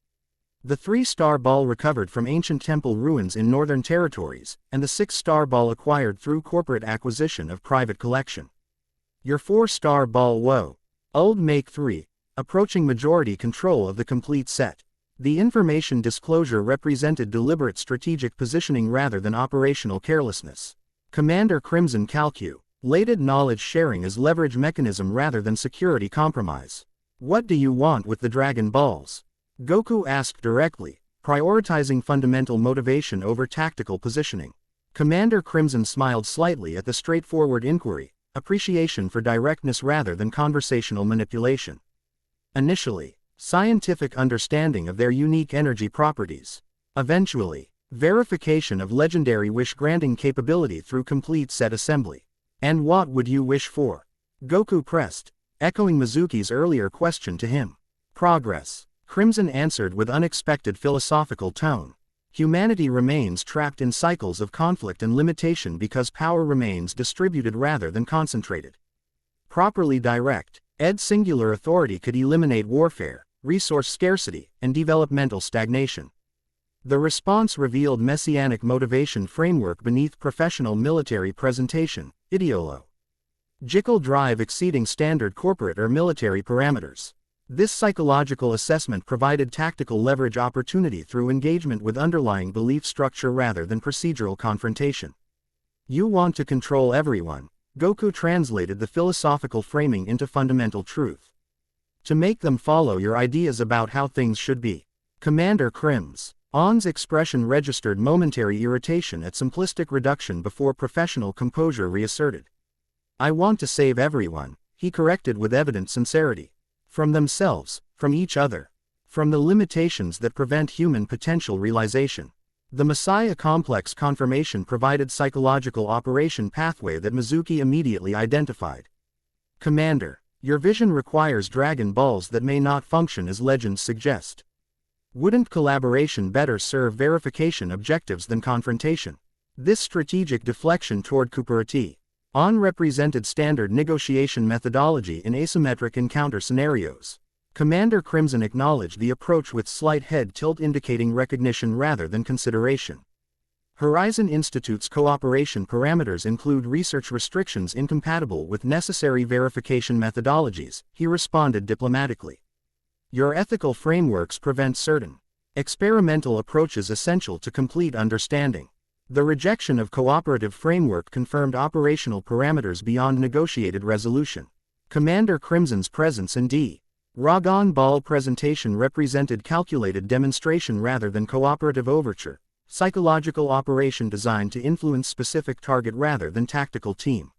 The 3-star ball recovered from ancient temple ruins in northern territories, and the 6-star ball acquired through corporate acquisition of private collection. Your 4-star ball Woe. Old Make 3, approaching majority control of the complete set. The information disclosure represented deliberate strategic positioning rather than operational carelessness. Commander Crimson calculated knowledge sharing as leverage mechanism rather than security compromise. What do you want with the Dragon Balls? Goku asked directly, prioritizing fundamental motivation over tactical positioning. Commander Crimson smiled slightly at the straightforward inquiry, appreciation for directness rather than conversational manipulation. Initially, scientific understanding of their unique energy properties. Eventually, verification of legendary wish-granting capability through complete set assembly. And what would you wish for? Goku pressed, echoing Mizuki's earlier question to him. Progress. Crimson answered with unexpected philosophical tone. Humanity remains trapped in cycles of conflict and limitation because power remains distributed rather than concentrated. Properly direct, singular authority could eliminate warfare, resource scarcity, and developmental stagnation. The response revealed messianic motivation framework beneath professional military presentation, ideological drive exceeding standard corporate or military parameters. This psychological assessment provided tactical leverage opportunity through engagement with underlying belief structure rather than procedural confrontation. You want to control everyone, Goku translated the philosophical framing into fundamental truth. To make them follow your ideas about how things should be. Commander Crimson's expression registered momentary irritation at simplistic reduction before professional composure reasserted. I want to save everyone, he corrected with evident sincerity. From themselves, from each other, from the limitations that prevent human potential realization. The Messiah complex confirmation provided psychological operation pathway that Mizuki immediately identified. Commander, your vision requires Dragon Balls that may not function as legends suggest. Wouldn't collaboration better serve verification objectives than confrontation? This strategic deflection toward cooperative represented standard negotiation methodology in asymmetric encounter scenarios. Commander Crimson acknowledged the approach with slight head tilt indicating recognition rather than consideration. Horizon Institute's cooperation parameters include research restrictions incompatible with necessary verification methodologies, he responded diplomatically. Your ethical frameworks prevent certain experimental approaches essential to complete understanding. The rejection of cooperative framework confirmed operational parameters beyond negotiated resolution. Commander Crimson's presence in D. Dragon Ball presentation represented calculated demonstration rather than cooperative overture, psychological operation designed to influence specific target rather than tactical team.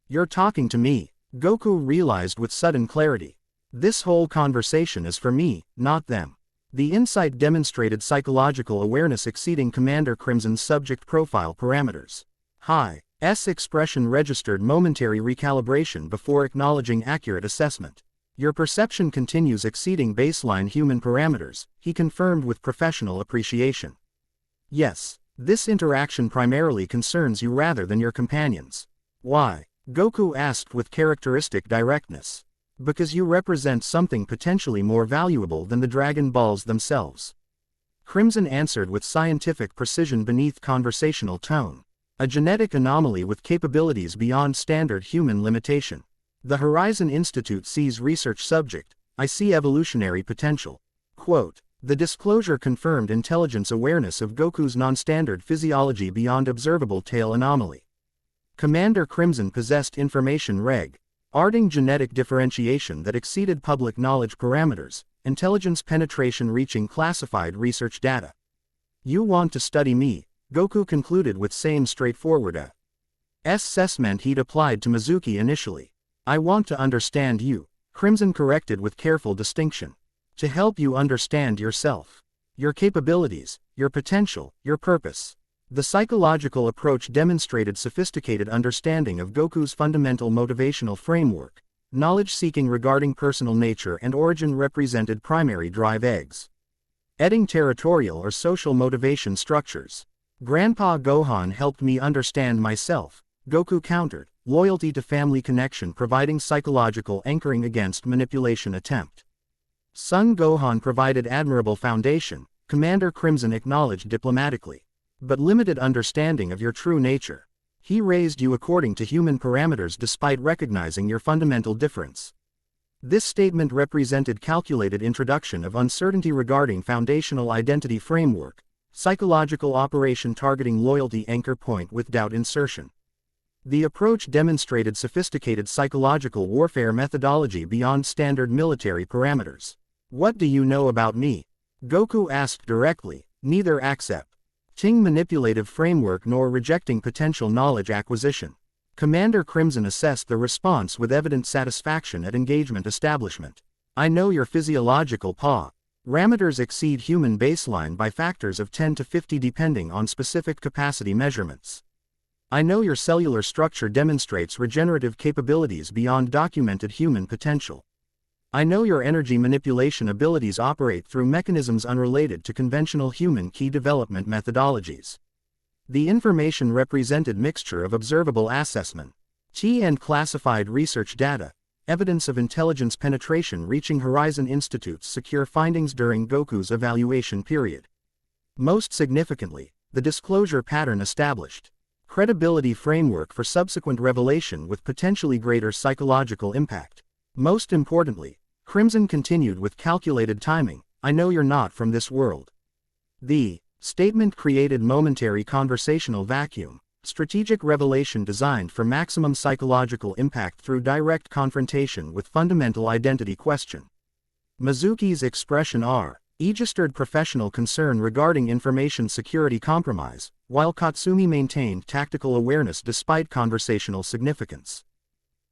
You're talking to me, Goku realized with sudden clarity. This whole conversation is for me, not them. The insight demonstrated psychological awareness exceeding Commander Crimson's subject profile parameters. S expression registered momentary recalibration before acknowledging accurate assessment. Your perception continues exceeding baseline human parameters, he confirmed with professional appreciation. Yes, this interaction primarily concerns you rather than your companions. Why? Goku asked with characteristic directness. Because you represent something potentially more valuable than the Dragon Balls themselves. Crimson answered with scientific precision beneath conversational tone. A genetic anomaly with capabilities beyond standard human limitation. The Horizon Institute sees research subject, I see evolutionary potential. Quote, the disclosure confirmed intelligence awareness of Goku's non-standard physiology beyond observable tail anomaly. Commander Crimson possessed information reg. Arding genetic differentiation that exceeded public knowledge parameters, intelligence penetration reaching classified research data. You want to study me, Goku concluded with same straightforward assessment he'd applied to Mizuki initially. I want to understand you, Crimson corrected with careful distinction. To help you understand yourself. Your capabilities, your potential, your purpose. The psychological approach demonstrated sophisticated understanding of Goku's fundamental motivational framework. Knowledge seeking regarding personal nature and origin represented primary drive eggs. Adding territorial or social motivation structures. Grandpa Gohan helped me understand myself, Goku countered, loyalty to family connection providing psychological anchoring against manipulation attempt. Son Gohan provided admirable foundation, Commander Crimson acknowledged diplomatically. But limited understanding of your true nature. He raised you according to human parameters despite recognizing your fundamental difference. This statement represented calculated introduction of uncertainty regarding foundational identity framework, psychological operation targeting loyalty anchor point with doubt insertion. The approach demonstrated sophisticated psychological warfare methodology beyond standard military parameters. What do you know about me? Goku asked directly, neither accept. Manipulative framework nor rejecting potential knowledge acquisition. Commander Crimson assessed the response with evident satisfaction at engagement establishment. I know your physiological parameters exceed human baseline by factors of 10 to 50 depending on specific capacity measurements. I know your cellular structure demonstrates regenerative capabilities beyond documented human potential. I know your energy manipulation abilities operate through mechanisms unrelated to conventional human key development methodologies. The information represented mixture of observable assessment, and classified research data, evidence of intelligence penetration reaching Horizon Institute's secure findings during Goku's evaluation period. Most significantly, the disclosure pattern established credibility framework for subsequent revelation with potentially greater psychological impact. Most importantly, Crimson continued with calculated timing, I know you're not from this world. The statement created momentary conversational vacuum, strategic revelation designed for maximum psychological impact through direct confrontation with fundamental identity question. Mizuki's expression registered professional concern regarding information security compromise, while Katsumi maintained tactical awareness despite conversational significance.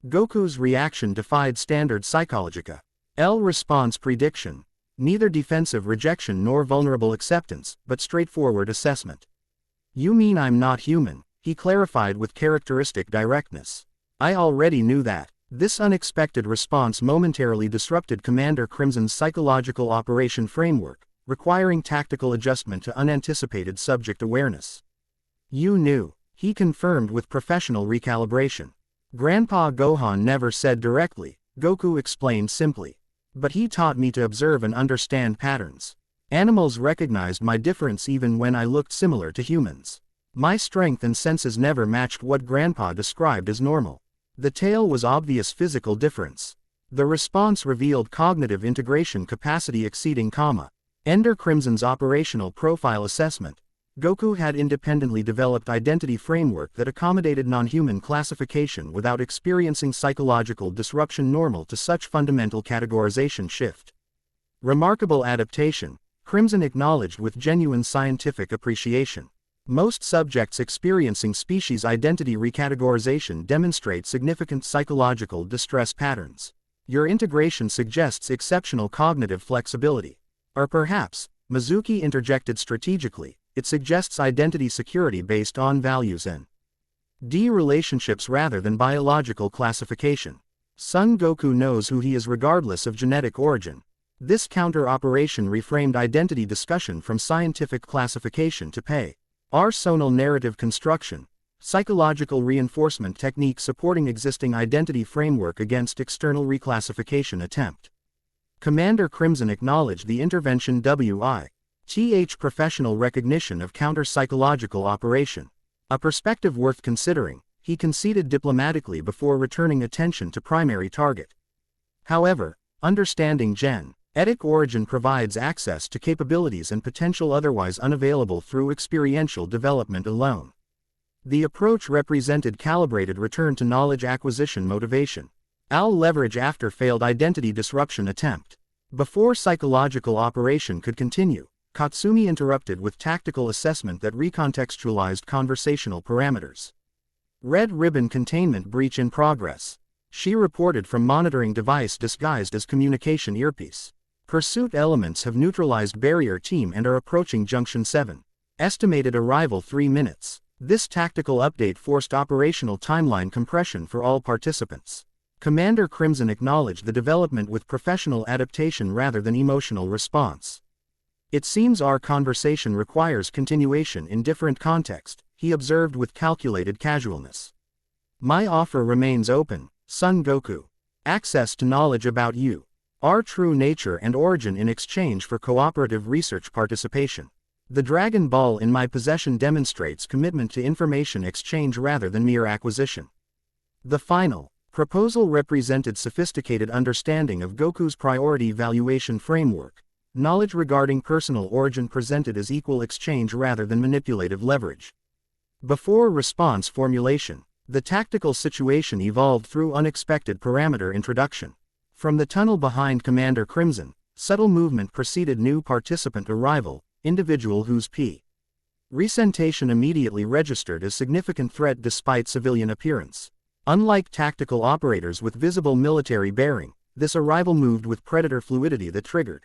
Goku's reaction defied standard psychologica. Response prediction. Neither defensive rejection nor vulnerable acceptance, but straightforward assessment. You mean I'm not human, he clarified with characteristic directness. I already knew that. This unexpected response momentarily disrupted Commander Crimson's psychological operation framework, requiring tactical adjustment to unanticipated subject awareness. You knew, he confirmed with professional recalibration. Grandpa Gohan never said directly, Goku explained simply. But he taught me to observe and understand patterns. Animals recognized my difference even when I looked similar to humans. My strength and senses never matched what Grandpa described as normal. The tail was obvious physical difference. The response revealed cognitive integration capacity exceeding Ender Crimson's operational profile assessment. Goku had independently developed identity framework that accommodated non-human classification without experiencing psychological disruption normal to such fundamental categorization shift. Remarkable adaptation, Crimson acknowledged with genuine scientific appreciation. Most subjects experiencing species identity recategorization demonstrate significant psychological distress patterns. Your integration suggests exceptional cognitive flexibility. Or perhaps, Mizuki interjected strategically, it suggests identity security based on values and D relationships rather than biological classification. Son Goku knows who he is regardless of genetic origin. This counter-operation reframed identity discussion from scientific classification to personal narrative construction, psychological reinforcement technique supporting existing identity framework against external reclassification attempt. Commander Crimson acknowledged the intervention WITH professional recognition of counter-psychological operation. A perspective worth considering, he conceded diplomatically before returning attention to primary target. However, understanding genetic origin provides access to capabilities and potential otherwise unavailable through experiential development alone. The approach represented calibrated return to knowledge acquisition motivation. I'll leverage after failed identity disruption attempt. Before psychological operation could continue, Katsumi interrupted with tactical assessment that recontextualized conversational parameters. Red ribbon containment breach in progress. She reported from monitoring device disguised as communication earpiece. Pursuit elements have neutralized barrier team and are approaching Junction 7. Estimated arrival 3 minutes. This tactical update forced operational timeline compression for all participants. Commander Crimson acknowledged the development with professional adaptation rather than emotional response. It seems our conversation requires continuation in different context, he observed with calculated casualness. My offer remains open, Son Goku. Access to knowledge about you, our true nature and origin in exchange for cooperative research participation. The Dragon Ball in my possession demonstrates commitment to information exchange rather than mere acquisition. The final proposal represented sophisticated understanding of Goku's priority valuation framework. Knowledge regarding personal origin presented as equal exchange rather than manipulative leverage. Before response formulation, the tactical situation evolved through unexpected parameter introduction. From the tunnel behind Commander Crimson, subtle movement preceded new participant arrival, individual whose presentation immediately registered as significant threat despite civilian appearance. Unlike tactical operators with visible military bearing, this arrival moved with predator fluidity that triggered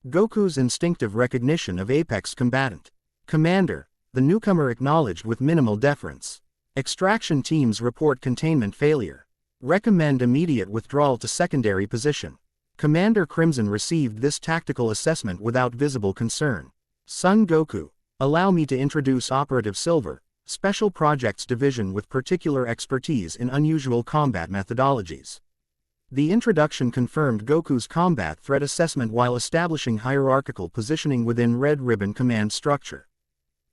Goku's instinctive recognition of apex combatant. Commander, the newcomer acknowledged with minimal deference. Extraction teams report containment failure. Recommend immediate withdrawal to secondary position. Commander Crimson received this tactical assessment without visible concern. Son Goku, allow me to introduce Operative Silver, Special Projects Division with particular expertise in unusual combat methodologies. The introduction confirmed Goku's combat threat assessment while establishing hierarchical positioning within Red Ribbon command structure.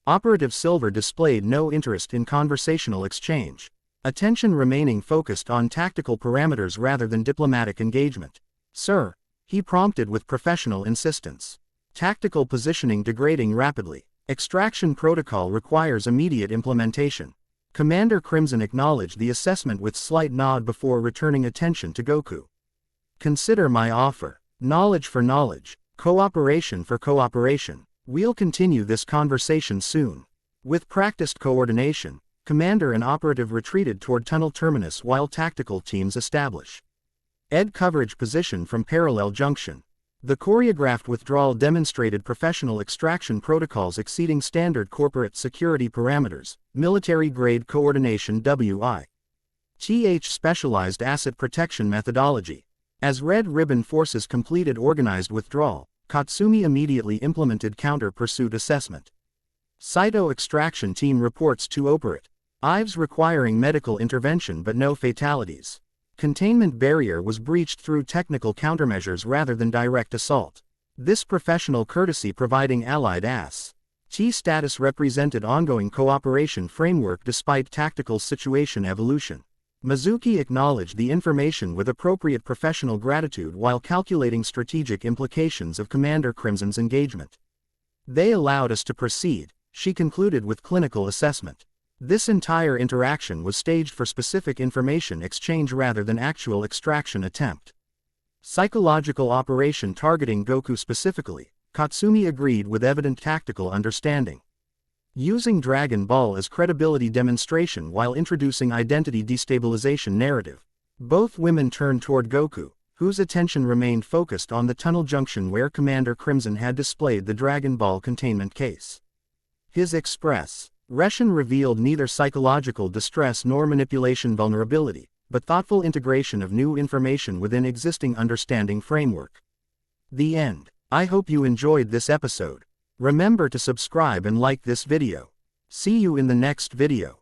Operative Silver displayed no interest in conversational exchange, attention remaining focused on tactical parameters rather than diplomatic engagement. Sir, he prompted with professional insistence. Tactical positioning degrading rapidly. Extraction protocol requires immediate implementation. Commander Crimson acknowledged the assessment with slight nod before returning attention to Goku. Consider my offer. Knowledge for knowledge. Cooperation for cooperation. We'll continue this conversation soon. With practiced coordination, Commander and Operative retreated toward tunnel terminus while tactical teams establish coverage position from parallel junction. The choreographed withdrawal demonstrated professional extraction protocols exceeding standard corporate security parameters, military-grade coordination WITH specialized asset protection methodology. As Red Ribbon forces completed organized withdrawal, Katsumi immediately implemented counter-pursuit assessment. Saito extraction team reports to operate. IVs requiring medical intervention but no fatalities. Containment barrier was breached through technical countermeasures rather than direct assault. This professional courtesy providing allied status represented ongoing cooperation framework despite tactical situation evolution. Mizuki acknowledged the information with appropriate professional gratitude while calculating strategic implications of Commander Crimson's engagement. They allowed us to proceed, she concluded with clinical assessment. This entire interaction was staged for specific information exchange rather than actual extraction attempt. Psychological operation targeting Goku specifically, Katsumi agreed with evident tactical understanding. Using Dragon Ball as credibility demonstration while introducing identity destabilization narrative. Both women turned toward Goku, whose attention remained focused on the tunnel junction where Commander Crimson had displayed the Dragon Ball containment case. His expression revealed neither psychological distress nor manipulation vulnerability, but thoughtful integration of new information within existing understanding framework. The end. I hope you enjoyed this episode. Remember to subscribe and like this video. See you in the next video.